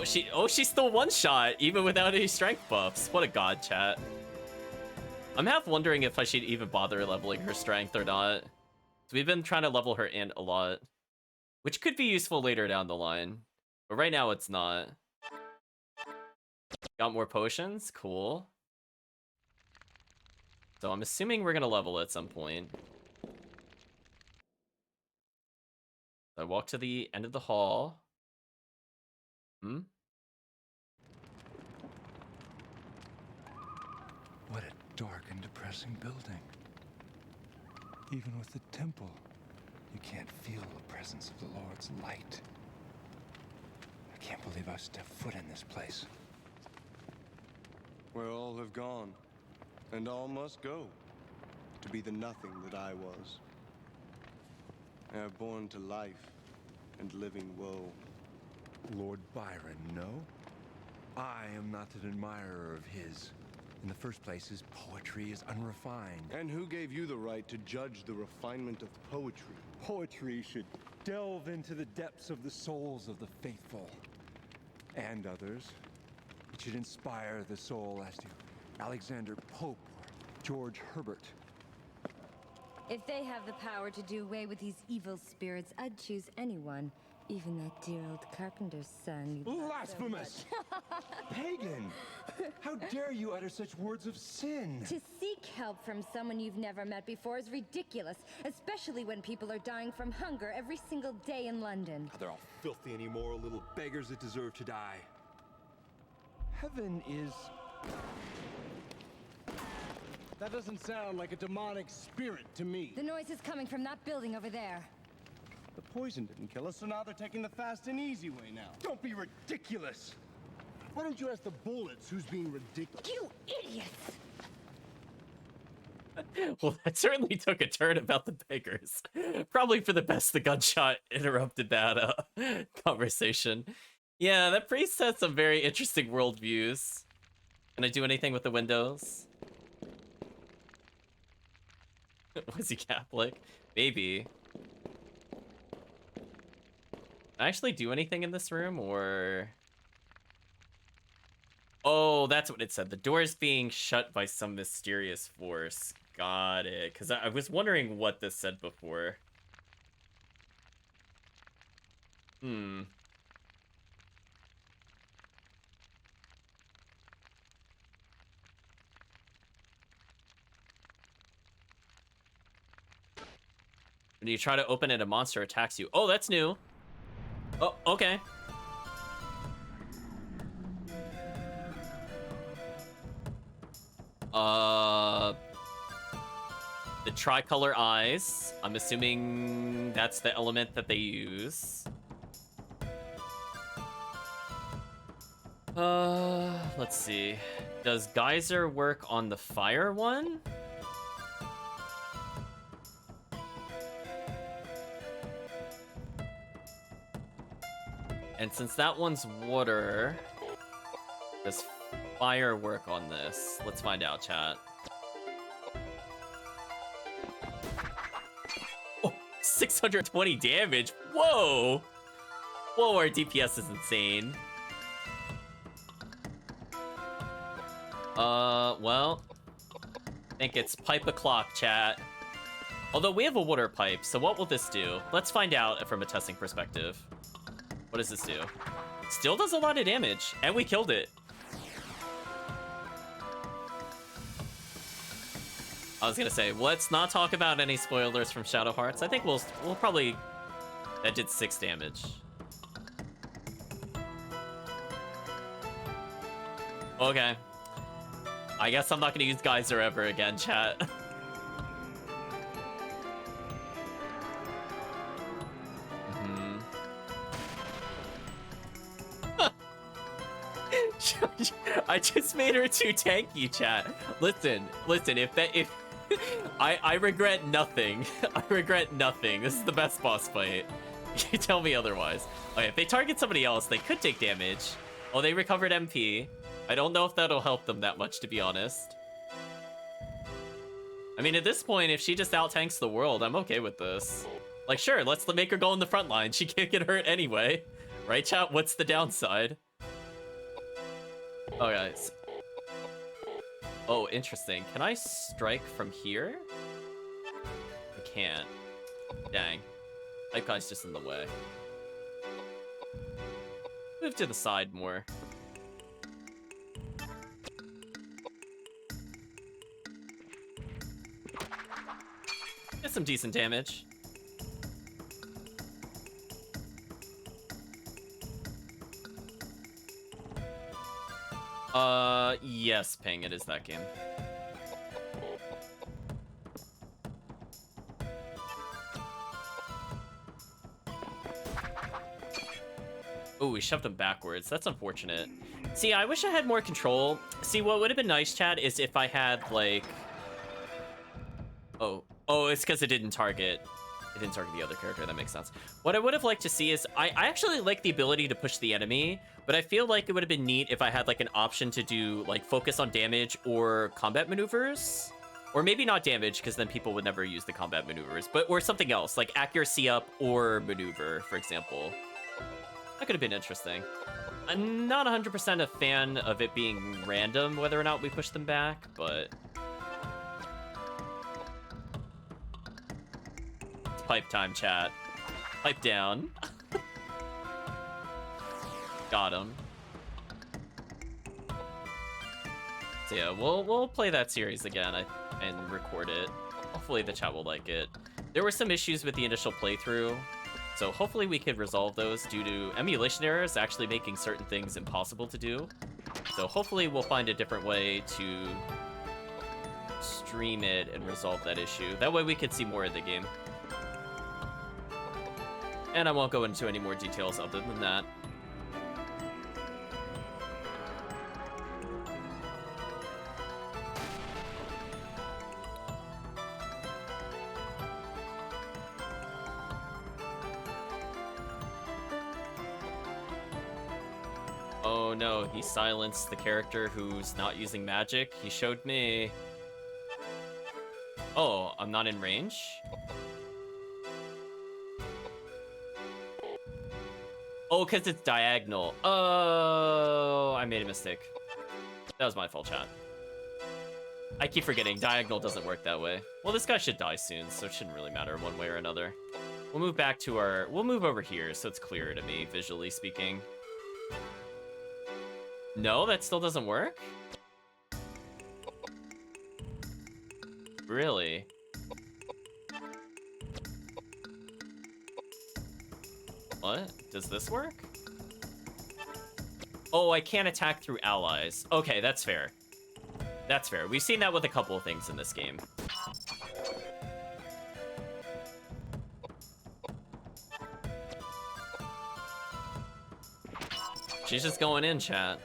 she's still one shot, even without any strength buffs. What a god, chat. I'm half wondering if I should even bother leveling her strength or not. So we've been trying to level her int a lot, which could be useful later down the line. But right now it's not. Got more potions? Cool. So I'm assuming we're gonna level at some point. I walk to the end of the hall. What a dark and depressing building. Even with the temple, you can't feel the presence of the Lord's light. I can't believe I stepped foot in this place. Where all have gone, and all must go, to be the nothing that I was. I have born to life and living woe. Lord Byron, no? I am not an admirer of his. In the first place, his poetry is unrefined. And who gave you the right to judge the refinement of poetry? Poetry should delve into the depths of the souls of the faithful. And others. It should inspire the soul as to Alexander Pope or George Herbert. If they have the power to do away with these evil spirits, I'd choose anyone. Even that dear old carpenter's son. Blasphemous! Pagan! How dare you utter such words of sin? To seek help from someone you've never met before is ridiculous, especially when people are dying from hunger every single day in London. They're all filthy and immoral little beggars that deserve to die. Heaven is... That doesn't sound like a demonic spirit to me. The noise is coming from that building over there. The poison didn't kill us, so now they're taking the fast and easy way now. Don't be ridiculous! Why don't you ask the bullets who's being ridiculous? You idiots! Well, that certainly took a turn about the beggars. Probably for the best the gunshot interrupted that conversation. Yeah, that priest had some very interesting worldviews. Can I do anything with the windows? Was he Catholic? Maybe. Can I actually do anything in this room, or... Oh, that's what it said. The door is being shut by some mysterious force. Got it. Because I was wondering what this said before. Hmm. When you try to open it, a monster attacks you. Oh, that's new. Oh, okay. The tricolor eyes. I'm assuming that's the element that they use. Let's see. Does Geyser work on the fire one? And since that one's water, does fire work on this? Let's find out, chat. Oh, 620 damage. Whoa! Whoa, our DPS is insane. Well, I think it's pipe o'clock, chat. Although we have a water pipe, so what will this do? Let's find out from a testing perspective. What does this do? Still does a lot of damage, and we killed it. I was gonna say, let's not talk about any spoilers from Shadow Hearts. I think we'll probably... That did 6 damage. Okay. I guess I'm not gonna use Geyser ever again, chat. I just made her too tanky, chat. Listen, if I regret nothing. I regret nothing. This is the best boss fight. You tell me otherwise. Okay, if they target somebody else, they could take damage. Oh, they recovered MP. I don't know if that'll help them that much, to be honest. I mean, at this point, if she just out-tanks the world, I'm okay with this. Like, sure, let's make her go in the front line. She can't get hurt anyway. Right, chat? What's the downside? Oh, guys. Oh, interesting. Can I strike from here? I can't. Dang. That guy's just in the way. Move to the side more. Get some decent damage. Yes, Ping, it is that game. Oh, we shoved him backwards. That's unfortunate. See, I wish I had more control. See, what would have been nice, Chad, is if I had, like... Oh, it's because it didn't target. It didn't target the other character. That makes sense. What I would have liked to see is... I actually like the ability to push the enemy, but I feel like it would have been neat if I had, like, an option to do, like, focus on damage or combat maneuvers. Or maybe not damage, because then people would never use the combat maneuvers. Or something else, like accuracy up or maneuver, for example. That could have been interesting. I'm not 100% a fan of it being random, whether or not we push them back, but... It's pipe time, chat. Pipe down. Got him. So yeah, we'll play that series again and record it. Hopefully the chat will like it. There were some issues with the initial playthrough, so hopefully we could resolve those due to emulation errors actually making certain things impossible to do. So hopefully we'll find a different way to stream it and resolve that issue. That way we could see more of the game. And I won't go into any more details other than that. Oh Oh no, he silenced the character who's not using magic. He showed me. Oh, I'm not in range? Oh, because it's diagonal. Oh, I made a mistake. That was my fault, chat. I keep forgetting diagonal doesn't work that way. Well, this guy should die soon, so it shouldn't really matter one way or another. We'll move back to our... We'll move over here so it's clearer to me, visually speaking. No, that still doesn't work? Really? What? Does this work? Oh, I can't attack through allies. Okay, that's fair. That's fair. We've seen that with a couple of things in this game. She's just going in, chat.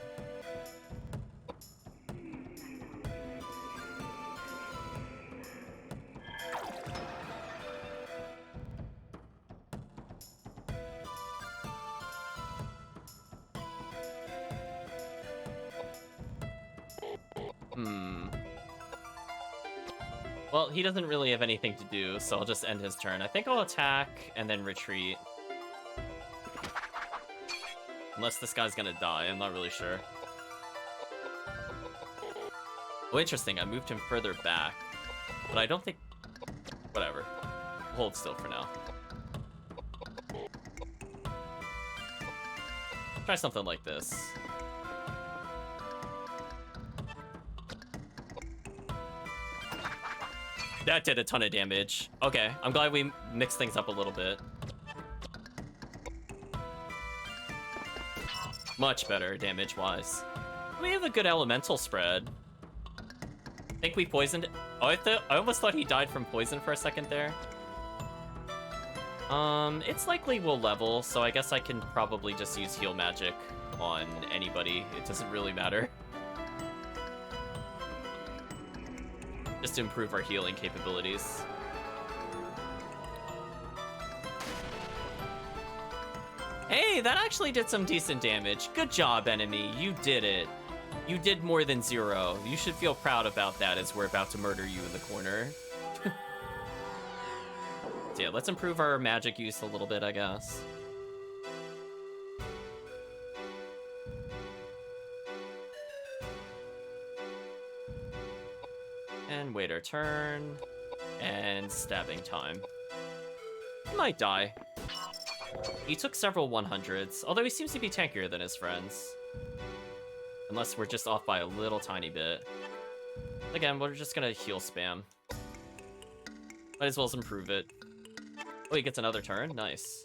Well, he doesn't really have anything to do, so I'll just end his turn. I think I'll attack and then retreat. Unless this guy's gonna die, I'm not really sure. Oh, interesting, I moved him further back. But I don't think... Whatever. Hold still for now. Try something like this. That did a ton of damage. Okay, I'm glad we mixed things up a little bit. Much better damage-wise. We have a good elemental spread. I think we poisoned... Oh, I almost thought he died from poison for a second there. It's likely we'll level, so I guess I can probably just use heal magic on anybody. It doesn't really matter. Just to improve our healing capabilities. Hey, that actually did some decent damage. Good job, enemy. You did it. You did more than 0. You should feel proud about that as we're about to murder you in the corner. So yeah, let's improve our magic use a little bit, I guess. And wait our turn. And stabbing time. He might die. He took several 100s, although he seems to be tankier than his friends. Unless we're just off by a little tiny bit. Again, we're just gonna heal spam. Might as well improve it. Oh, he gets another turn? Nice.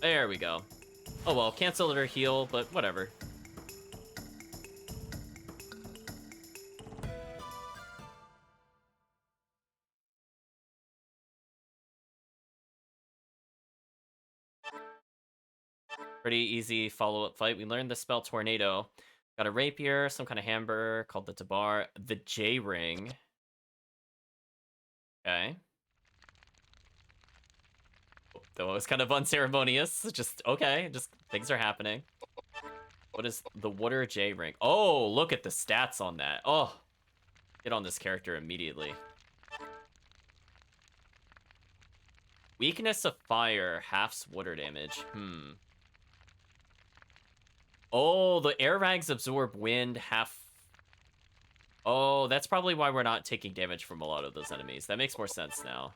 There we go. Oh well, cancel it or heal, but whatever. Pretty easy follow-up fight. We learned the spell Tornado. Got a rapier, some kind of hammer called the Tabar. The J-Ring. Okay. That was kind of unceremonious. Just, okay, just things are happening. What is the Water J-Ring? Oh, look at the stats on that. Oh, get on this character immediately. Weakness of fire, halves water damage. Oh, the air rags absorb wind, half... Oh, that's probably why we're not taking damage from a lot of those enemies. That makes more sense now.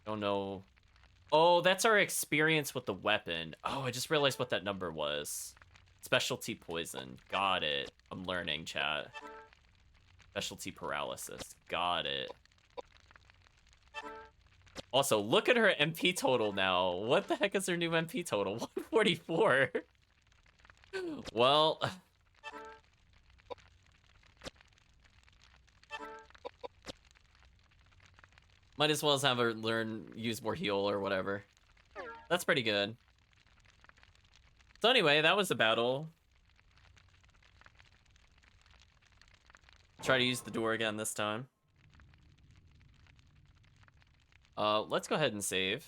Don't know. Oh, that's our experience with the weapon. Oh, I just realized what that number was. Specialty poison. Got it. I'm learning, chat. Specialty paralysis. Got it. Also, look at her MP total now. What the heck is her new MP total? 144. Well... Might as well as have her use more heal or whatever. That's pretty good. So anyway, that was the battle. Try to use the door again this time. Let's go ahead and save.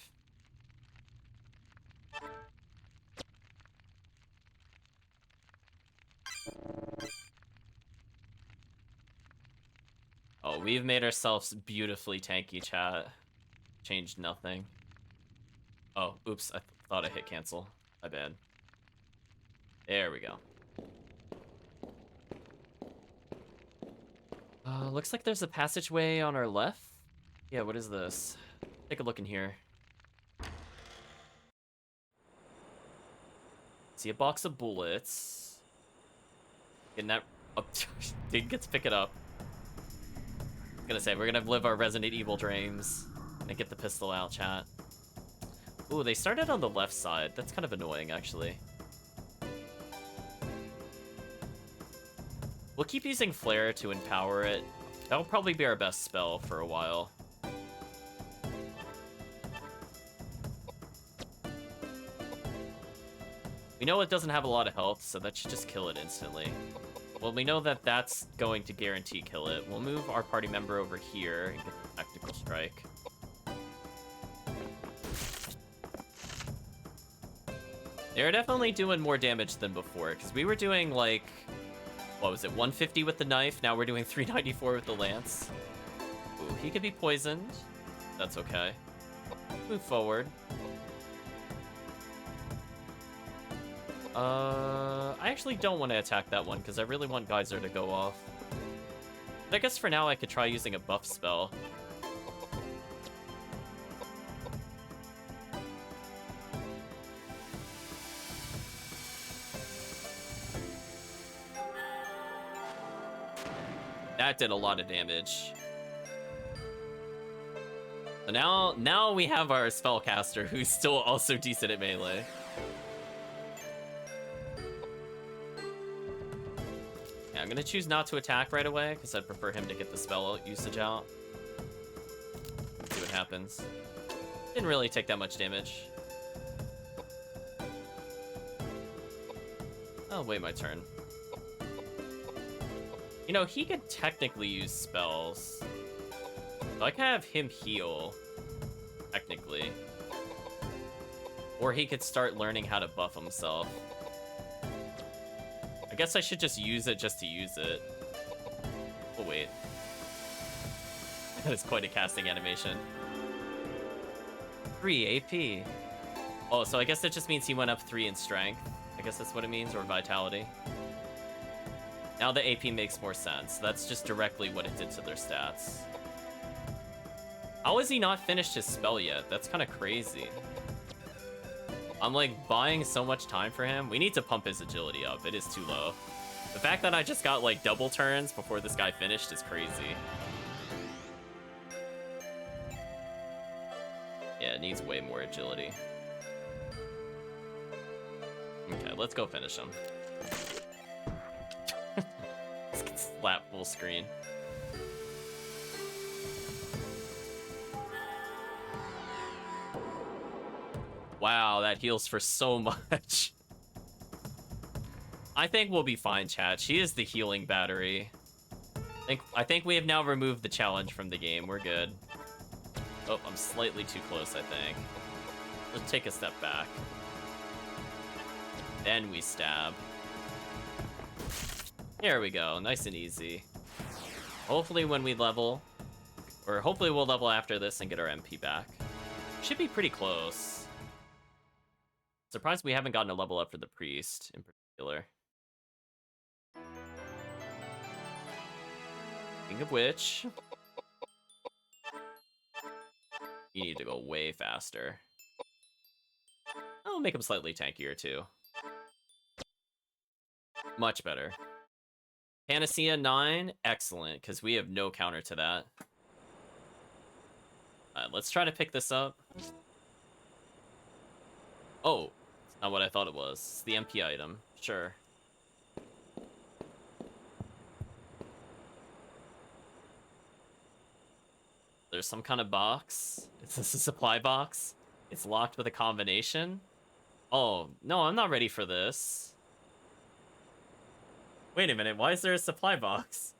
Oh, we've made ourselves beautifully tanky, chat. Changed nothing. Oh, oops, I thought I hit cancel. My bad. There we go. Looks like there's a passageway on our left. Yeah, what is this? Take a look in here. See a box of bullets. Getting that up. Didn't get to pick it up. I was gonna say, we're gonna live our Resident Evil dreams. And get the pistol out, chat. Ooh, they started on the left side. That's kind of annoying, actually. We'll keep using Flare to empower it. That'll probably be our best spell for a while. We know it doesn't have a lot of health, so that should just kill it instantly. Well, we know that that's going to guarantee kill it. We'll move our party member over here and get the tactical strike. They're definitely doing more damage than before, because we were doing, like, what was it, 150 with the knife? Now we're doing 394 with the lance. Ooh, he could be poisoned. That's okay. Move forward. I actually don't want to attack that one, because I really want Geyser to go off. But I guess for now I could try using a buff spell. That did a lot of damage. So now we have our spellcaster, who's still also decent at melee. Yeah, I'm gonna choose not to attack right away, because I'd prefer him to get the spell usage out. Let's see what happens. Didn't really take that much damage. I'll wait my turn. You know, he could technically use spells. So I could have him heal, technically. Or he could start learning how to buff himself. I guess I should just use it just to use it. Oh, wait. That is quite a casting animation. 3 AP. Oh, so I guess that just means he went up 3 in strength. I guess that's what it means, or vitality. Now the AP makes more sense. That's just directly what it did to their stats. How has he not finished his spell yet? That's kind of crazy. I'm like buying so much time for him. We need to pump his agility up. It is too low. The fact that I just got like double turns before this guy finished is crazy. Yeah, it needs way more agility. Okay, let's go finish him. Let's get slap full screen. Wow, that heals for so much. I think we'll be fine, chat. She is the healing battery. I think we have now removed the challenge from the game. We're good. Oh, I'm slightly too close, I think. Let's take a step back. Then we stab. There we go. Nice and easy. Hopefully when we level, or hopefully we'll level after this and get our MP back. Should be pretty close. Surprised we haven't gotten a level up for the priest in particular. Speaking of which, you need to go way faster. I'll make him slightly tankier too. Much better. Panacea 9, excellent, because we have no counter to that. Let's try to pick this up. Oh, it's not what I thought it was. It's the MP item. Sure. There's some kind of box. Is this a supply box? It's locked with a combination? Oh, no, I'm not ready for this. Wait a minute, why is there a supply box?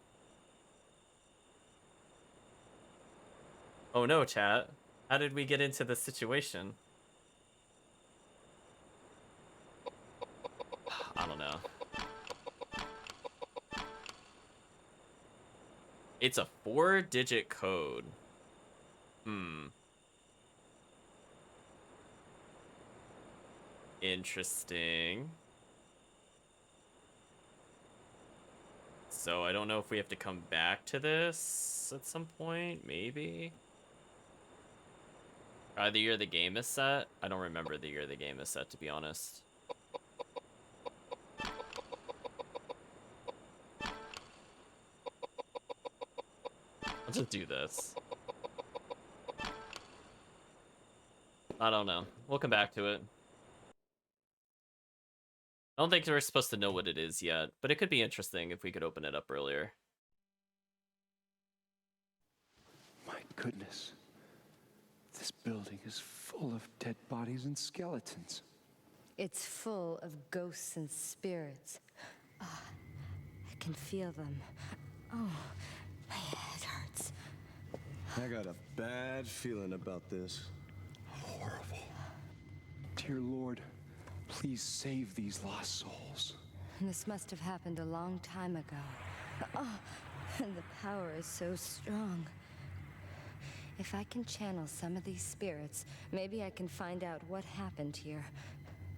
Oh no, chat. How did we get into this situation? I don't know. It's a 4-digit code. Interesting. So I don't know if we have to come back to this at some point, maybe. The year the game is set? I don't remember the year the game is set, to be honest. I'll just do this. I don't know. We'll come back to it. I don't think we're supposed to know what it is yet, but it could be interesting if we could open it up earlier. My goodness. This building is full of dead bodies and skeletons. It's full of ghosts and spirits. Ah, I can feel them. Oh, my head hurts. I got a bad feeling about this. Horrible. Dear Lord, please save these lost souls. This must have happened a long time ago. Oh, and the power is so strong. If I can channel some of these spirits, maybe I can find out what happened here.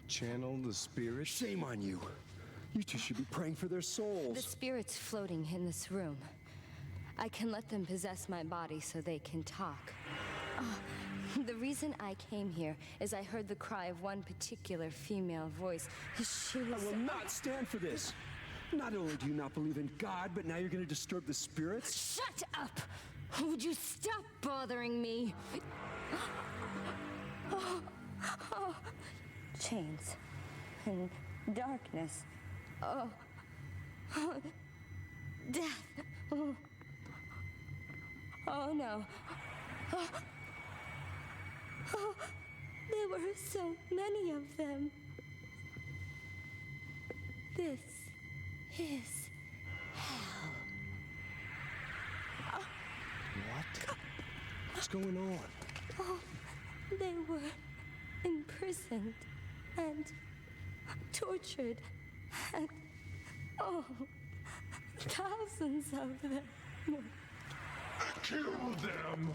Channel the spirit? Shame on you. You two should be praying for their souls. The spirits floating in this room. I can let them possess my body so they can talk. The reason I came here is I heard the cry of one particular female voice. She was... I will not stand for this. Not only do you not believe in God, but now you're going to disturb the spirits? Shut up! Would you stop bothering me? Chains and darkness. Death. Oh no. There were so many of them. This is hell. What? What's going on? Oh, they were imprisoned and tortured and, thousands of them. Kill them!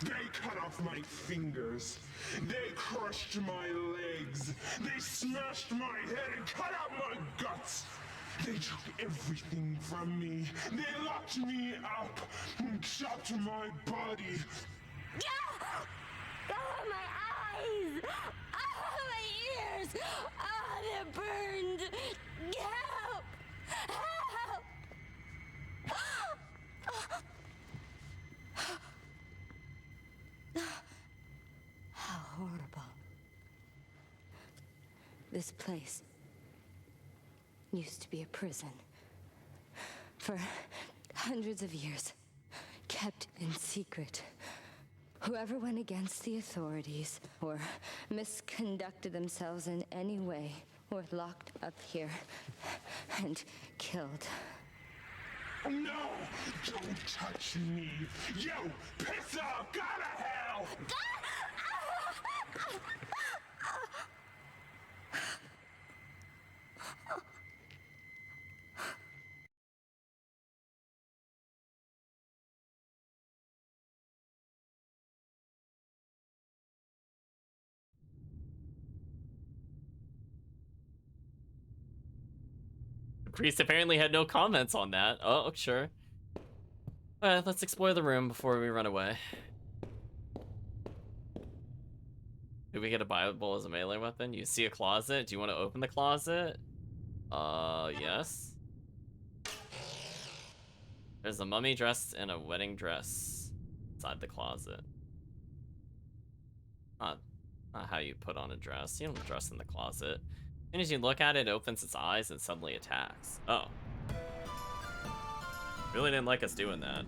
They cut off my fingers. They crushed my legs. They smashed my head and cut out my guts. They took everything from me. They locked me up and chopped my body. Oh, my eyes! Oh, my ears! Oh, they're burned! Help! Help! How horrible. This place used to be a prison. For hundreds of years, kept in secret. Whoever went against the authorities or misconducted themselves in any way were locked up here and killed. No! Don't touch me! You piss off! Go to hell! The priest apparently had no comments on that. Oh, sure. Let's explore the room before we run away. Did we get a Bible as a melee weapon? You see a closet? Do you want to open the closet? Yes. There's a mummy dressed in a wedding dress inside the closet. Not how you put on a dress. You don't dress in the closet. As soon as you look at it, it opens its eyes and suddenly attacks. Oh. Really didn't like us doing that.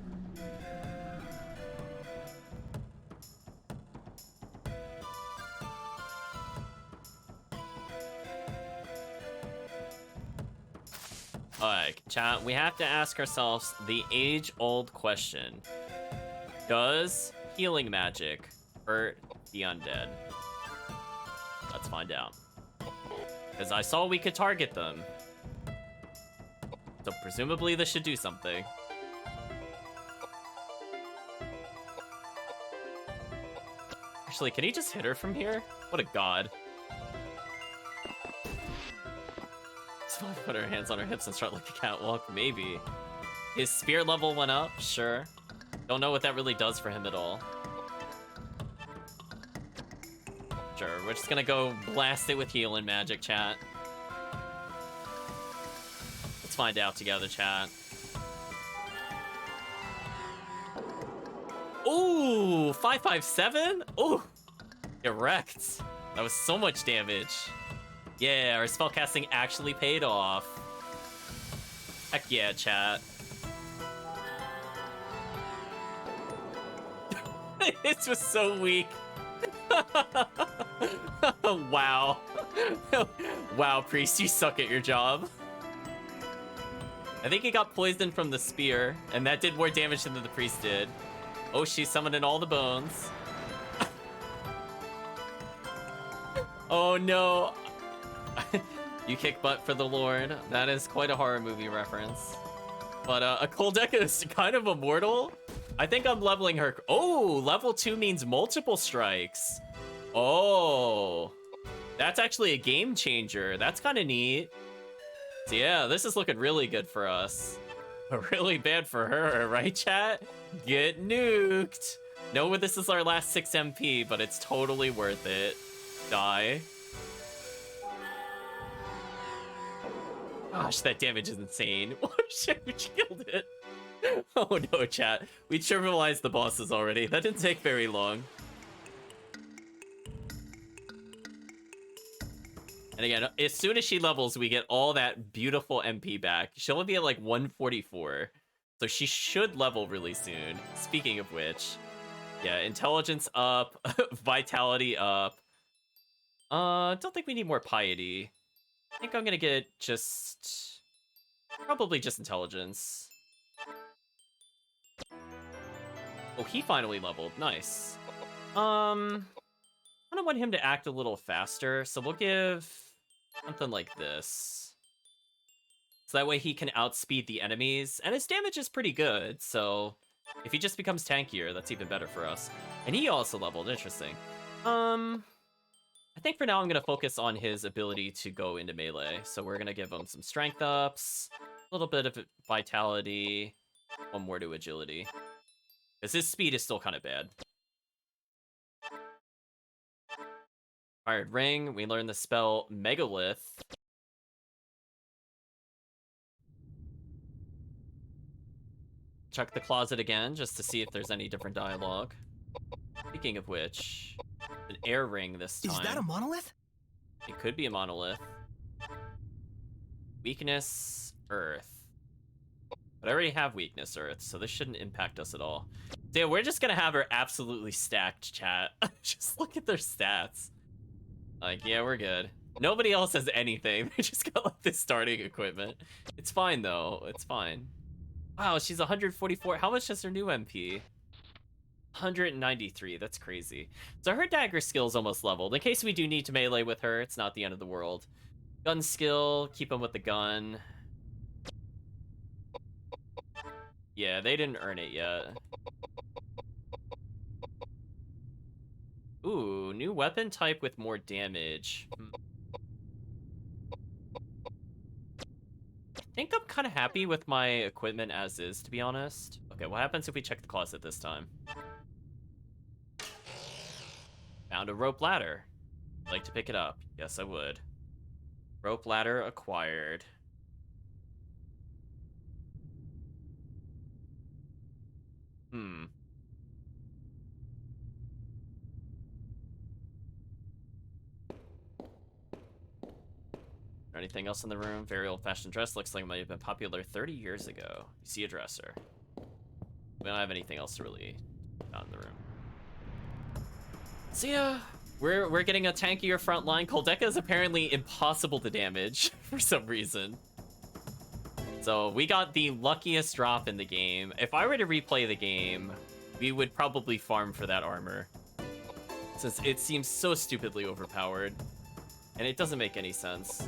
Alright, chat, we have to ask ourselves the age-old question. Does healing magic hurt the undead? Let's find out. Because I saw we could target them. So presumably this should do something. Actually, can he just hit her from here? What a god. Let's put our hands on our hips and start like a catwalk. Maybe. His spear level went up, sure. Don't know what that really does for him at all. Sure, we're just gonna go blast it with healing magic, chat. Let's find out together, chat. Ooh, 557? Ooh, get wrecked. That was so much damage. Yeah, our spellcasting actually paid off. Heck yeah, chat. This was so weak. Wow. Wow, priest, you suck at your job. I think he got poisoned from the spear, and that did more damage than the priest did. Oh, she summoned in all the bones. Oh no. You kick butt for the Lord. That is quite a horror movie reference. But a Koudelka is kind of immortal. I think I'm leveling her. Oh, level 2 means multiple strikes. Oh, that's actually a game changer. That's kind of neat. So yeah, this is looking really good for us. But really bad for her, right, chat? Get nuked. No, this is our last 6 MP, but it's totally worth it. Die. Gosh, that damage is insane. Oh shit, we killed it. Oh no, chat. We trivialized the bosses already. That didn't take very long. And again, as soon as she levels, we get all that beautiful MP back. She'll only be at like 144. So she should level really soon. Speaking of which, yeah, intelligence up, vitality up. Don't think we need more piety. I think I'm gonna get just... probably just intelligence. Oh, he finally leveled. Nice. I kind of want him to act a little faster, so we'll give something like this. So that way he can outspeed the enemies, and his damage is pretty good, so if he just becomes tankier, that's even better for us. And he also leveled, interesting. I think for now I'm gonna focus on his ability to go into melee, so we're gonna give him some strength ups, a little bit of vitality, one more to agility. Because his speed is still kind of bad. Fired Ring, we learned the spell Megalith. Check the closet again, just to see if there's any different dialogue. Speaking of which, an air ring this time. Is that a monolith? It could be a monolith. Weakness, Earth. But I already have weakness, Earth, so this shouldn't impact us at all. So yeah, we're just gonna have her absolutely stacked, chat. Just look at their stats. Like, yeah, we're good. Nobody else has anything. They just got like this starting equipment. It's fine though, it's fine. Wow, she's 144. How much is her new MP? 193, that's crazy. So her dagger skill's almost leveled. In case we do need to melee with her, it's not the end of the world. Gun skill, keep him with the gun. Yeah, they didn't earn it yet. Ooh, new weapon type with more damage. I think I'm kind of happy with my equipment as is, to be honest. Okay, what happens if we check the closet this time? Found a rope ladder. I'd like to pick it up. Yes, I would. Rope ladder acquired. Anything else in the room? Very old-fashioned dress. Looks like it might have been popular 30 years ago. You see a dresser. We don't have anything else to really found in the room. So yeah, we're getting a tankier front line. Koudelka is apparently impossible to damage for some reason. So we got the luckiest drop in the game. If I were to replay the game, we would probably farm for that armor, since it seems so stupidly overpowered, and it doesn't make any sense.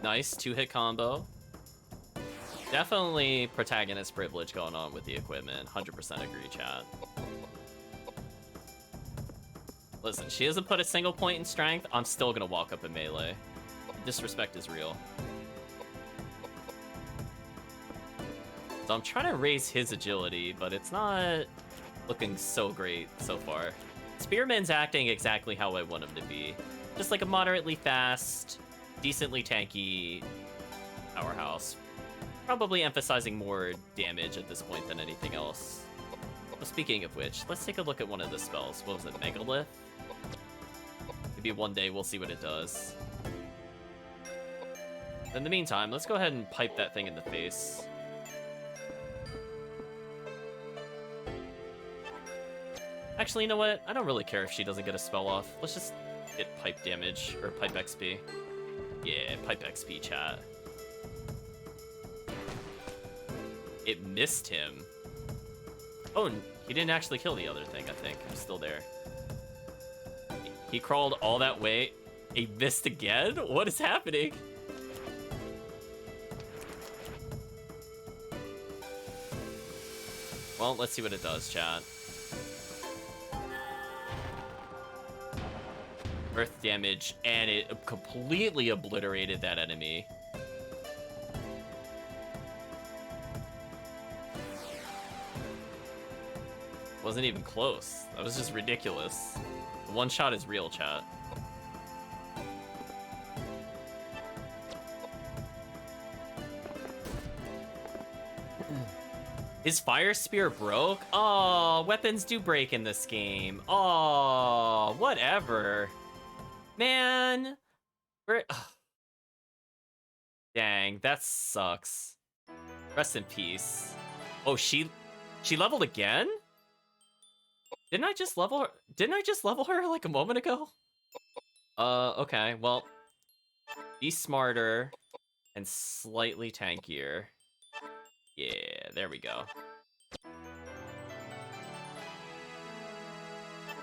Nice, 2-hit combo. Definitely protagonist privilege going on with the equipment. 100% agree, chat. Listen, she hasn't put a single point in strength. I'm still gonna walk up in melee. Disrespect is real. So I'm trying to raise his agility, but it's not looking so great so far. Spearman's acting exactly how I want him to be. Just like a moderately fast, decently tanky powerhouse. Probably emphasizing more damage at this point than anything else. Well, speaking of which, let's take a look at one of the spells. What was it, Megalith? Maybe one day we'll see what it does. In the meantime, let's go ahead and pipe that thing in the face. Actually, you know what? I don't really care if she doesn't get a spell off. Let's just get pipe damage, or pipe XP. Yeah, pipe XP, chat. It missed him. Oh, he didn't actually kill the other thing, I think. I'm still there. He crawled all that way. He missed again? What is happening? Well, let's see what it does, chat. Earth damage, and it completely obliterated that enemy. Wasn't even close. That was just ridiculous. The one shot is real, chat. His fire spear broke? Oh, weapons do break in this game. Oh, whatever. Man. Dang, that sucks. Rest in peace. Oh, she leveled again? Didn't I just level her? Didn't I just level her like a moment ago? Okay, well, be smarter and slightly tankier. Yeah, there we go.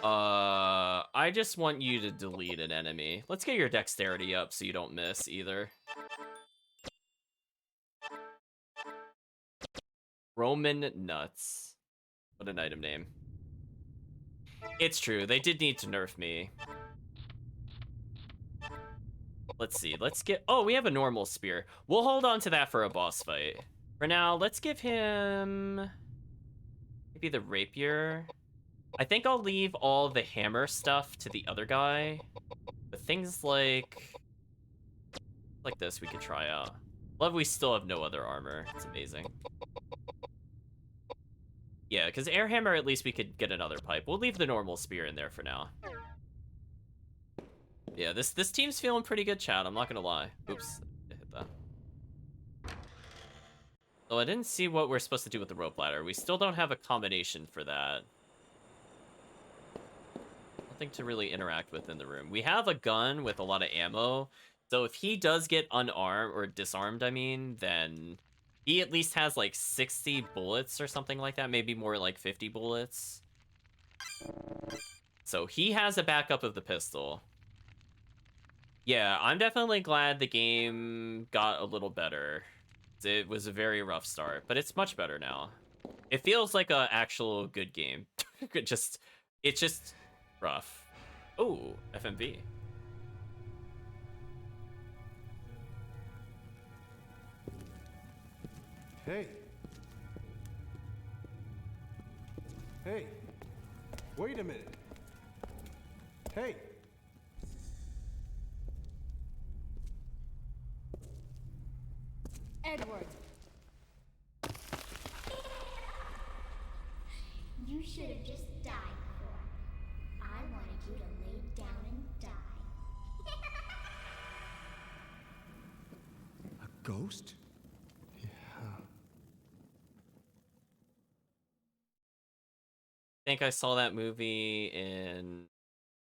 I just want you to delete an enemy. Let's get your dexterity up so you don't miss either. Roman Nuts. What an item name. It's true, they did need to nerf me. Let's see, let's get... Oh, we have a normal spear. We'll hold on to that for a boss fight. For now, let's give him... maybe the rapier. I think I'll leave all the hammer stuff to the other guy. But things like this we could try out. Love we still have no other armor. It's amazing. Yeah, because air hammer, at least we could get another pipe. We'll leave the normal spear in there for now. Yeah, this team's feeling pretty good, chat. I'm not gonna lie. Oops, I hit that. So I didn't see what we're supposed to do with the rope ladder. We still don't have a combination for that. Nothing to really interact with in the room. We have a gun with a lot of ammo. So if he does get unarmed, or disarmed, I mean, then he at least has like 60 bullets or something like that. Maybe more like 50 bullets. So he has a backup of the pistol. Yeah, I'm definitely glad the game got a little better. It was a very rough start, but it's much better now. It feels like an actual good game. It's just rough. Oh, FMV. Hey. Hey. Wait a minute. Hey. Edward. You should have just died before. I wanted you to lay down and die. A ghost? I think I saw that movie in,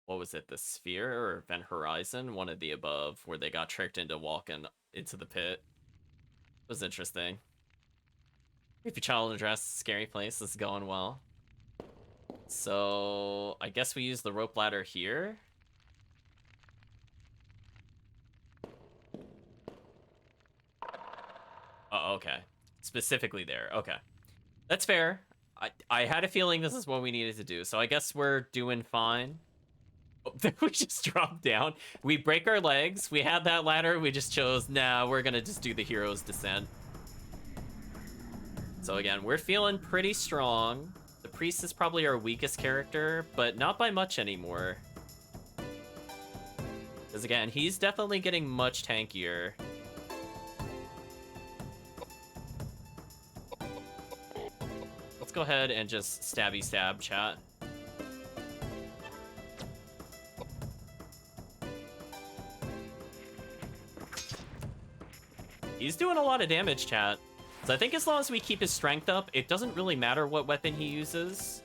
what was it, The Sphere or Event Horizon? One of the above, where they got tricked into walking into the pit. It was interesting. Creepy child address, scary place. This is going well. So I guess we use the rope ladder here. Oh, okay. specifically there. Okay. That's fair. I had a feeling this is what we needed to do, so I guess we're doing fine. Oh, we just dropped down. We break our legs. We had that ladder. We just chose, nah, we're gonna just do the hero's descent. So again, we're feeling pretty strong. The priest is probably our weakest character, but not by much anymore. Because again, he's definitely getting much tankier. Let's go ahead and just stabby stab, chat. He's doing a lot of damage, chat. So I think as long as we keep his strength up, it doesn't really matter what weapon he uses.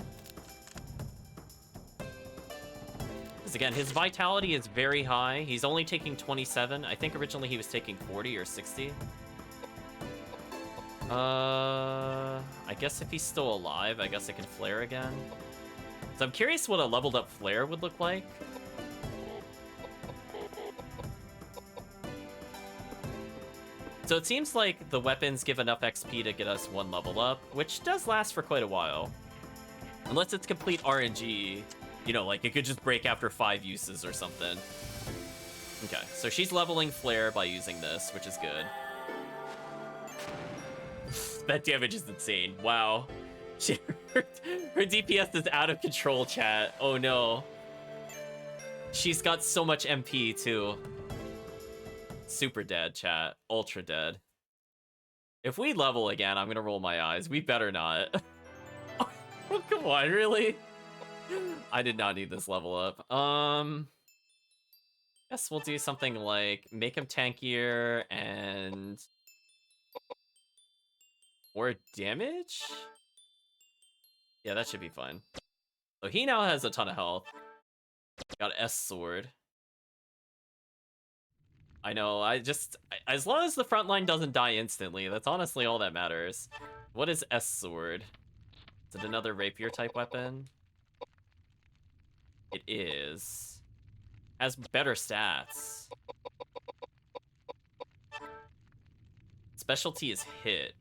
Because again, his vitality is very high. He's only taking 27. I think originally he was taking 40 or 60. I guess if he's still alive, I guess I can flare again. So I'm curious what a leveled up flare would look like. So it seems like the weapons give enough XP to get us one level up, which does last for quite a while. Unless it's complete RNG, you know, like it could just break after 5 uses or something. Okay, so she's leveling flare by using this, which is good. That damage is insane. Wow. Her DPS is out of control, chat. Oh no. She's got so much MP too. Super dead, chat. Ultra dead. If we level again, I'm gonna roll my eyes. We better not. Oh, come on, really? I did not need this level up. Guess we'll do something like make him tankier and more damage? Yeah, that should be fine. So he now has a ton of health. Got S sword. I know, as long as the front line doesn't die instantly, that's honestly all that matters. What is S sword? Is it another rapier type weapon? It is. Has better stats. Specialty is hit.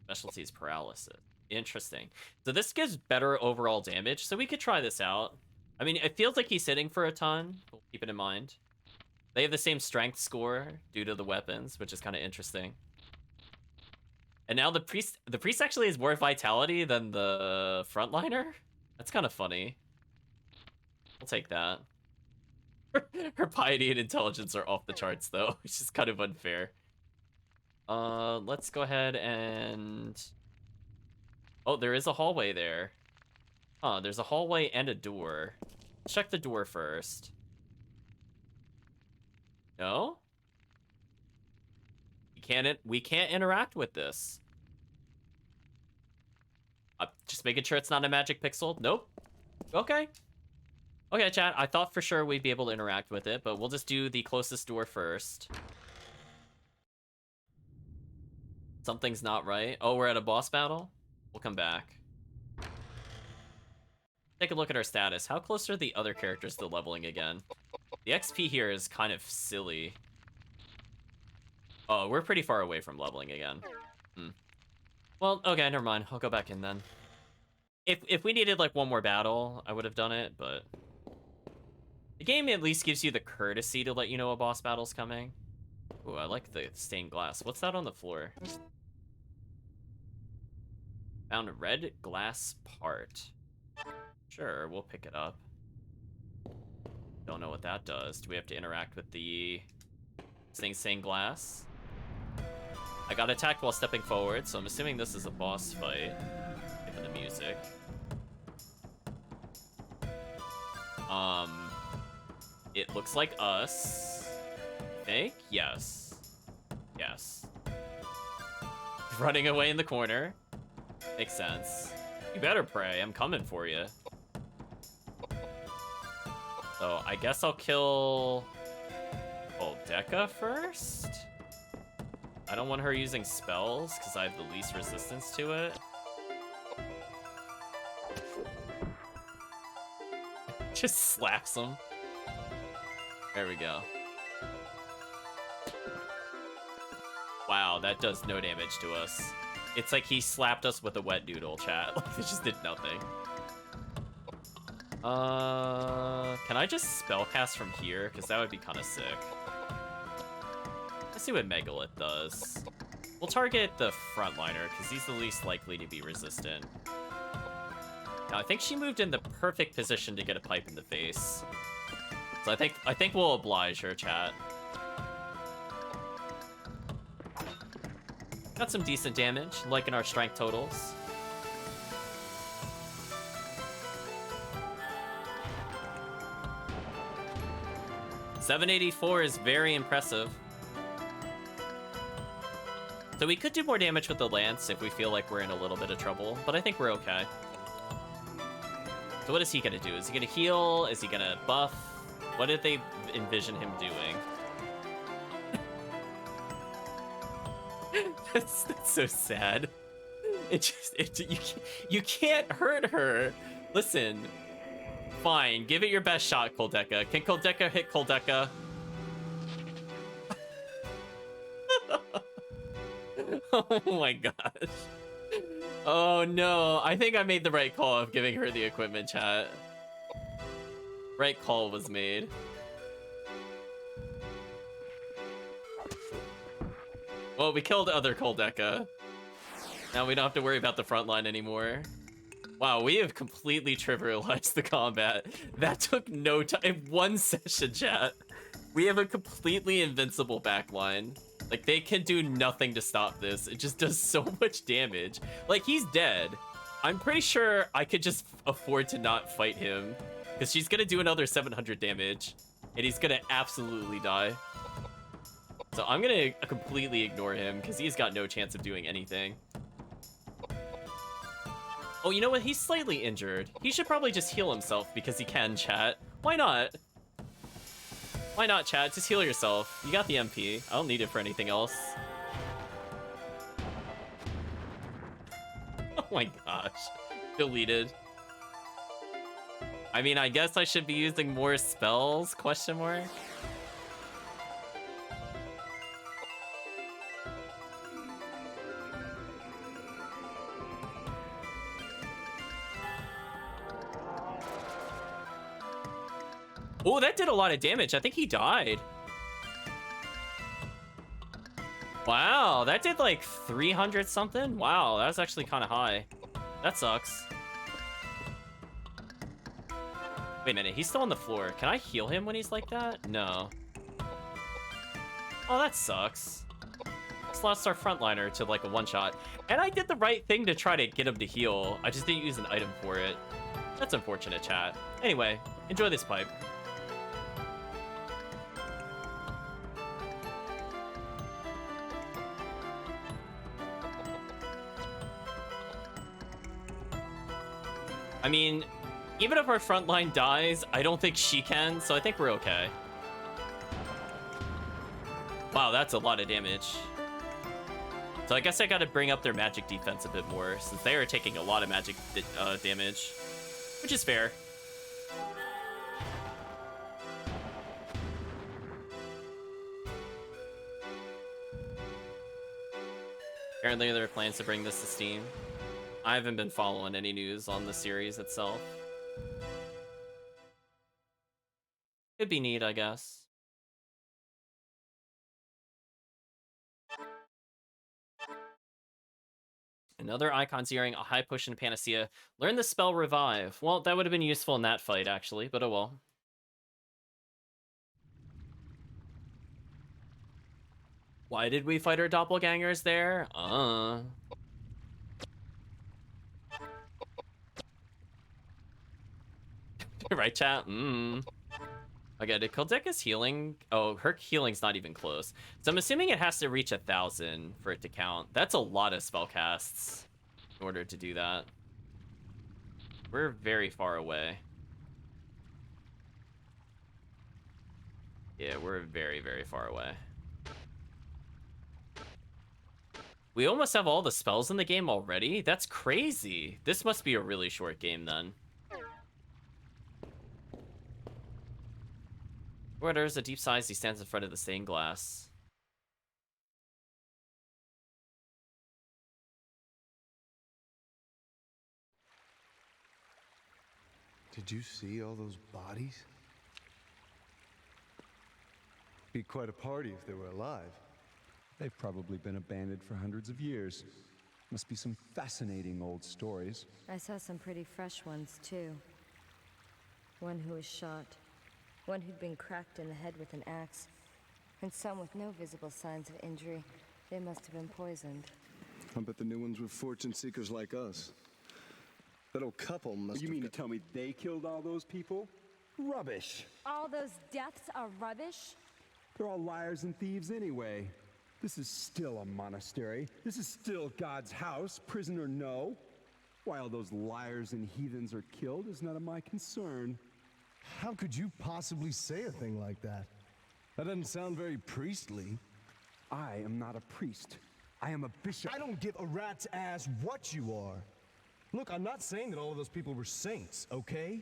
Specialty is paralysis. Interesting. So this gives better overall damage, so we could try this out. I mean, it feels like he's hitting for a ton. We'll keep it in mind. They have the same strength score due to the weapons, which is kind of interesting. And now the priest actually has more vitality than the frontliner? That's kind of funny. We'll take that. Her piety and intelligence are off the charts, though, which is kind of unfair. Let's go ahead and... Oh, there is a hallway there. Huh, there's a hallway and a door. Let's check the door first. No? We can't interact with this. Just making sure it's not a magic pixel. Nope. Okay. Okay, chat. I thought for sure we'd be able to interact with it, but we'll just do the closest door first. Something's not right. Oh, we're at a boss battle? We'll come back. Take a look at our status. How close are the other characters to leveling again? The XP here is kind of silly. Oh, we're pretty far away from leveling again. Well, okay, never mind. I'll go back in then. If we needed like one more battle, I would have done it, but the game at least gives you the courtesy to let you know a boss battle's coming. Ooh, I like the stained glass. What's that on the floor? Found a red glass part. Sure, we'll pick it up. Don't know what that does. Do we have to interact with the stained glass? I got attacked while stepping forward, so I'm assuming this is a boss fight, given the music. It looks like us. I think? Yes. Yes. Running away in the corner. Makes sense. You better pray, I'm coming for you. So I guess I'll kill Koudelka first? I don't want her using spells because I have the least resistance to it. Just slaps him. There we go. Wow, that does no damage to us. It's like he slapped us with a wet noodle, chat. Like, it just did nothing. Can I just spellcast from here? Because that would be kind of sick. Let's see what Megalith does. We'll target the frontliner, because he's the least likely to be resistant. Now, I think she moved in the perfect position to get a pipe in the face. So I think we'll oblige her, chat. Got some decent damage, liking our strength totals. $784 is very impressive. So we could do more damage with the lance if we feel like we're in a little bit of trouble, but I think we're okay. So what is he gonna do? Is he gonna heal? Is he gonna buff? What did they envision him doing? That's so sad. You can't hurt her. Listen, fine, give it your best shot, Koudelka. Can Koudelka hit Koudelka? Oh my gosh. Oh no, I think I made the right call of giving her the equipment, chat. Right call was made. Well, we killed other Koudelka. Now we don't have to worry about the front line anymore. Wow, we have completely trivialized the combat. That took no time. One session, chat. We have a completely invincible backline. Like, they can do nothing to stop this. It just does so much damage. Like, he's dead. I'm pretty sure I could just afford to not fight him. Because she's gonna do another 700 damage. And he's gonna absolutely die. So I'm gonna completely ignore him, because he's got no chance of doing anything. Oh, you know what? He's slightly injured. He should probably just heal himself, because he can, chat. Why not? Why not, chat? Just heal yourself. You got the MP. I don't need it for anything else. Oh my gosh. Deleted. I mean, I guess I should be using more spells? Question mark? Oh, that did a lot of damage. I think he died. Wow, that did like 300 something? Wow, that was actually kind of high. That sucks. Wait a minute, he's still on the floor. Can I heal him when he's like that? No. Oh, that sucks. Just lost our frontliner to like a one-shot. And I did the right thing to try to get him to heal. I just didn't use an item for it. That's unfortunate, chat. Anyway, enjoy this pipe. I mean, even if our front line dies, I don't think she can, so I think we're okay. Wow, that's a lot of damage. So I guess I gotta bring up their magic defense a bit more, since they are taking a lot of magic damage, which is fair. Apparently there are plans to bring this to Steam. I haven't been following any news on the series itself. Could be neat, I guess. Another icon zeroing a high push and panacea. Learn the spell revive. Well, that would have been useful in that fight, actually, but oh well. Why did we fight our doppelgangers there? Right, chat? Okay, did Koudelka's healing? Oh, her healing's not even close. So I'm assuming it has to reach 1,000 for it to count. That's a lot of spell casts in order to do that. We're very far away. Yeah, we're very, very far away. We almost have all the spells in the game already? That's crazy. This must be a really short game then. Where there's a deep size, he stands in front of the stained glass. Did you see all those bodies? Be quite a party if they were alive. They've probably been abandoned for hundreds of years. Must be some fascinating old stories. I saw some pretty fresh ones, too. One who was shot, one who'd been cracked in the head with an axe, and some with no visible signs of injury. They must have been poisoned. I bet the new ones were fortune seekers like us. That old couple must You have mean to got- tell me they killed all those people? Rubbish! All those deaths are rubbish? They're all liars and thieves anyway. This is still a monastery. This is still God's house, prison or no. Why all those liars and heathens are killed is none of my concern. How could you possibly say a thing like that? That doesn't sound very priestly. I am not a priest. I am a bishop. I don't give a rat's ass what you are. Look, I'm not saying that all of those people were saints, okay?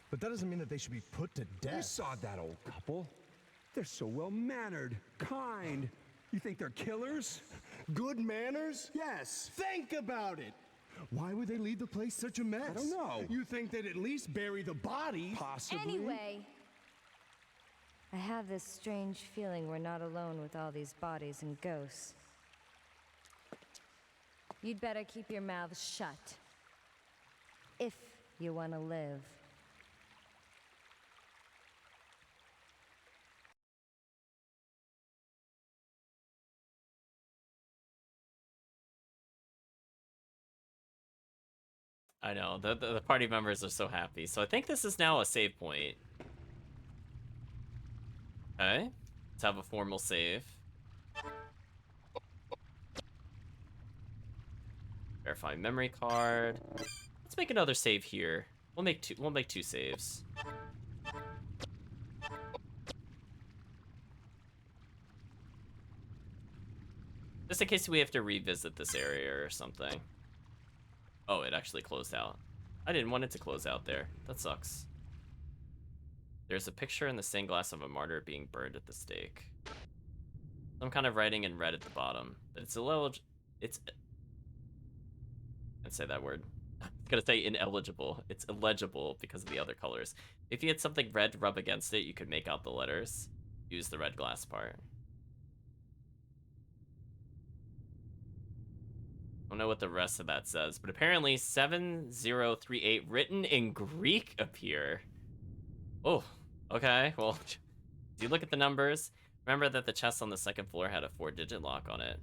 But that doesn't mean that they should be put to You death. saw that old couple. They're so well-mannered, kind. You think they're killers? Good manners? Yes. Think about it. Why would they leave the place such a mess? I don't know. You think they'd at least bury the bodies? Possibly. Anyway, I have this strange feeling we're not alone with all these bodies and ghosts. You'd better keep your mouths shut. If you want to live. I know, the party members are so happy. So I think this is now a save point. Okay, let's have a formal save. Verify memory card. Let's make another save here. We'll make two saves. Just in case we have to revisit this area or something. Oh, it actually closed out. I didn't want it to close out there. That sucks. There's a picture in the stained glass of a martyr being burned at the stake. Some kind of writing in red at the bottom, but it's illegible. It's... I can't say that word. I'm gonna say ineligible. It's illegible because of the other colors. If you had something red to rub against it, you could make out the letters. Use the red glass part. I don't know what the rest of that says, but apparently 7038 written in Greek appear. Oh, okay. Well, do you look at the numbers? Remember that the chest on the second floor had a 4-digit lock on it.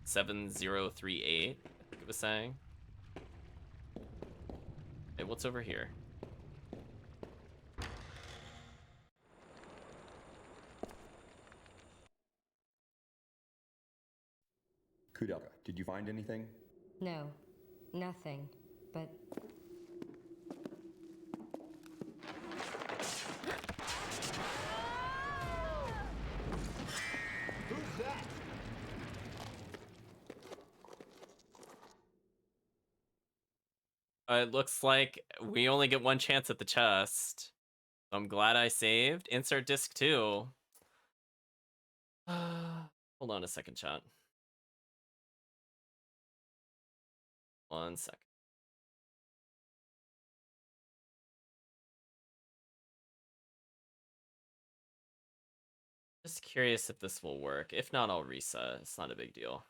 7038, I think it was saying. Hey, what's over here? Koudelka, did you find anything? No, nothing. But Who's that? It looks like we only get one chance at the chest. So I'm glad I saved. Insert disc 2. Hold on a second, chat. 1 second. Just curious if this will work. If not, I'll reset. It's not a big deal.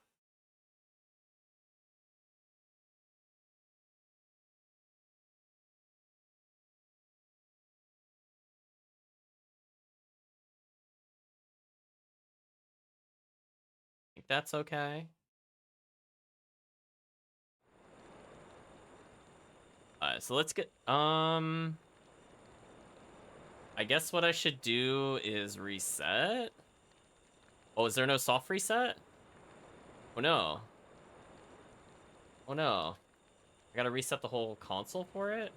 Think that's okay. Alright, so let's get I guess what I should do is reset. Oh, is there no soft reset? Oh no. Oh no. I gotta reset the whole console for it?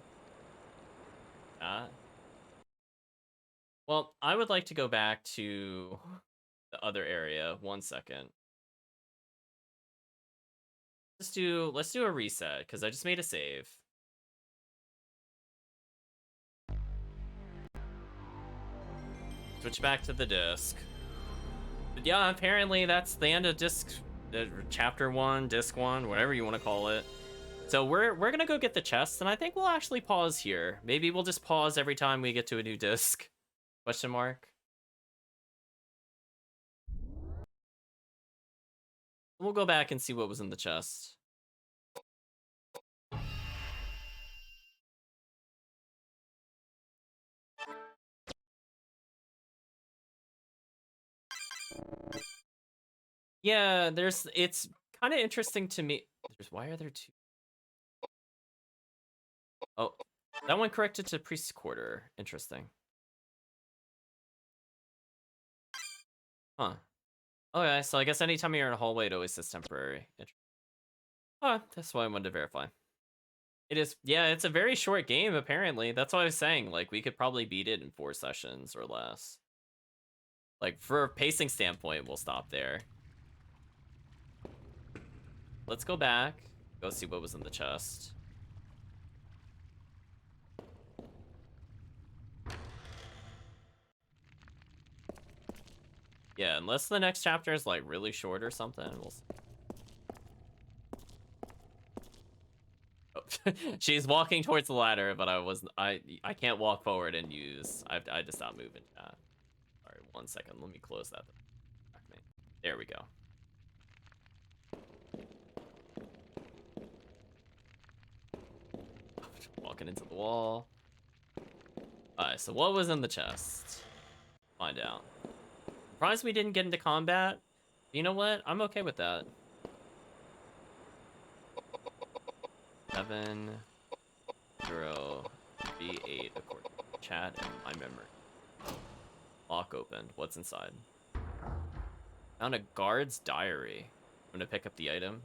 Well, I would like to go back to the other area. 1 second. Let's do a reset, because I just made a save. Switch back to the disc. But yeah, apparently that's the end of disc, chapter 1, disc 1, whatever you want to call it. So we're gonna go get the chest, and I think we'll actually pause here. Maybe we'll just pause every time we get to a new disc. Question mark. We'll go back and see what was in the chest. Yeah, it's kind of interesting to me. Why are there two? Oh, that one corrected to priest's quarter. Interesting. Huh. Okay, so I guess anytime you're in a hallway, it always says temporary. Oh, that's why I wanted to verify. It is, yeah, it's a very short game, apparently. That's what I was saying. Like, we could probably beat it in 4 sessions or less. Like, for a pacing standpoint, we'll stop there. Let's go back. Go see what was in the chest. Yeah, unless the next chapter is, like, really short or something, we'll see. Oh. She's walking towards the ladder, but I can't walk forward and use... I had to stop moving. Sorry, 1 second. Let me close that. There we go. Walking into the wall. Alright, so what was in the chest? Find out. Surprised we didn't get into combat. You know what? I'm okay with that. 7, 0, B8 according to chat and my memory. Lock opened. What's inside? Found a guard's diary. I'm gonna pick up the item.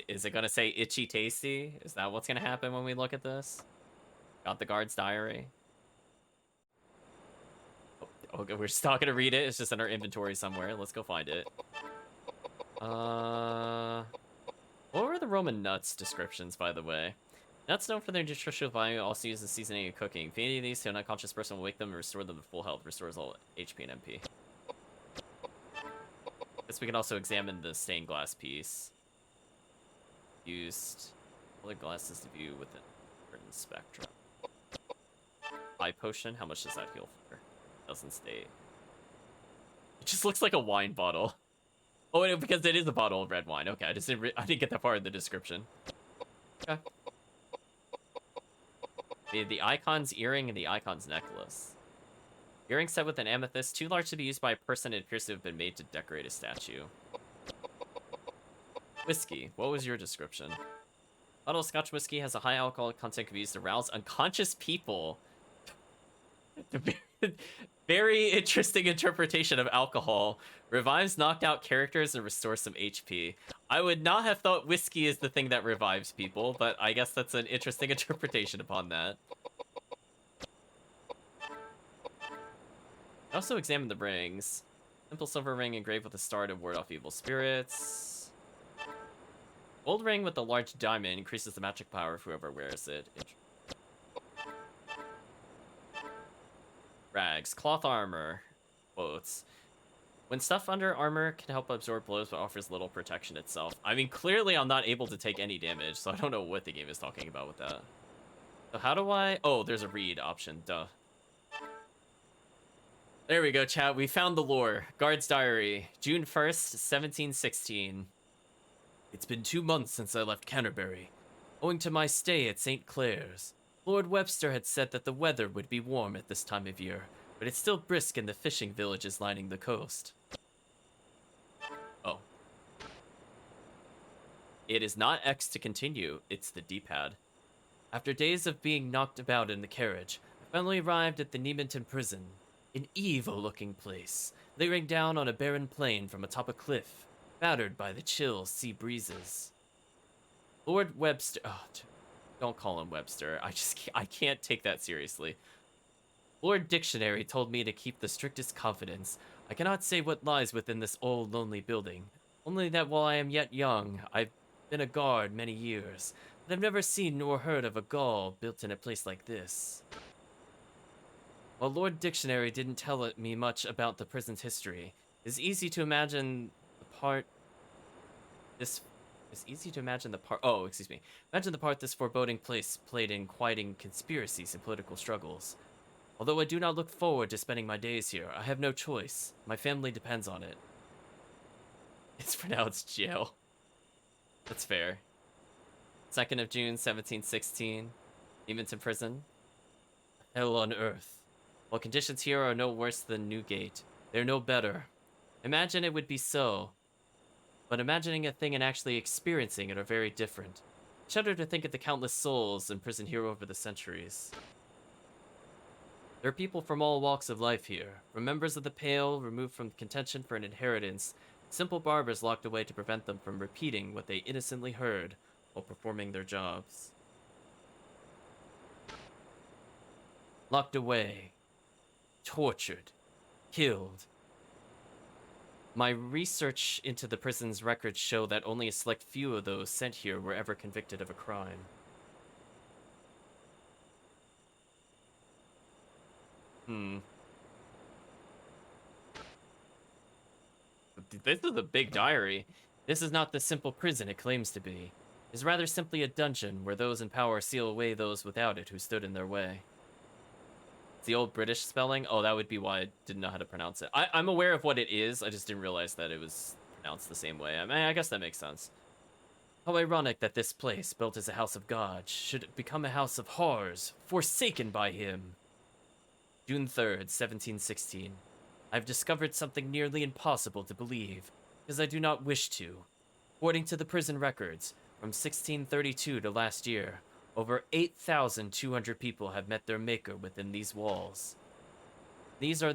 Is it gonna say itchy tasty? Is that what's gonna happen when we look at this? Got the guard's diary. Oh, okay, we're just not gonna read it. It's just in our inventory somewhere. Let's go find it. What were the Roman nuts descriptions, by the way? Nuts known for their nutritional value, also used in seasoning and cooking. Feeding these to an unconscious person will wake them and restore them to full health. Restores all HP and MP. Guess we can also examine the stained glass piece. Used colored glasses to view within a certain spectrum. Eye potion, how much does that heal for? Doesn't state. It just looks like a wine bottle. Oh, because it is a bottle of red wine. Okay, I didn't get that far in the description. Okay. The icon's earring and the icon's necklace. Earring set with an amethyst, too large to be used by a person. It appears to have been made to decorate a statue. Whiskey. What was your description? Bottle of Scotch whiskey has a high alcohol content, can be used to rouse unconscious people. Very interesting interpretation of alcohol. Revives knocked out characters and restores some HP. I would not have thought whiskey is the thing that revives people, but I guess that's an interesting interpretation upon that. I also examined the rings. Simple silver ring engraved with a star to ward off evil spirits. Gold ring with a large diamond increases the magic power of whoever wears it. Rags. Cloth armor. Quotes. When stuff under armor can help absorb blows but offers little protection itself. I mean, clearly I'm not able to take any damage, so I don't know what the game is talking about with that. So how do I... Oh, there's a read option. Duh. There we go, chat. We found the lore. Guard's Diary. June 1st, 1716. It's been 2 months since I left Canterbury. Owing to my stay at St. Clair's, Lord Webster had said that the weather would be warm at this time of year, but it's still brisk in the fishing villages lining the coast. Oh. It is not X to continue, it's the D-pad. After days of being knocked about in the carriage, I finally arrived at the Nementon prison. An evil-looking place, leering down on a barren plain from atop a cliff, battered by the chill sea breezes. Lord Webster... Oh, don't call him Webster. I can't take that seriously. Lord Dictionary told me to keep the strictest confidence. I cannot say what lies within this old, lonely building. Only that while I am yet young, I've been a guard many years, but I've never seen nor heard of a Gaul built in a place like this. While Lord Dictionary didn't tell me much about the prison's history, it's easy to imagine the part this It's easy to imagine the part. Oh, excuse me. Imagine the part this foreboding place played in quieting conspiracies and political struggles. Although I do not look forward to spending my days here, I have no choice. My family depends on it. It's pronounced jail. That's fair. 2nd of June, 1716. Demons in prison. Hell on earth. While conditions here are no worse than Newgate, they're no better. Imagine it would be so. But imagining a thing and actually experiencing it are very different. Shudder to think of the countless souls imprisoned here over the centuries. There are people from all walks of life here, from members of the Pale removed from contention for an inheritance, simple barbers locked away to prevent them from repeating what they innocently heard while performing their jobs. Locked away, tortured, killed. My research into the prison's records show that only a select few of those sent here were ever convicted of a crime. This is a big diary. This is not the simple prison it claims to be. It is rather simply a dungeon where those in power seal away those without it who stood in their way. It's the old British spelling? Oh, that would be why I didn't know how to pronounce it. I'm aware of what it is, I just didn't realize that it was pronounced the same way. I mean, I guess that makes sense. How ironic that this place, built as a house of God, should become a house of horrors, forsaken by him. June 3rd, 1716. I've discovered something nearly impossible to believe, because I do not wish to. According to the prison records, from 1632 to last year, over 8,200 people have met their maker within these walls. These are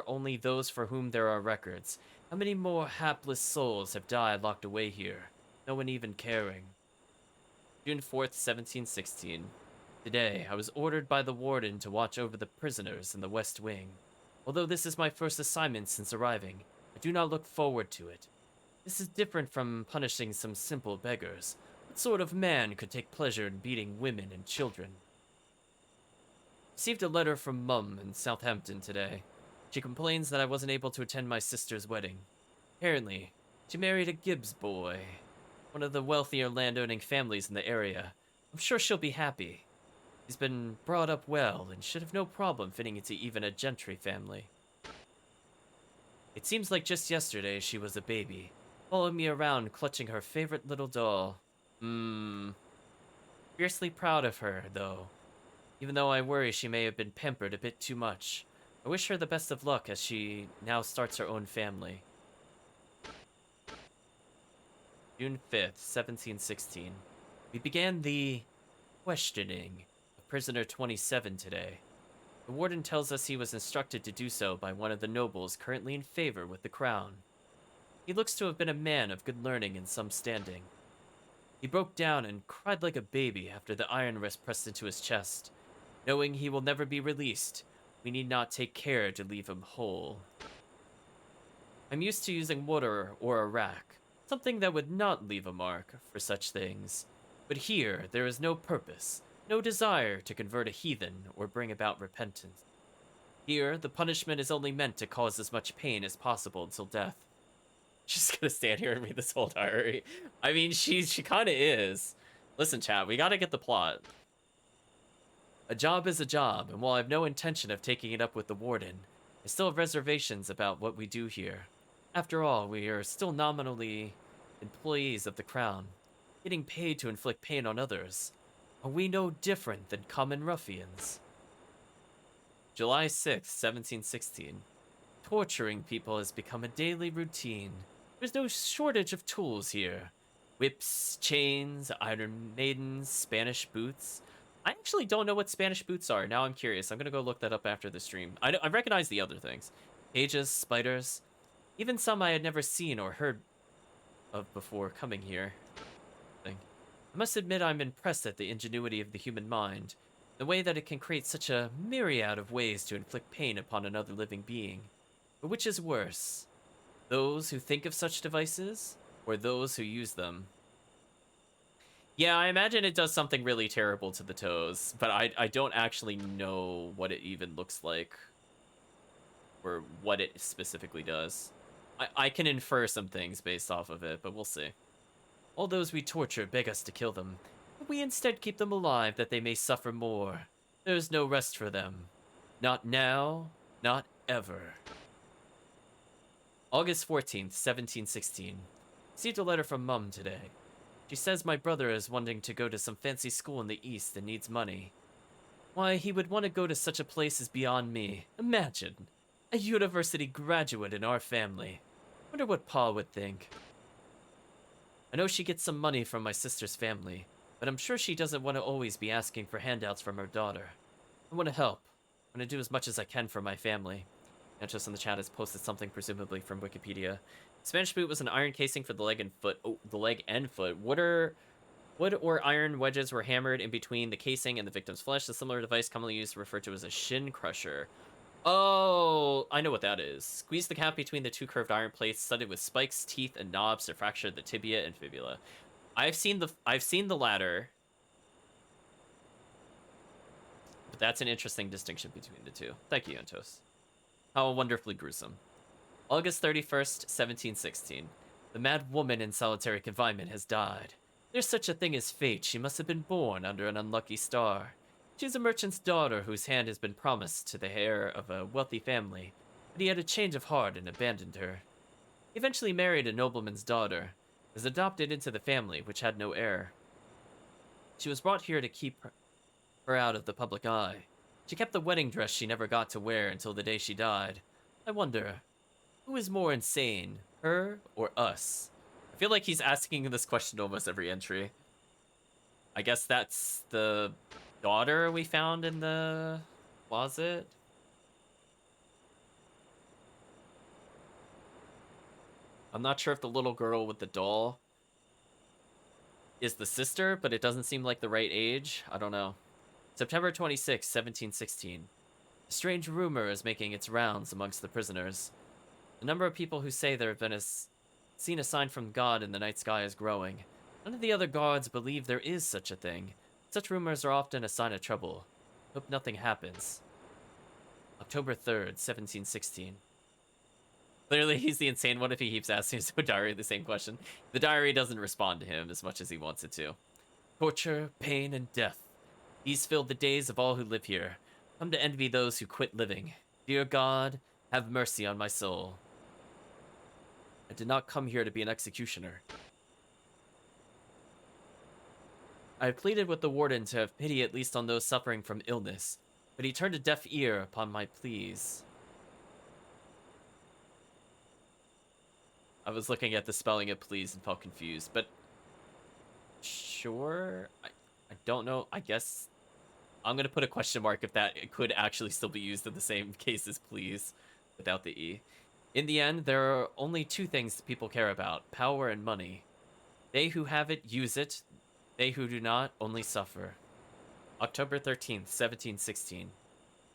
only those for whom there are records. How many more hapless souls have died locked away here, no one even caring? June 4th, 1716. Today, I was ordered by the warden to watch over the prisoners in the West Wing. Although this is my first assignment since arriving, I do not look forward to it. This is different from punishing some simple beggars. What sort of man could take pleasure in beating women and children? Received a letter from Mum in Southampton today. She complains that I wasn't able to attend my sister's wedding. Apparently, she married a Gibbs boy, one of the wealthier landowning families in the area. I'm sure she'll be happy. He's been brought up well and should have no problem fitting into even a gentry family. It seems like just yesterday she was a baby, following me around clutching her favorite little doll. Fiercely proud of her, though. Even though I worry she may have been pampered a bit too much. I wish her the best of luck as she now starts her own family. June 5th, 1716. We began the questioning of prisoner 27 today. The warden tells us he was instructed to do so by one of the nobles currently in favor with the crown. He looks to have been a man of good learning and some standing. He broke down and cried like a baby after the iron wrist pressed into his chest. Knowing he will never be released, we need not take care to leave him whole. I'm used to using water or a rack, something that would not leave a mark for such things. But here, there is no purpose, no desire to convert a heathen or bring about repentance. Here, the punishment is only meant to cause as much pain as possible until death. She's gonna stand here and read this whole diary. I mean, she kinda is. Listen, chat, we gotta get the plot. A job is a job, and while I have no intention of taking it up with the warden, I still have reservations about what we do here. After all, we are still nominally employees of the crown, getting paid to inflict pain on others. Are we no different than common ruffians? July 6th, 1716. Torturing people has become a daily routine. There's no shortage of tools here. Whips, chains, iron maidens, Spanish boots. I actually don't know what Spanish boots are. Now I'm curious. I'm gonna go look that up after the stream. I recognize the other things. Cages, spiders, even some I had never seen or heard of before coming here. I must admit I'm impressed at the ingenuity of the human mind, the way that it can create such a myriad of ways to inflict pain upon another living being. But which is worse? Those who think of such devices, or those who use them? Yeah, I imagine it does something really terrible to the toes, but I don't actually know what it even looks like, or what it specifically does. I can infer some things based off of it, but we'll see. All those we torture beg us to kill them, but we instead keep them alive that they may suffer more. There is no rest for them. Not now, not ever. August 14th, 1716. Received a letter from Mum today. She says my brother is wanting to go to some fancy school in the East and needs money. Why he would want to go to such a place is beyond me. Imagine, a university graduate in our family. Wonder what Pa would think. I know she gets some money from my sister's family, but I'm sure she doesn't want to always be asking for handouts from her daughter. I want to help. I want to do as much as I can for my family. Antos in the chat has posted something presumably from Wikipedia. Spanish boot was an iron casing for the leg and foot. Oh, the leg and foot. Wood or iron wedges were hammered in between the casing and the victim's flesh. A similar device commonly used referred to as a shin crusher. Oh, I know what that is. Squeeze the cap between the two curved iron plates, studded with spikes, teeth, and knobs to fracture the tibia and fibula. I've seen the latter, but that's an interesting distinction between the two. Thank you, Antos. How wonderfully gruesome. August 31st, 1716. The mad woman in solitary confinement has died. There's such a thing as fate. She must have been born under an unlucky star. She's a merchant's daughter whose hand has been promised to the heir of a wealthy family, but he had a change of heart and abandoned her. He eventually married a nobleman's daughter, was adopted into the family, which had no heir. She was brought here to keep her out of the public eye. She kept the wedding dress she never got to wear until the day she died. I wonder, who is more insane, her or us? I feel like he's asking this question almost every entry. I guess that's the daughter we found in the closet. I'm not sure if the little girl with the doll is the sister, but it doesn't seem like the right age. I don't know. September 26, 1716. A strange rumor is making its rounds amongst the prisoners. The number of people who say there have been seen a sign from God in the night sky is growing. None of the other guards believe there is such a thing. Such rumors are often a sign of trouble. Hope nothing happens. October 3rd, 1716. Clearly, he's the insane one if he keeps asking his diary the same question. The diary doesn't respond to him as much as he wants it to. Torture, pain, and death. These fill the days of all who live here. Come to envy those who quit living. Dear God, have mercy on my soul. I did not come here to be an executioner. I have pleaded with the warden to have pity at least on those suffering from illness, but he turned a deaf ear upon my pleas. I was looking at the spelling of please and felt confused, but sure, I don't know. I guess I'm going to put a question mark if that could actually still be used in the same case as please without the E. In the end, there are only two things people care about, power and money. They who have it use it. They who do not only suffer. October 13th, 1716.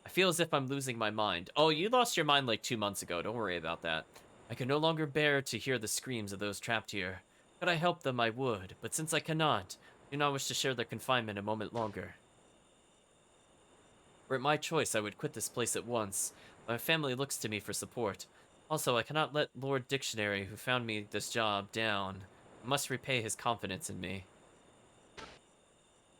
I feel as if I'm losing my mind. Oh, you lost your mind like 2 months ago. Don't worry about that. I can no longer bear to hear the screams of those trapped here. Could I help them, I would. But since I cannot, I do not wish to share their confinement a moment longer. Were it my choice, I would quit this place at once. My family looks to me for support. Also, I cannot let Lord Dictionary, who found me this job, down. I must repay his confidence in me.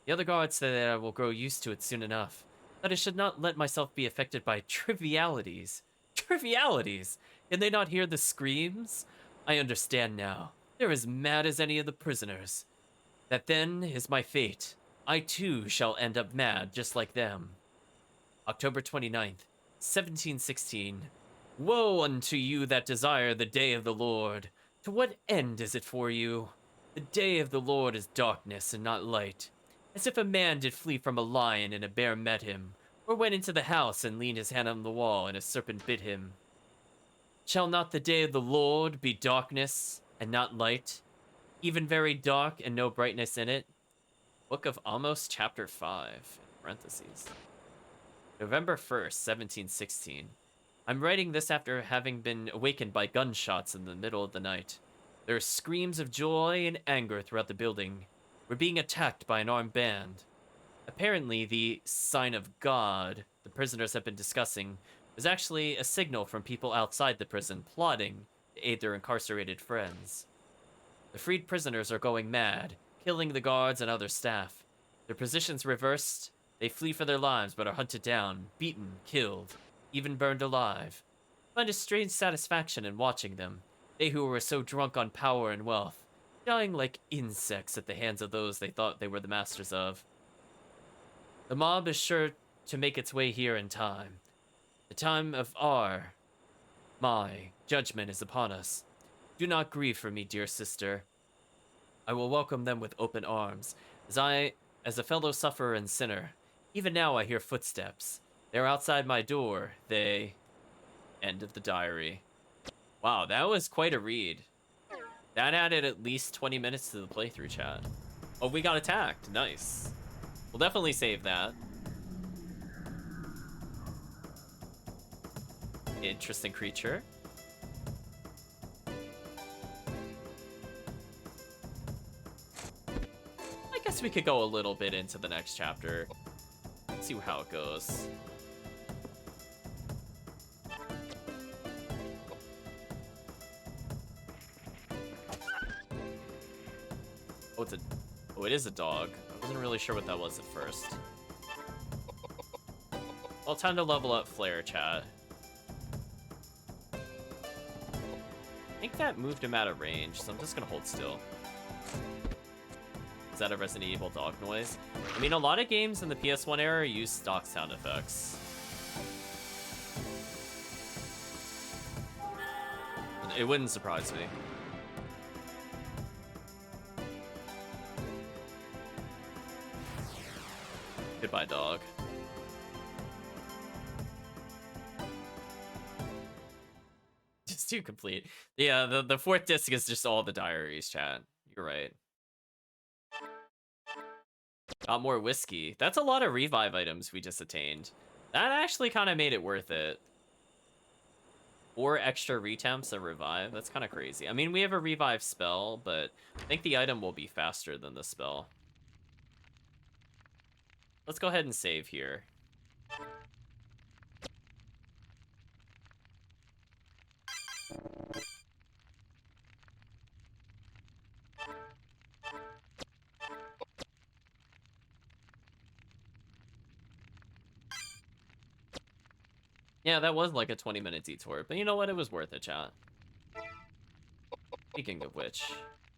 The other guards say that I will grow used to it soon enough. That I should not let myself be affected by trivialities. Trivialities! Can they not hear the screams? I understand now. They're as mad as any of the prisoners. That then is my fate. I too shall end up mad, just like them. October 29th, 1716. Woe unto you that desire the day of the Lord. To what end is it for you? The day of the Lord is darkness and not light. As if a man did flee from a lion and a bear met him, or went into the house and leaned his hand on the wall and a serpent bit him. Shall not the day of the Lord be darkness and not light, even very dark and no brightness in it? Book of Amos, chapter 5, parentheses. November 1st, 1716. I'm writing this after having been awakened by gunshots in the middle of the night. There are screams of joy and anger throughout the building. We're being attacked by an armed band. Apparently, the sign of God the prisoners have been discussing was actually a signal from people outside the prison plotting to aid their incarcerated friends. The freed prisoners are going mad, killing the guards and other staff. Their positions reversed, they flee for their lives but are hunted down, beaten, killed, even burned alive. I find a strange satisfaction in watching them, they who were so drunk on power and wealth, dying like insects at the hands of those they thought they were the masters of. The mob is sure to make its way here in time. The time of my judgment is upon us. Do not grieve for me, dear sister. I will welcome them with open arms, as a fellow sufferer and sinner. Even now I hear footsteps. They're outside my door. They... End of the diary. Wow, that was quite a read. That added at least 20 minutes to the playthrough, chat. Oh, we got attacked. Nice. We'll definitely save that. Interesting creature. I guess we could go a little bit into the next chapter. See how it goes. Oh, it is a dog. I wasn't really sure what that was at first. Well, time to level up Flare, chat. I think that moved him out of range, so I'm just gonna hold still. Is that a Resident Evil dog noise? I mean, a lot of games in the PS1 era use stock sound effects. It wouldn't surprise me. Goodbye, dog. Just too complete. Yeah, the fourth disc is just all the diaries, chat. You're right. Got more whiskey. That's a lot of revive items we just attained. That actually kind of made it worth it. 4 extra retemps and revive. That's kind of crazy. I mean, we have a revive spell, but I think the item will be faster than the spell. Let's go ahead and save here. Yeah, that was like a 20-minute detour, but you know what? It was worth it, chat. Speaking of which,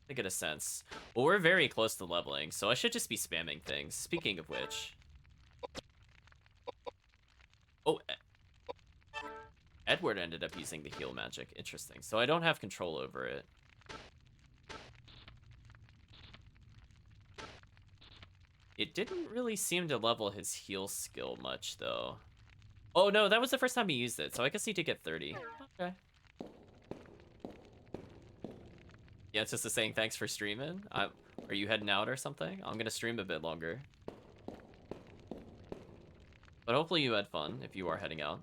to get a sense. Well, we're very close to leveling, so I should just be spamming things. Speaking of which. Oh, Edward ended up using the heal magic. Interesting. So I don't have control over it. It didn't really seem to level his heal skill much, though. Oh, no, that was the first time he used it, so I guess he did get 30. Okay. Yeah, it's just a saying thanks for streaming. Are you heading out or something? I'm gonna stream a bit longer. But hopefully you had fun if you are heading out.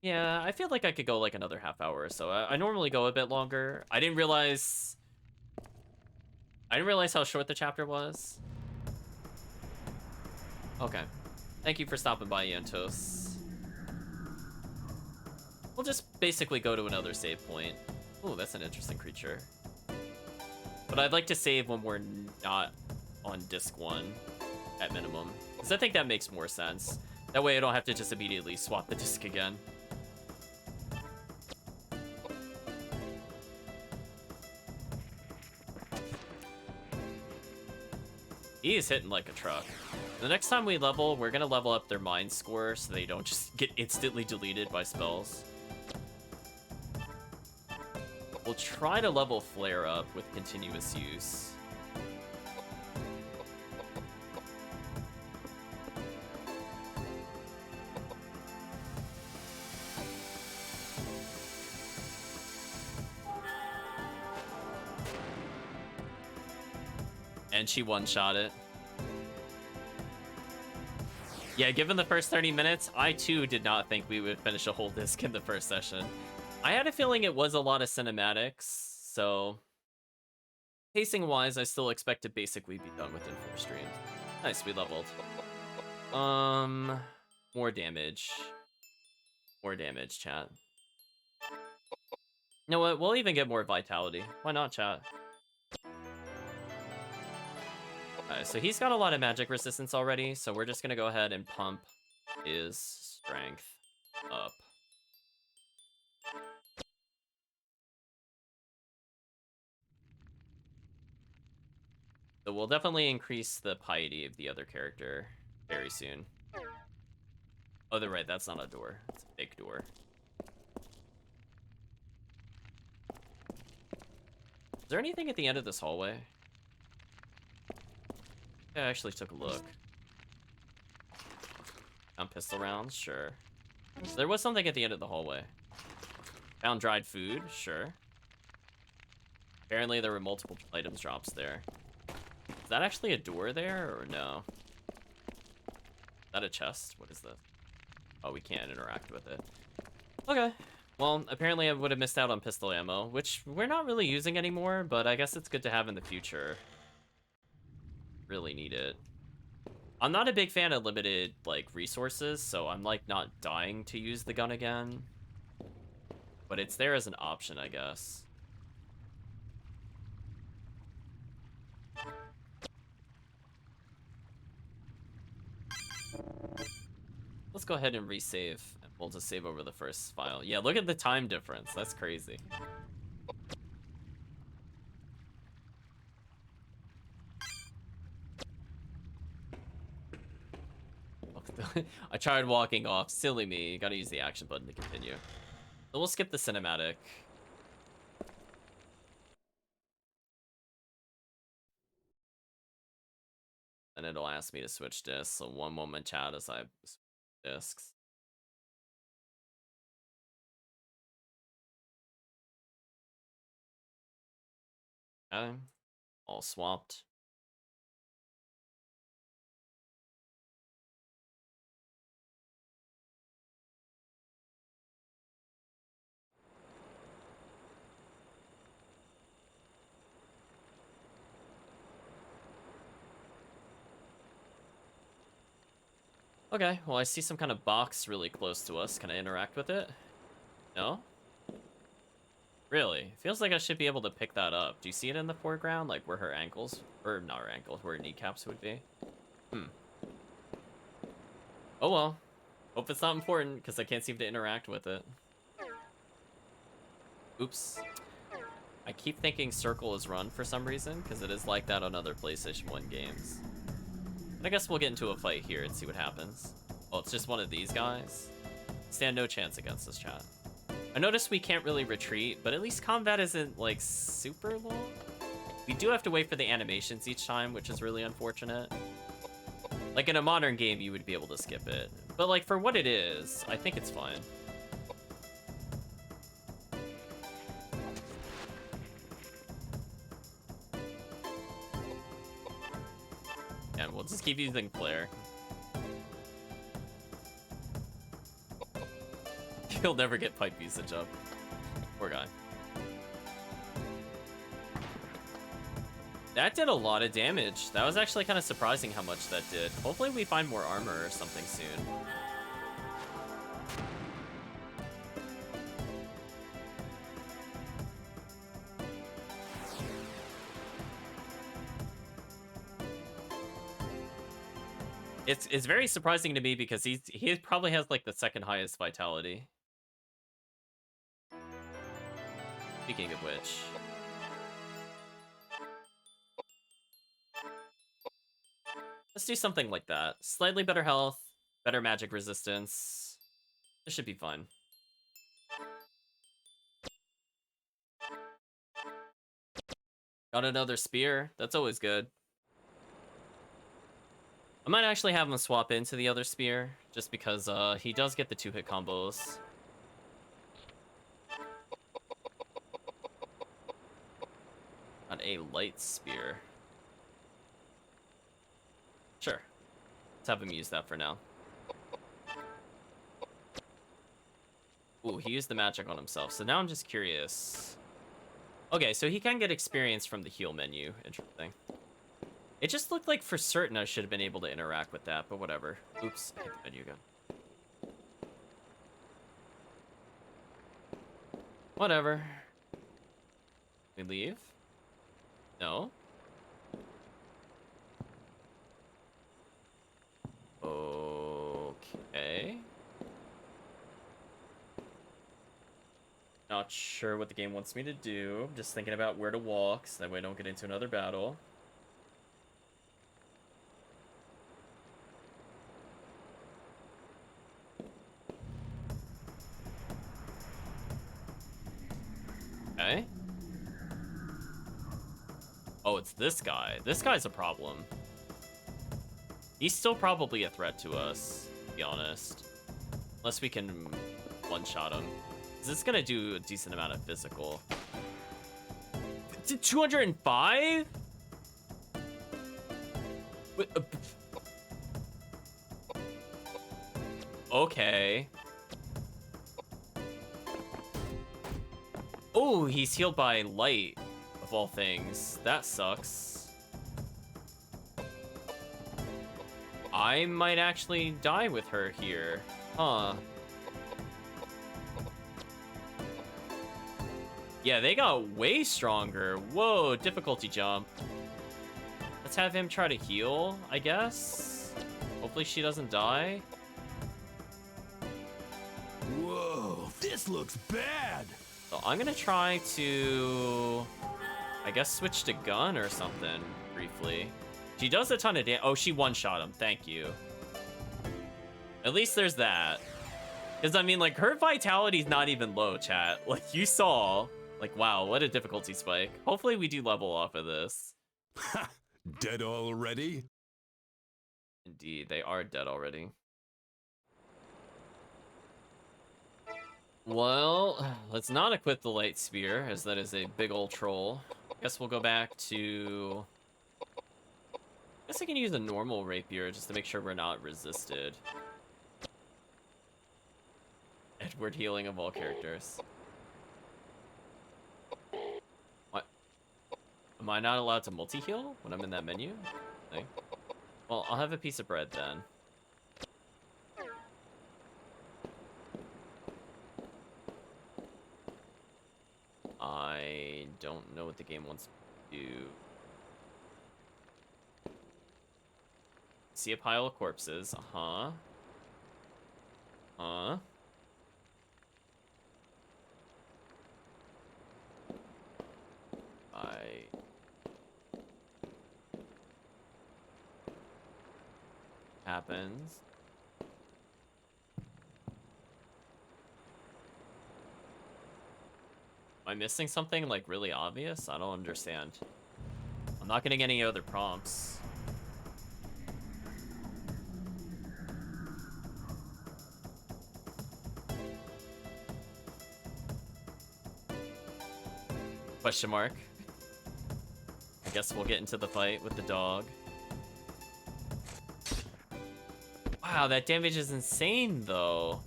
Yeah, I feel like I could go like another half hour or so. I normally go a bit longer. I didn't realize how short the chapter was. Okay. Thank you for stopping by, Yantos. We'll just basically go to another save point. Oh, that's an interesting creature. But I'd like to save when we're not on disc 1 at minimum, because I think that makes more sense. That way I don't have to just immediately swap the disc again. He is hitting like a truck. The next time we level, we're gonna level up their mind score so they don't just get instantly deleted by spells. We'll try to level Flare up with continuous use. And she one-shot it. Yeah, given the first 30 minutes, I too did not think we would finish a whole disc in the first session. I had a feeling it was a lot of cinematics, so pacing-wise, I still expect to basically be done within 4 streams. Nice, we leveled. More damage. More damage, chat. You know what? We'll even get more vitality. Why not, chat? Alright, so he's got a lot of magic resistance already, so we're just gonna go ahead and pump his strength up. So we'll definitely increase the piety of the other character very soon. Oh, they're right, that's not a door. It's a fake door. Is there anything at the end of this hallway? I actually took a look. Found pistol rounds, sure. So there was something at the end of the hallway. Found dried food, sure. Apparently there were multiple items drops there. Is that actually a door there, or no? Is that a chest? What is this? Oh, we can't interact with it. Okay. Well, apparently I would have missed out on pistol ammo, which we're not really using anymore, but I guess it's good to have in the future. Really need it. I'm not a big fan of limited, like, resources, so I'm, like, not dying to use the gun again. But it's there as an option, I guess. Let's go ahead and resave. We'll just save over the first file. Yeah, look at the time difference. That's crazy. I tried walking off. Silly me. Gotta use the action button to continue. So we'll skip the cinematic. And it'll ask me to switch discs. So one moment, chat, as I switch discs. Okay. All swapped. Okay, well, I see some kind of box really close to us. Can I interact with it? No? Really? Feels like I should be able to pick that up. Do you see it in the foreground? Like where her ankles, or not her ankles, where her kneecaps would be? Oh well. Hope it's not important, because I can't seem to interact with it. Oops. I keep thinking circle is run for some reason, because it is like that on other PlayStation 1 games. But I guess we'll get into a fight here and see what happens. Oh, it's just one of these guys? Stand no chance against this, chat. I noticed we can't really retreat, but at least combat isn't, like, super long. We do have to wait for the animations each time, which is really unfortunate. Like, in a modern game, you would be able to skip it. But, like, for what it is, I think it's fine. And we'll just keep using flare. He'll never get pipe usage up. Poor guy. That did a lot of damage. That was actually kind of surprising how much that did. Hopefully we find more armor or something soon. It's very surprising to me because he probably has like the second highest vitality. Speaking of which, let's do something like that. Slightly better health, better magic resistance. This should be fun. Got another spear. That's always good. I might actually have him swap into the other spear, just because he does get the 2-hit combos. Got a light spear. Sure. Let's have him use that for now. Ooh, he used the magic on himself, so now I'm just curious. Okay, so he can get experience from the heal menu. Interesting. It just looked like for certain I should have been able to interact with that, but whatever. Oops, I hit the menu again. Whatever. We leave? No? Okay. Not sure what the game wants me to do. I'm just thinking about where to walk, so that way I don't get into another battle. Okay. Oh, it's this guy. This guy's a problem. He's still probably a threat to us, to be honest. Unless we can one-shot him. Is this gonna do a decent amount of physical? 205? Okay. Oh, he's healed by light, of all things. That sucks. I might actually die with her here. Huh. Yeah, they got way stronger. Whoa, difficulty jump. Let's have him try to heal, I guess. Hopefully she doesn't die. Whoa, this looks bad. So I'm gonna try to, I guess, switch to gun or something briefly. She does a ton of damage. Oh, she one-shot him. Thank you. At least there's that. Because, I mean, like, her vitality's not even low, chat. Like, you saw. Like, wow, what a difficulty spike. Hopefully we do level off of this. Ha! Dead already? Indeed, they are dead already. Well, let's not equip the light spear, as that is a big old troll. Guess we'll go back to... Guess I can use a normal rapier just to make sure we're not resisted. Edward healing of all characters. What? Am I not allowed to multi-heal when I'm in that menu? Okay. Well, I'll have a piece of bread then. I don't know what the game wants to do. See a pile of corpses. Uh-huh. Huh? Happens. Am I missing something, like, really obvious? I don't understand. I'm not getting any other prompts. Question mark. I guess we'll get into the fight with the dog. Wow, that damage is insane, though.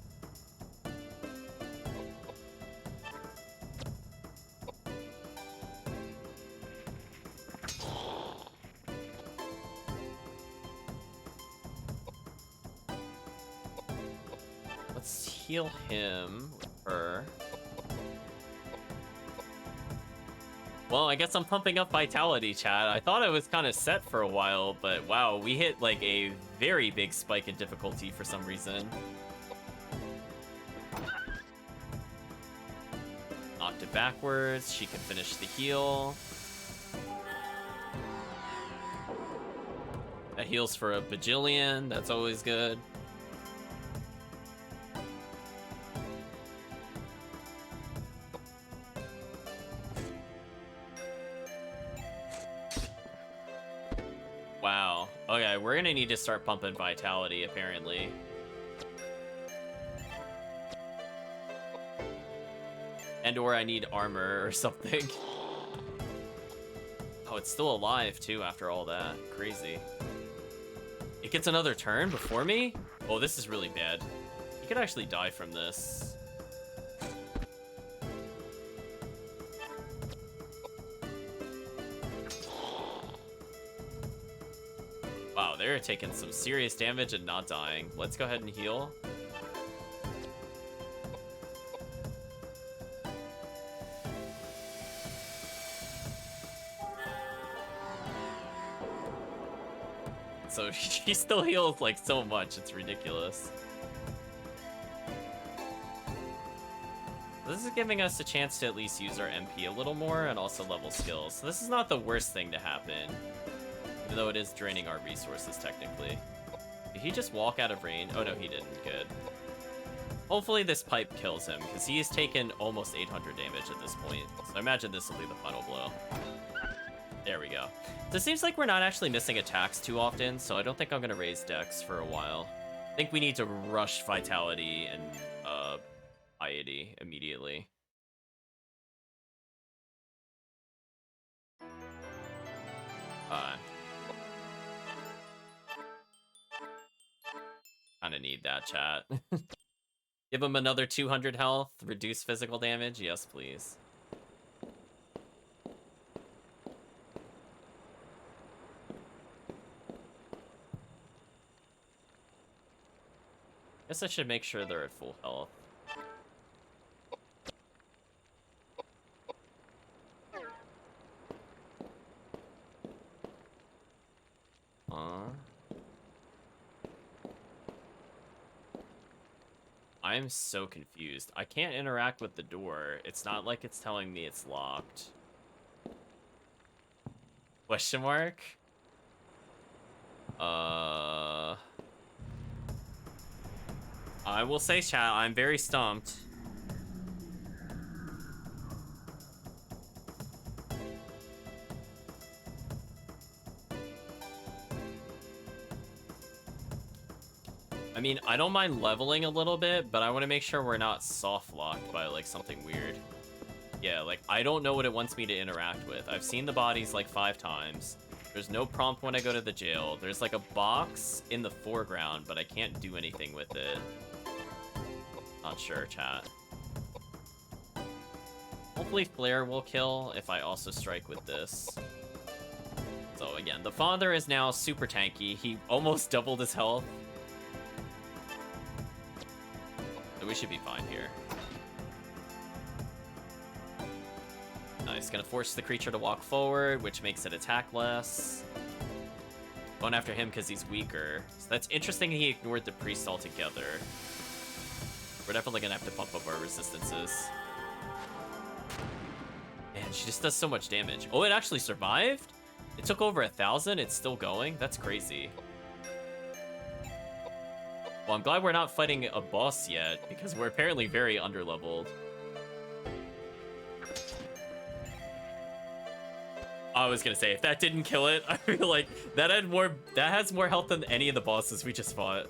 Let's heal him with her. Well, I guess I'm pumping up vitality, chat. I thought I was kind of set for a while, but wow, we hit like a very big spike in difficulty for some reason. Knocked it backwards. She can finish the heal. That heals for a bajillion. That's always good. Wow. Okay, we're gonna need to start pumping vitality, apparently. And or I need armor or something. Oh, it's still alive, too, after all that. Crazy. It gets another turn before me? Oh, this is really bad. He could actually die from this. Wow, they're taking some serious damage and not dying. Let's go ahead and heal. so he still heals like so much, it's ridiculous. This is giving us a chance to at least use our MP a little more and also level skills. So this is not the worst thing to happen, even though it is draining our resources technically. Did he just walk out of range? Oh no, he didn't. Good. Hopefully this pipe kills him, because he has taken almost 800 damage at this point. So I imagine this will be the final blow. There we go. So it seems like we're not actually missing attacks too often, so I don't think I'm going to raise Dex for a while. I think we need to rush Vitality and Piety immediately. Kind of need that, chat. Give him another 200 health, reduce physical damage. Yes, please. Guess I should make sure they're at full health. I'm so confused. I can't interact with the door. It's not like it's telling me it's locked. Question mark? I will say, chat, I'm very stumped. I mean, I don't mind leveling a little bit, but I want to make sure we're not soft locked by like something weird. Yeah, like I don't know what it wants me to interact with. I've seen the bodies like 5 times. There's no prompt when I go to the jail. There's like a box in the foreground, but I can't do anything with it. Not sure, chat. Hopefully Flare will kill if I also strike with this. So again, the father is now super tanky. He almost doubled his health. So we should be fine here. Nice, gonna force the creature to walk forward, which makes it attack less. Going after him because he's weaker. So that's interesting he ignored the priest altogether. We're definitely gonna have to pump up our resistances. Man, she just does so much damage. Oh, it actually survived? It took over 1,000, it's still going? That's crazy. Well, I'm glad we're not fighting a boss yet, because we're apparently very underleveled. I was gonna say, if that didn't kill it, I feel like that has more health than any of the bosses we just fought.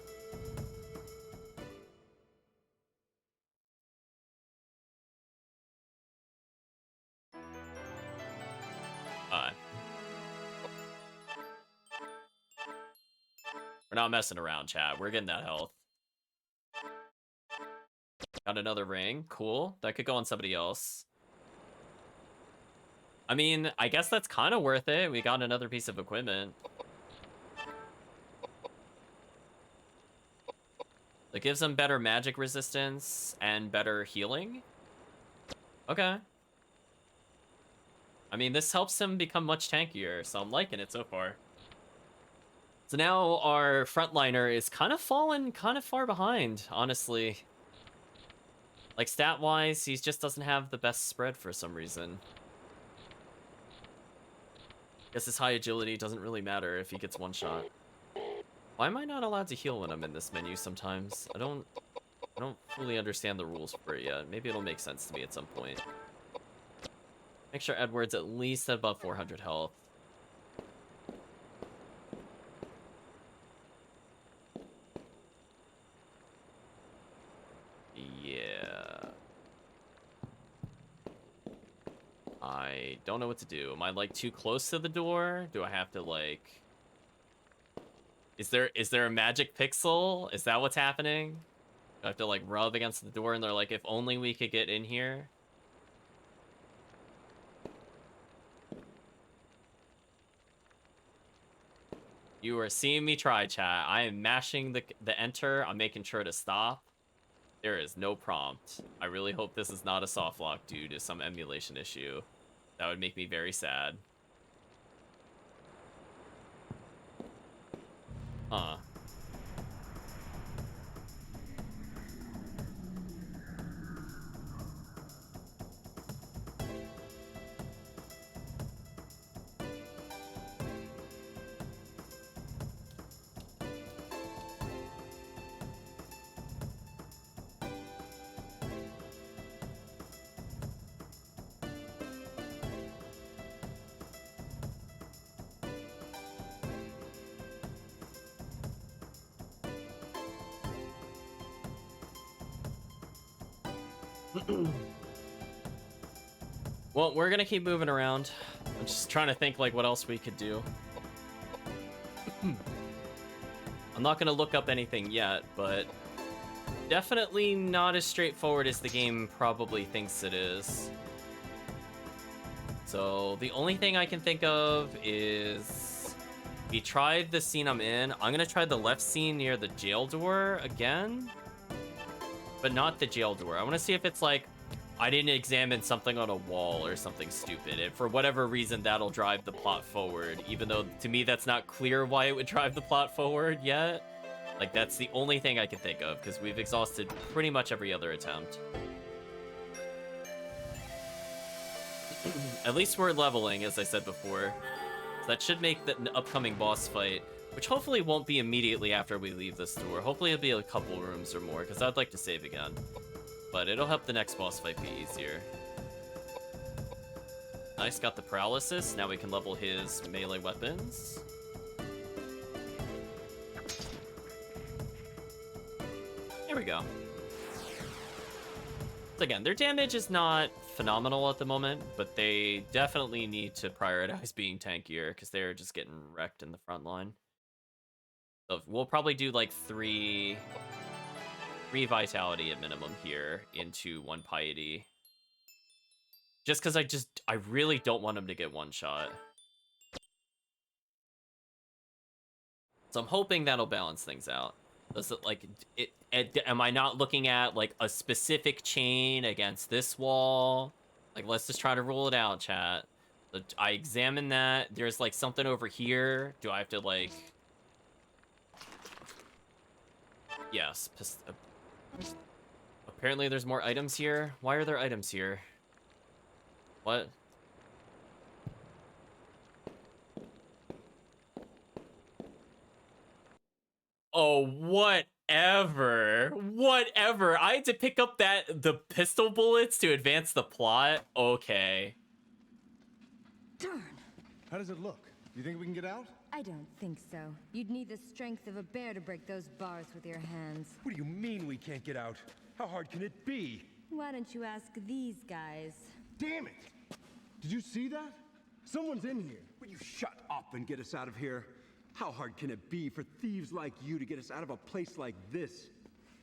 We're not messing around, chat. We're getting that health. Got another ring. Cool. That could go on somebody else. I mean, I guess that's kind of worth it. We got another piece of equipment. It gives them better magic resistance and better healing. Okay. I mean, this helps him become much tankier, so I'm liking it so far. So now our frontliner is kind of fallen kind of far behind, honestly. Like, stat-wise, he just doesn't have the best spread for some reason. Guess his high agility doesn't really matter if he gets one shot. Why am I not allowed to heal when I'm in this menu sometimes? I don't fully understand the rules for it yet. Maybe it'll make sense to me at some point. Make sure Edward's at least at above 400 health. Yeah. I don't know what to do. Am I like too close to the door? Do I have to like... Is there a magic pixel? Is that what's happening? Do I have to like rub against the door and they're like, if only we could get in here? You are seeing me try, chat. I am mashing the enter. I'm making sure to stop. There is no prompt. I really hope this is not a soft lock due to some emulation issue. That would make me very sad. Huh. Well, we're gonna keep moving around. I'm just trying to think like what else we could do. I'm not gonna look up anything yet, but definitely not as straightforward as the game probably thinks it is. So the only thing I can think of is we tried the scene I'm in. I'm gonna try the left scene near the jail door again, but not the jail door. I want to see if it's like I didn't examine something on a wall or something stupid. And for whatever reason, that'll drive the plot forward, even though to me that's not clear why it would drive the plot forward yet. Like, that's the only thing I can think of, because we've exhausted pretty much every other attempt. At least we're leveling, as I said before. So that should make the upcoming boss fight, which hopefully won't be immediately after we leave this door. Hopefully it'll be a couple rooms or more, because I'd like to save again. But it'll help the next boss fight be easier. Nice, got the paralysis. Now we can level his melee weapons. There we go. So again, their damage is not phenomenal at the moment, but they definitely need to prioritize being tankier because they're just getting wrecked in the front line. So we'll probably do like three vitality at minimum here into 1 piety. Just because I really don't want him to get one shot. So I'm hoping that'll balance things out. Does it, like, am I not looking at like a specific chain against this wall? Like, let's just try to rule it out, chat. I examine that. There's like something over here. Do I have to like? Yes. Apparently there's more items here. Why are there items here? What? Oh, whatever. Whatever. I had to pick up the pistol bullets to advance the plot. Okay. Darn. How does it look? You think we can get out? I don't think so. You'd need the strength of a bear to break those bars with your hands. What do you mean we can't get out? How hard can it be? Why don't you ask these guys? Damn it! Did you see that? Someone's in here. Will you shut up and get us out of here? How hard can it be for thieves like you to get us out of a place like this?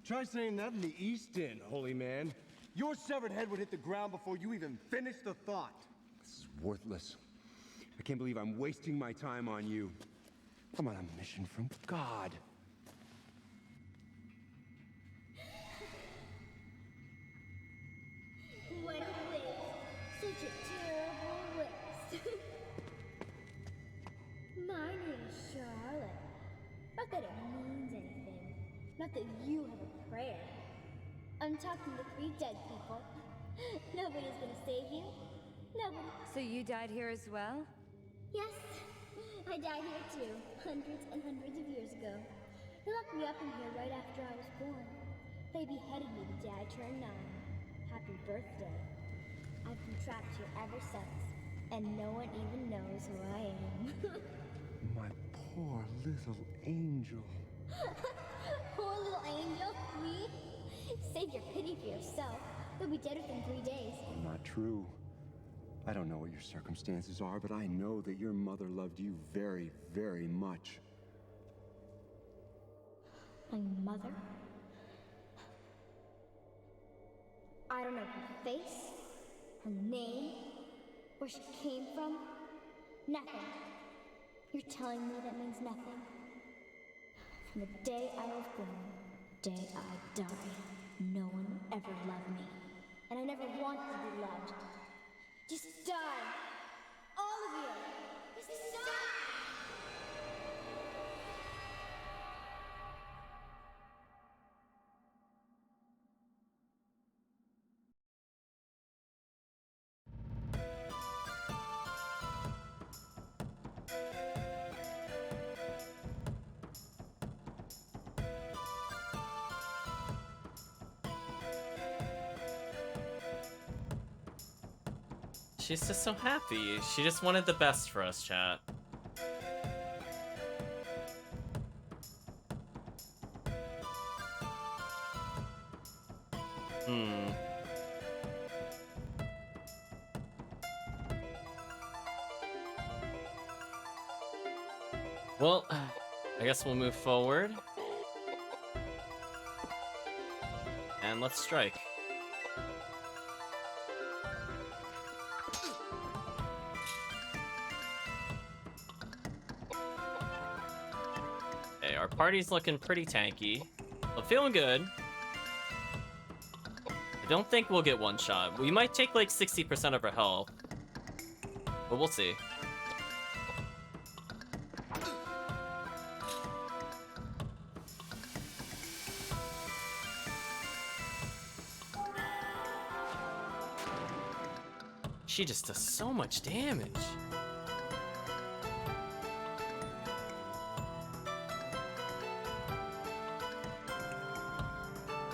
Try saying that in the East End, holy man. Your severed head would hit the ground before you even finished the thought. This is worthless. I can't believe I'm wasting my time on you. I'm on a mission from God. What a waste. Such a terrible waste. My name's Charlotte. Not that it means anything. Not that you have a prayer. I'm talking to 3 dead people. Nobody's gonna save you. Nobody. So you died here as well? Yes, I died here too, hundreds and hundreds of years ago. They locked me up in here right after I was born. They beheaded me the day I turned 9. Happy birthday. I've been trapped here ever since, and no one even knows who I am. My poor little angel. Poor little angel, me? Save your pity for yourself. You'll be dead within 3 days. Not true. I don't know what your circumstances are, but I know that your mother loved you very, very much. My mother? I don't know her face, her name, where she came from. Nothing. You're telling me that means nothing? From the day I was born, the day I die, no one ever loved me. And I never wanted to be loved. Just die! All of you! Just die! She's just so happy. She just wanted the best for us, chat. Well, I guess we'll move forward. And let's strike. Okay, our party's looking pretty tanky. I'm feeling good. I don't think we'll get one shot. We might take like 60% of our health. But we'll see. She just does so much damage.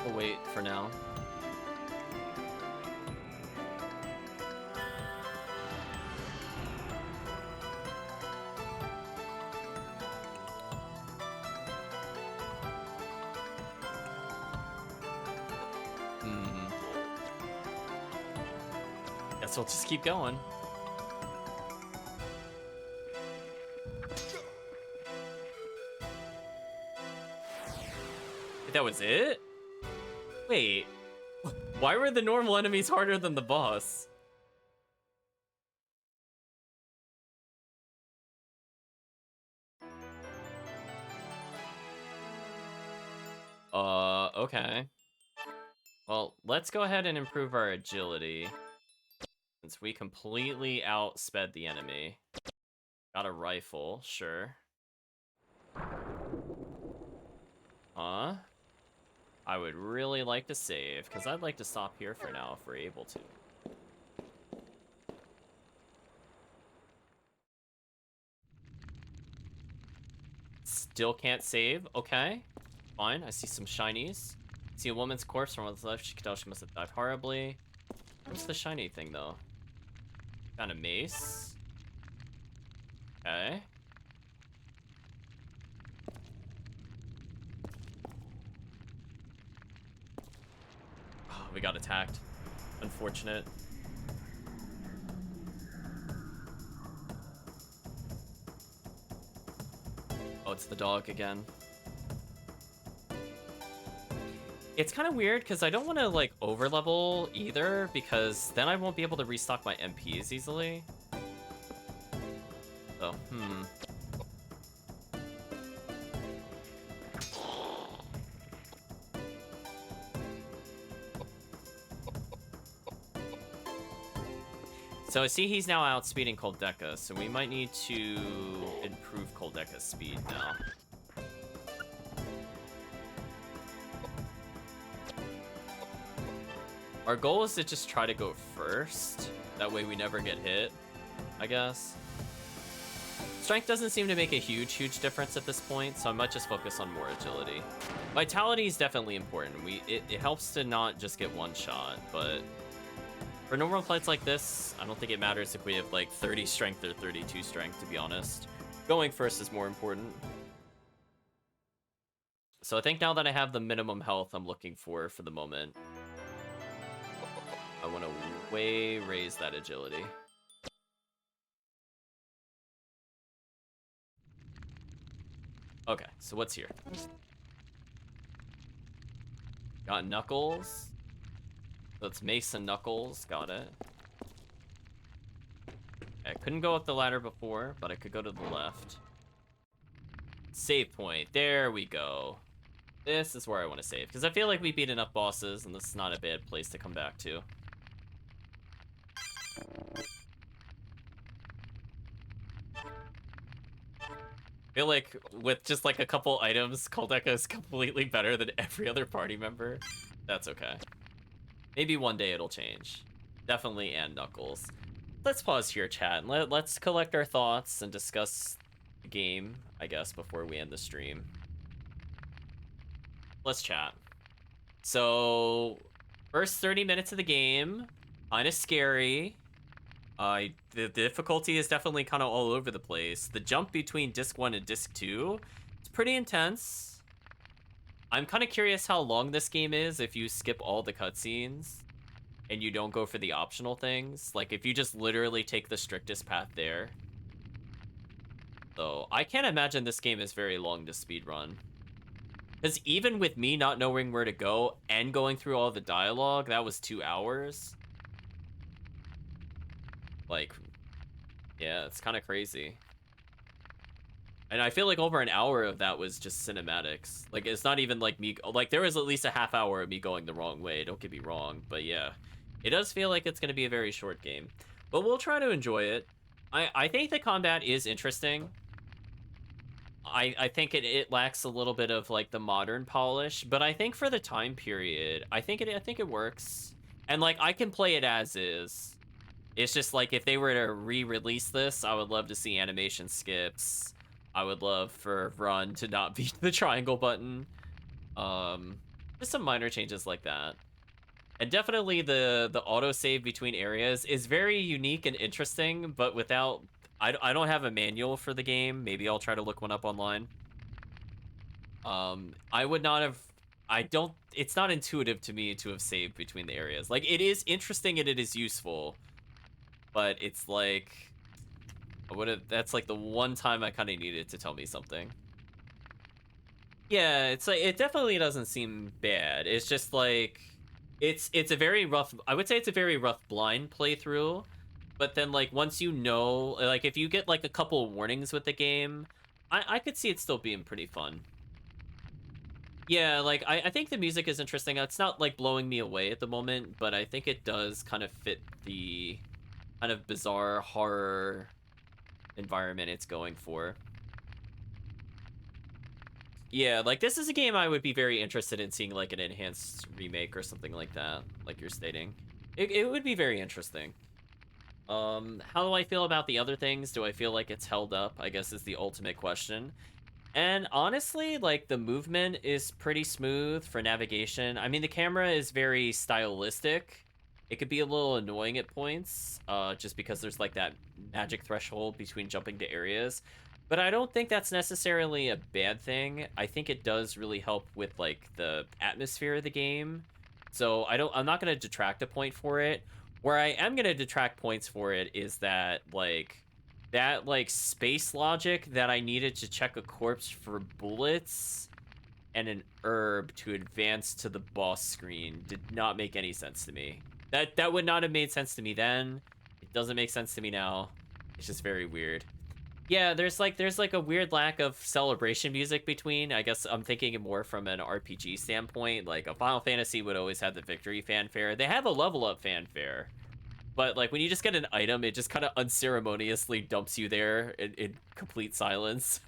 We'll wait for now. Guess we'll just keep going. That was it? Wait. Why were the normal enemies harder than the boss? Okay. Well, let's go ahead and improve our agility. Since we completely outsped the enemy. Got a rifle, sure. Huh? I would really like to save, because I'd like to stop here for now if we're able to. Still can't save? Okay. Fine, I see some shinies. See a woman's corpse from what's left. She could tell she must have died horribly. What's the shiny thing, though? Found a mace. Okay. Oh, we got attacked. Unfortunate. Oh, it's the dog again. It's kind of weird because I don't want to like overlevel either because then I won't be able to restock my MPs easily. So, So I see he's now outspeeding Koudelka, so we might need to improve Koudelka's speed now. Our goal is to just try to go first. That way we never get hit, I guess. Strength doesn't seem to make a huge difference at this point, so I might just focus on more agility. Vitality is definitely important. It helps to not just get one shot, but for normal fights like this, I don't think it matters if we have like 30 strength or 32 strength, to be honest. Going first is more important. So I think now that I have the minimum health I'm looking for the moment, I want to way raise that agility. Okay, so what's here? Got Knuckles. So it's Mace and Knuckles, got it. Okay, I couldn't go up the ladder before, but I could go to the left. Save point, there we go. This is where I want to save, because I feel like we beat enough bosses, and this is not a bad place to come back to. I feel like with just like a couple items, Koudelka is completely better than every other party member. That's okay. Maybe one day it'll change. Definitely and Knuckles. Let's pause here, chat, and let's collect our thoughts and discuss the game, I guess, before we end the stream. Let's chat. So, first 30 minutes of the game, kind of scary. The difficulty is definitely kind of all over the place. The jump between disc 1 and disc 2 is pretty intense. I'm kind of curious how long this game is if you skip all the cutscenes and you don't go for the optional things. Like, if you just literally take the strictest path there. So, I can't imagine this game is very long to speedrun. Because even with me not knowing where to go and going through all the dialogue, that was 2 hours. Like, yeah, it's kind of crazy. And I feel like over an hour of that was just cinematics. Like, it's not even like me, like, there was at least a half hour of me going the wrong way, don't get me wrong. But yeah, it does feel like it's going to be a very short game. But we'll try to enjoy it. I think the combat is interesting. I think it lacks a little bit of, like, the modern polish. But I think for the time period, I think it works. And, like, I can play it as is. It's just like if they were to re-release this, I would love to see animation skips. I would love for run to not be the triangle button. Just some minor changes like that. And definitely the autosave between areas is very unique and interesting, but without... I don't have a manual for the game. Maybe I'll try to look one up online. I would not have... It's not intuitive to me to have saved between the areas. Like, it is interesting and it is useful. But it's like, that's like the one time I kind of needed to tell me something. Yeah, it's like, it definitely doesn't seem bad. It's just like, it's a very rough, I would say it's a very rough blind playthrough. But then, like, once you know, like, if you get like a couple warnings with the game, I could see it still being pretty fun. Yeah, like, I think the music is interesting. It's not like blowing me away at the moment, but I think it does kind of fit the kind of bizarre horror environment it's going for. Yeah, like, this is a game I would be very interested in seeing, like, an enhanced remake or something like that, like you're stating. It would be very interesting. How do I feel about the other things? Do I feel like it's held up? I guess is the ultimate question. And honestly, like, the movement is pretty smooth for navigation. I mean, the camera is very stylistic. It could be a little annoying at points, just because there's, like, that magic threshold between jumping to areas. But I don't think that's necessarily a bad thing. I think it does really help with, like, the atmosphere of the game. So I'm not going to detract a point for it. Where I am going to detract points for it is that, like, space logic that I needed to check a corpse for bullets and an herb to advance to the boss screen did not make any sense to me. That would not have made sense to me then. It doesn't make sense to me now. It's just very weird. Yeah, there's like a weird lack of celebration music between. I guess I'm thinking more from an RPG standpoint. Like, a Final Fantasy would always have the victory fanfare. They have a level up fanfare. But, like, when you just get an item, it just kind of unceremoniously dumps you there in complete silence.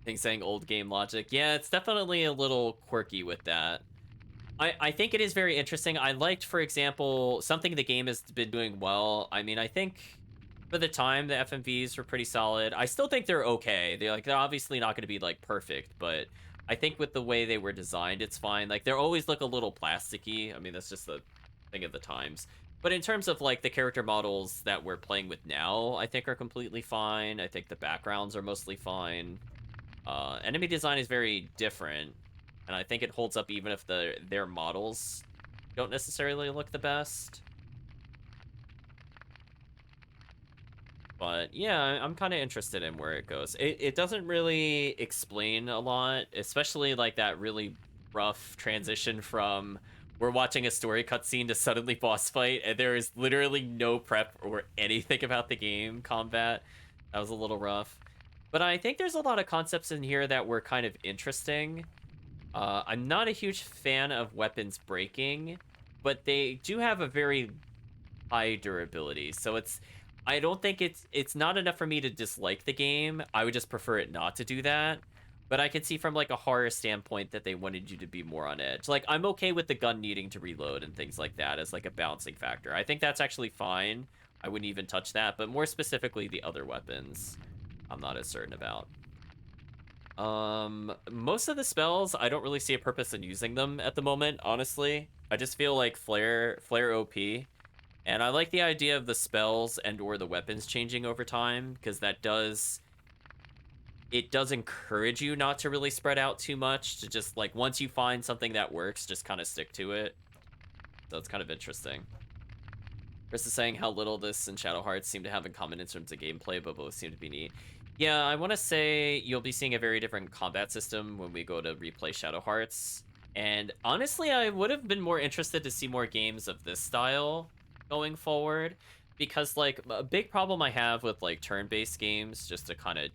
Thing saying old game logic. Yeah, it's definitely a little quirky with that. I think it is very interesting. I liked, for example, something the game has been doing well. I mean, I think for the time, the FMVs were pretty solid. I still think they're okay. They're obviously not going to be, like, perfect, but I think with the way they were designed, it's fine. Like, they always look a little plasticky. I mean, that's just the thing of the times. But in terms of, like, the character models that we're playing with now, I think are completely fine. I think the backgrounds are mostly fine. Enemy design is very different, and I think it holds up even if their models don't necessarily look the best. But yeah, I'm kind of interested in where it goes. It doesn't really explain a lot, especially like that really rough transition from we're watching a story cutscene to suddenly boss fight, and there is literally no prep or anything about the game combat. That was a little rough. But I think there's a lot of concepts in here that were kind of interesting. I'm not a huge fan of weapons breaking, but they do have a very high durability. So I don't think it's not enough for me to dislike the game. I would just prefer it not to do that. But I can see from like a horror standpoint that they wanted you to be more on edge. Like, I'm okay with the gun needing to reload and things like that as like a balancing factor. I think that's actually fine. I wouldn't even touch that, but more specifically the other weapons, I'm not as certain about. Most of the spells, I don't really see a purpose in using them at the moment, honestly. I just feel like Flare OP And I like the idea of the spells and or the weapons changing over time, because that does encourage you not to really spread out too much, to just like once you find something that works, just kind of stick to it. So it's kind of interesting. Chris is saying how little this and Shadow Hearts seem to have in common in terms of gameplay, but both seem to be neat. Yeah, I want to say you'll be seeing a very different combat system when we go to replay Shadow Hearts. And honestly, I would have been more interested to see more games of this style going forward, because like a big problem I have with like turn-based games, just to kind of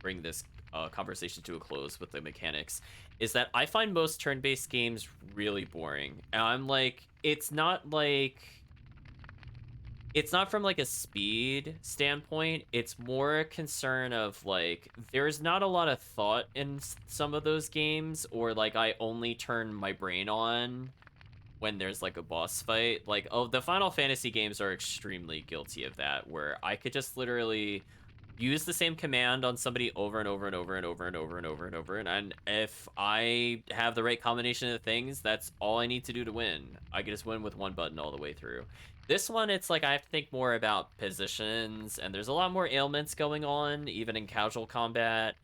bring this conversation to a close with the mechanics, is that I find most turn-based games really boring. And I'm like, it's not from like a speed standpoint. It's more a concern of like, there's not a lot of thought in some of those games, or like I only turn my brain on when there's like a boss fight. Like, oh, the Final Fantasy games are extremely guilty of that, where I could just literally use the same command on somebody over and over and over and over and over and over and over, and if I have the right combination of things, that's all I need to do to win. I can just win with one button all the way through. This one, it's like I have to think more about positions, and there's a lot more ailments going on, even in casual combat,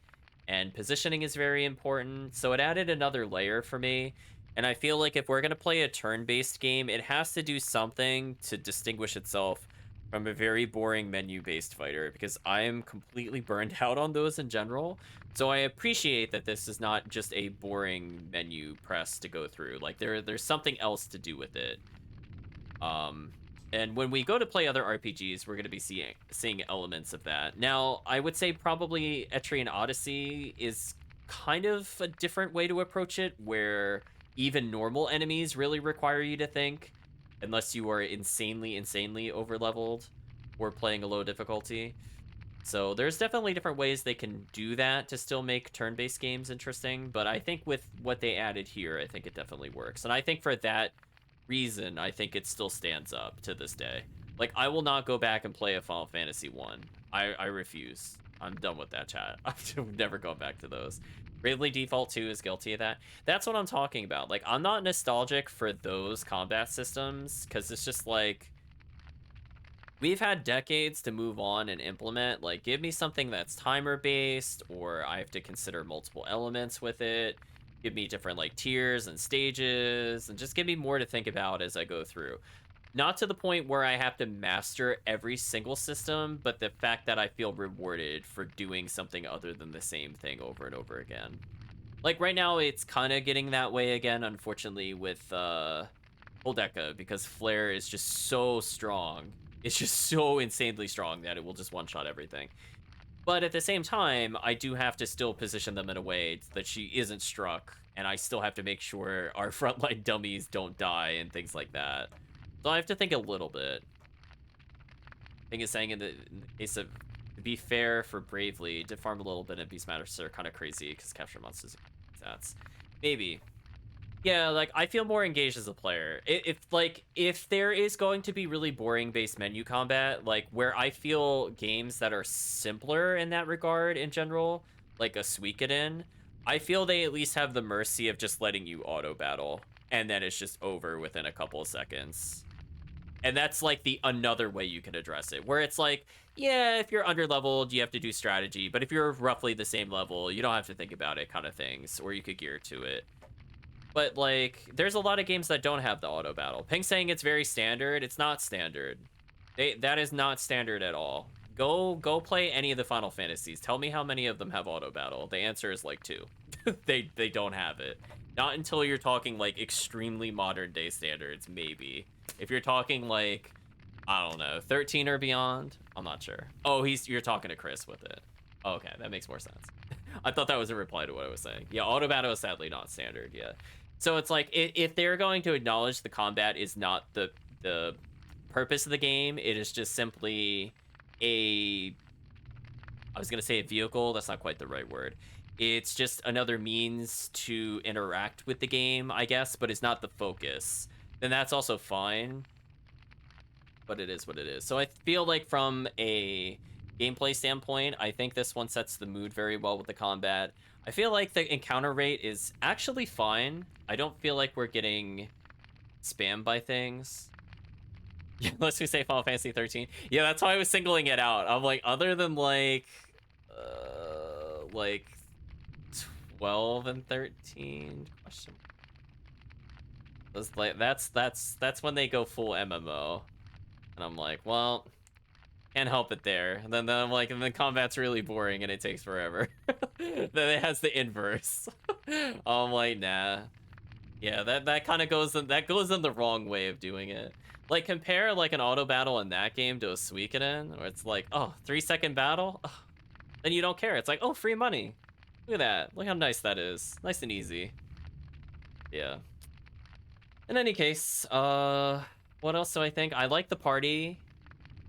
and positioning is very important, so it added another layer for me. And I feel like if we're going to play a turn-based game, it has to do something to distinguish itself from a very boring menu-based fighter, because I am completely burned out on those in general. So I appreciate that this is not just a boring menu press to go through. Like, there's something else to do with it. And when we go to play other RPGs, we're going to be seeing elements of that. Now, I would say probably Etrian Odyssey is kind of a different way to approach it, where even normal enemies really require you to think, unless you are insanely over-leveled or playing a low difficulty. So there's definitely different ways they can do that to still make turn-based games interesting, but I think with what they added here, I think it definitely works. And I think for that reason, I think it still stands up to this day. Like, I will not go back and play a Final Fantasy 1. I refuse. I'm done with that, chat. I've never gone back to those. Bravely Default 2 is guilty of that. That's what I'm talking about. Like, I'm not nostalgic for those combat systems, because it's just like, we've had decades to move on and implement. Like, give me something that's timer-based, or I have to consider multiple elements with it. Give me different, like, tiers and stages, and just give me more to think about as I go through. Not to the point where I have to master every single system, but the fact that I feel rewarded for doing something other than the same thing over and over again. Like, right now, it's kind of getting that way again, unfortunately, with Koudelka, because Flare is just so strong. It's just so insanely strong that it will just one-shot everything. But at the same time, I do have to still position them in a way that she isn't struck, and I still have to make sure our frontline dummies don't die and things like that. So I have to think a little bit. I think it's saying in the case of, to be fair for Bravely, did farm a little bit, and Beastmasters are kind of crazy because capture monsters stats. Maybe. Yeah, like, I feel more engaged as a player. If there is going to be really boring base menu combat, like, where I feel games that are simpler in that regard in general, like a Suikoden, I feel they at least have the mercy of just letting you auto battle, and then it's just over within a couple of seconds. And that's like the another way you can address it, where it's like, yeah, if you're underleveled, you have to do strategy, but if you're roughly the same level, you don't have to think about it kind of things, or you could gear to it. But like, there's a lot of games that don't have the auto battle. Ping saying it's very standard. It's not standard. That is not standard at all. Go play any of the Final Fantasies. Tell me how many of them have auto battle. The answer is like 2. They don't have it. Not until you're talking like extremely modern day standards, maybe. If you're talking like, I don't know, 13 or beyond, I'm not sure. Oh, you're talking to Chris with it. Okay, that makes more sense. I thought that was a reply to what I was saying. Yeah, auto battle is sadly not standard. Yeah. So it's like, if they're going to acknowledge the combat is not the purpose of the game, it is just simply I was going to say a vehicle. That's not quite the right word. It's just another means to interact with the game, I guess, but it's not the focus. Then that's also fine. But it is what it is. So I feel like from a gameplay standpoint, I think this one sets the mood very well with the combat. I feel like the encounter rate is actually fine. I don't feel like we're getting spammed by things. Unless we say Final Fantasy 13. Yeah, that's why I was singling it out. I'm like, other than like 12 and 13 question. That's when they go full MMO. And I'm like, well, can't help it there. And then I'm like, and then combat's really boring and it takes forever. Then it has the inverse. I'm like, nah. Yeah, that kind of goes in the wrong way of doing it. Like, compare like an auto battle in that game to a Suikoden, where it's like, oh, 3-second battle? Ugh. Then you don't care. It's like, oh, free money. Look at that. Look how nice that is. Nice and easy. Yeah. In any case, what else do I think? I like the party.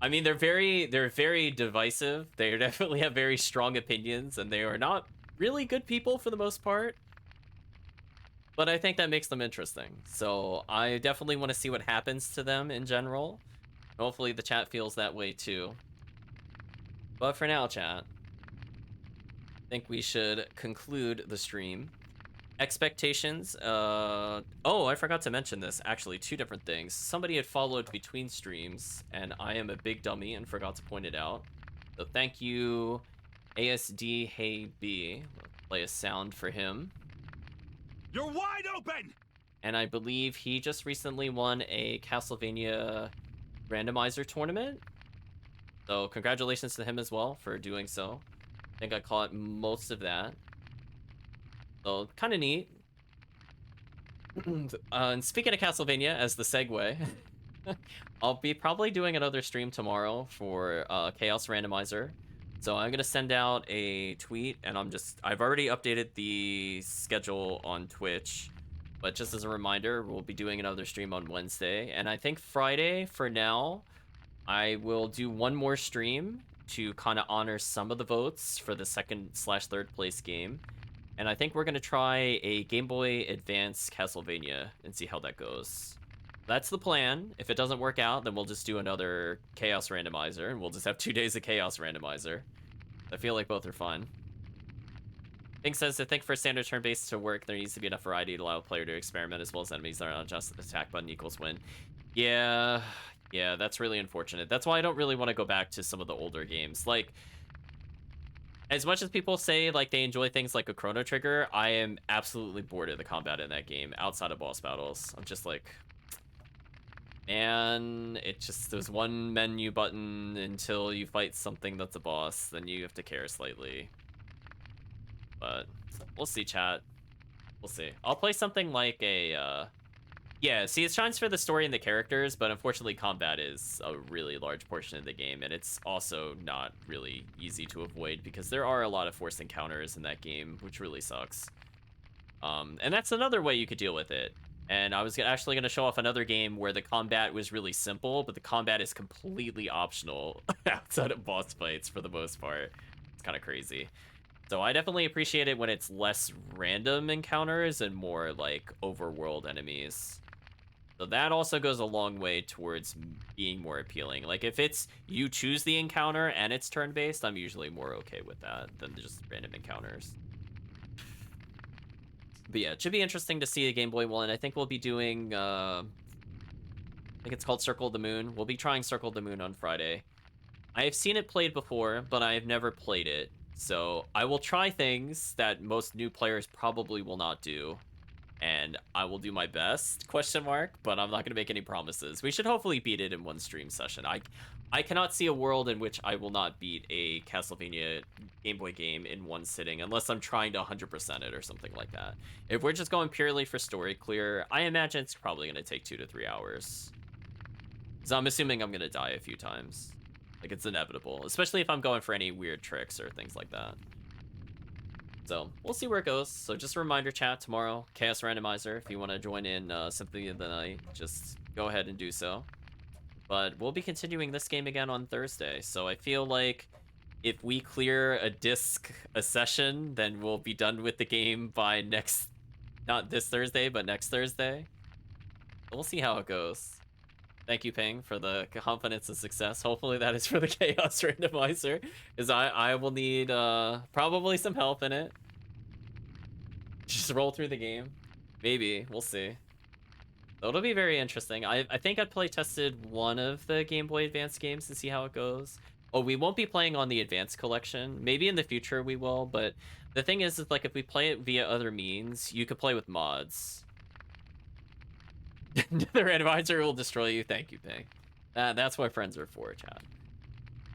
I mean, they're very divisive. They definitely have very strong opinions, and they are not really good people for the most part. But I think that makes them interesting. So I definitely want to see what happens to them in general. Hopefully the chat feels that way too. But for now, chat, I think we should conclude the stream. Expectations. Oh, I forgot to mention this. Actually, two different things. Somebody had followed between streams, and I am a big dummy and forgot to point it out. So thank you, ASD Hey B. Let's play a sound for him. You're wide open! And I believe he just recently won a Castlevania randomizer tournament. So congratulations to him as well for doing so. I think I caught most of that. So kind of neat. And speaking of Castlevania, as the segue, I'll be probably doing another stream tomorrow for Chaos Randomizer. So I'm gonna send out a tweet, and I've already updated the schedule on Twitch, but just as a reminder, we'll be doing another stream on Wednesday, and I think Friday, for now, I will do one more stream to kind of honor some of the votes for the 2nd/3rd place game, and I think we're gonna try a Game Boy Advance Castlevania and see how that goes. That's the plan. If it doesn't work out, then we'll just do another Chaos Randomizer, and we'll just have 2 days of Chaos Randomizer. I feel like both are fun. Pink says, I think for standard turn-based to work, there needs to be enough variety to allow a player to experiment, as well as enemies that are not just attack button equals win. Yeah, that's really unfortunate. That's why I don't really want to go back to some of the older games. Like, as much as people say like they enjoy things like a Chrono Trigger, I am absolutely bored of the combat in that game outside of boss battles. I'm just like, and it just, there's one menu button until you fight something that's a boss, then you have to care slightly. But we'll see, chat. We'll see. I'll play something like a yeah, see, it shines for the story and the characters, but unfortunately combat is a really large portion of the game, and it's also not really easy to avoid because there are a lot of forced encounters in that game, which really sucks. And that's another way you could deal with it. And I was actually going to show off another game where the combat was really simple, but the combat is completely optional outside of boss fights for the most part. It's kind of crazy. So I definitely appreciate it when it's less random encounters and more like overworld enemies. So that also goes a long way towards being more appealing. Like if it's you choose the encounter and it's turn-based, I'm usually more okay with that than just random encounters. But yeah, it should be interesting to see a Game Boy one. I think we'll be doing, I think it's called Circle of the Moon. We'll be trying Circle of the Moon on Friday. I have seen it played before, but I have never played it. So I will try things that most new players probably will not do. And I will do my best, question mark, but I'm not going to make any promises. We should hopefully beat it in one stream session. I cannot see a world in which I will not beat a Castlevania Game Boy game in one sitting, unless I'm trying to 100% it or something like that. If we're just going purely for story clear, I imagine it's probably going to take 2 to 3 hours. So I'm assuming I'm going to die a few times. Like, it's inevitable, especially if I'm going for any weird tricks or things like that. So we'll see where it goes. So just a reminder, chat, tomorrow, Chaos Randomizer. If you want to join in Symphony of the Night, just go ahead and do so. But we'll be continuing this game again on Thursday. So I feel like if we clear a session, then we'll be done with the game by not this Thursday, but next Thursday. We'll see how it goes. Thank you, Ping, for the confidence and success. Hopefully that is for the Chaos Randomizer, because I will need probably some help in it. Just roll through the game. Maybe. We'll see. So it'll be very interesting. I think I'd play tested one of the Game Boy Advance games to see how it goes. Oh, we won't be playing on the Advance collection. Maybe in the future we will, but the thing is like if we play it via other means, you could play with mods. The randomizer will destroy you. Thank you, Ping. That's what friends are for, chat.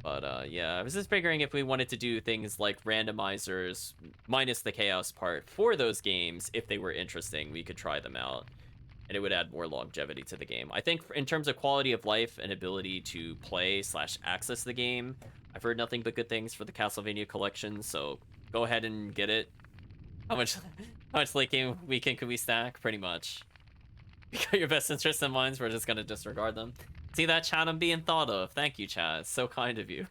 But yeah, I was just figuring if we wanted to do things like randomizers minus the chaos part for those games, if they were interesting, we could try them out. And it would add more longevity to the game. I think in terms of quality of life and ability to play / access the game, I've heard nothing but good things for the Castlevania collection, so go ahead and get it. How much late game weekend could we stack? Pretty much. You got your best interests in mind, we're just gonna disregard them. See that, chat? I'm being thought of. Thank you, chat. It's so kind of you.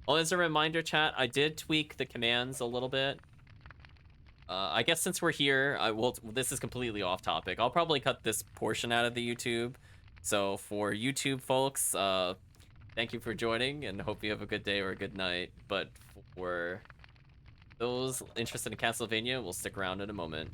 Well, as a reminder, chat, I did tweak the commands a little bit. I guess since we're here, this is completely off topic. I'll probably cut this portion out of the YouTube. So for YouTube folks, thank you for joining and hope you have a good day or a good night. But for those interested in Castlevania, we'll stick around in a moment.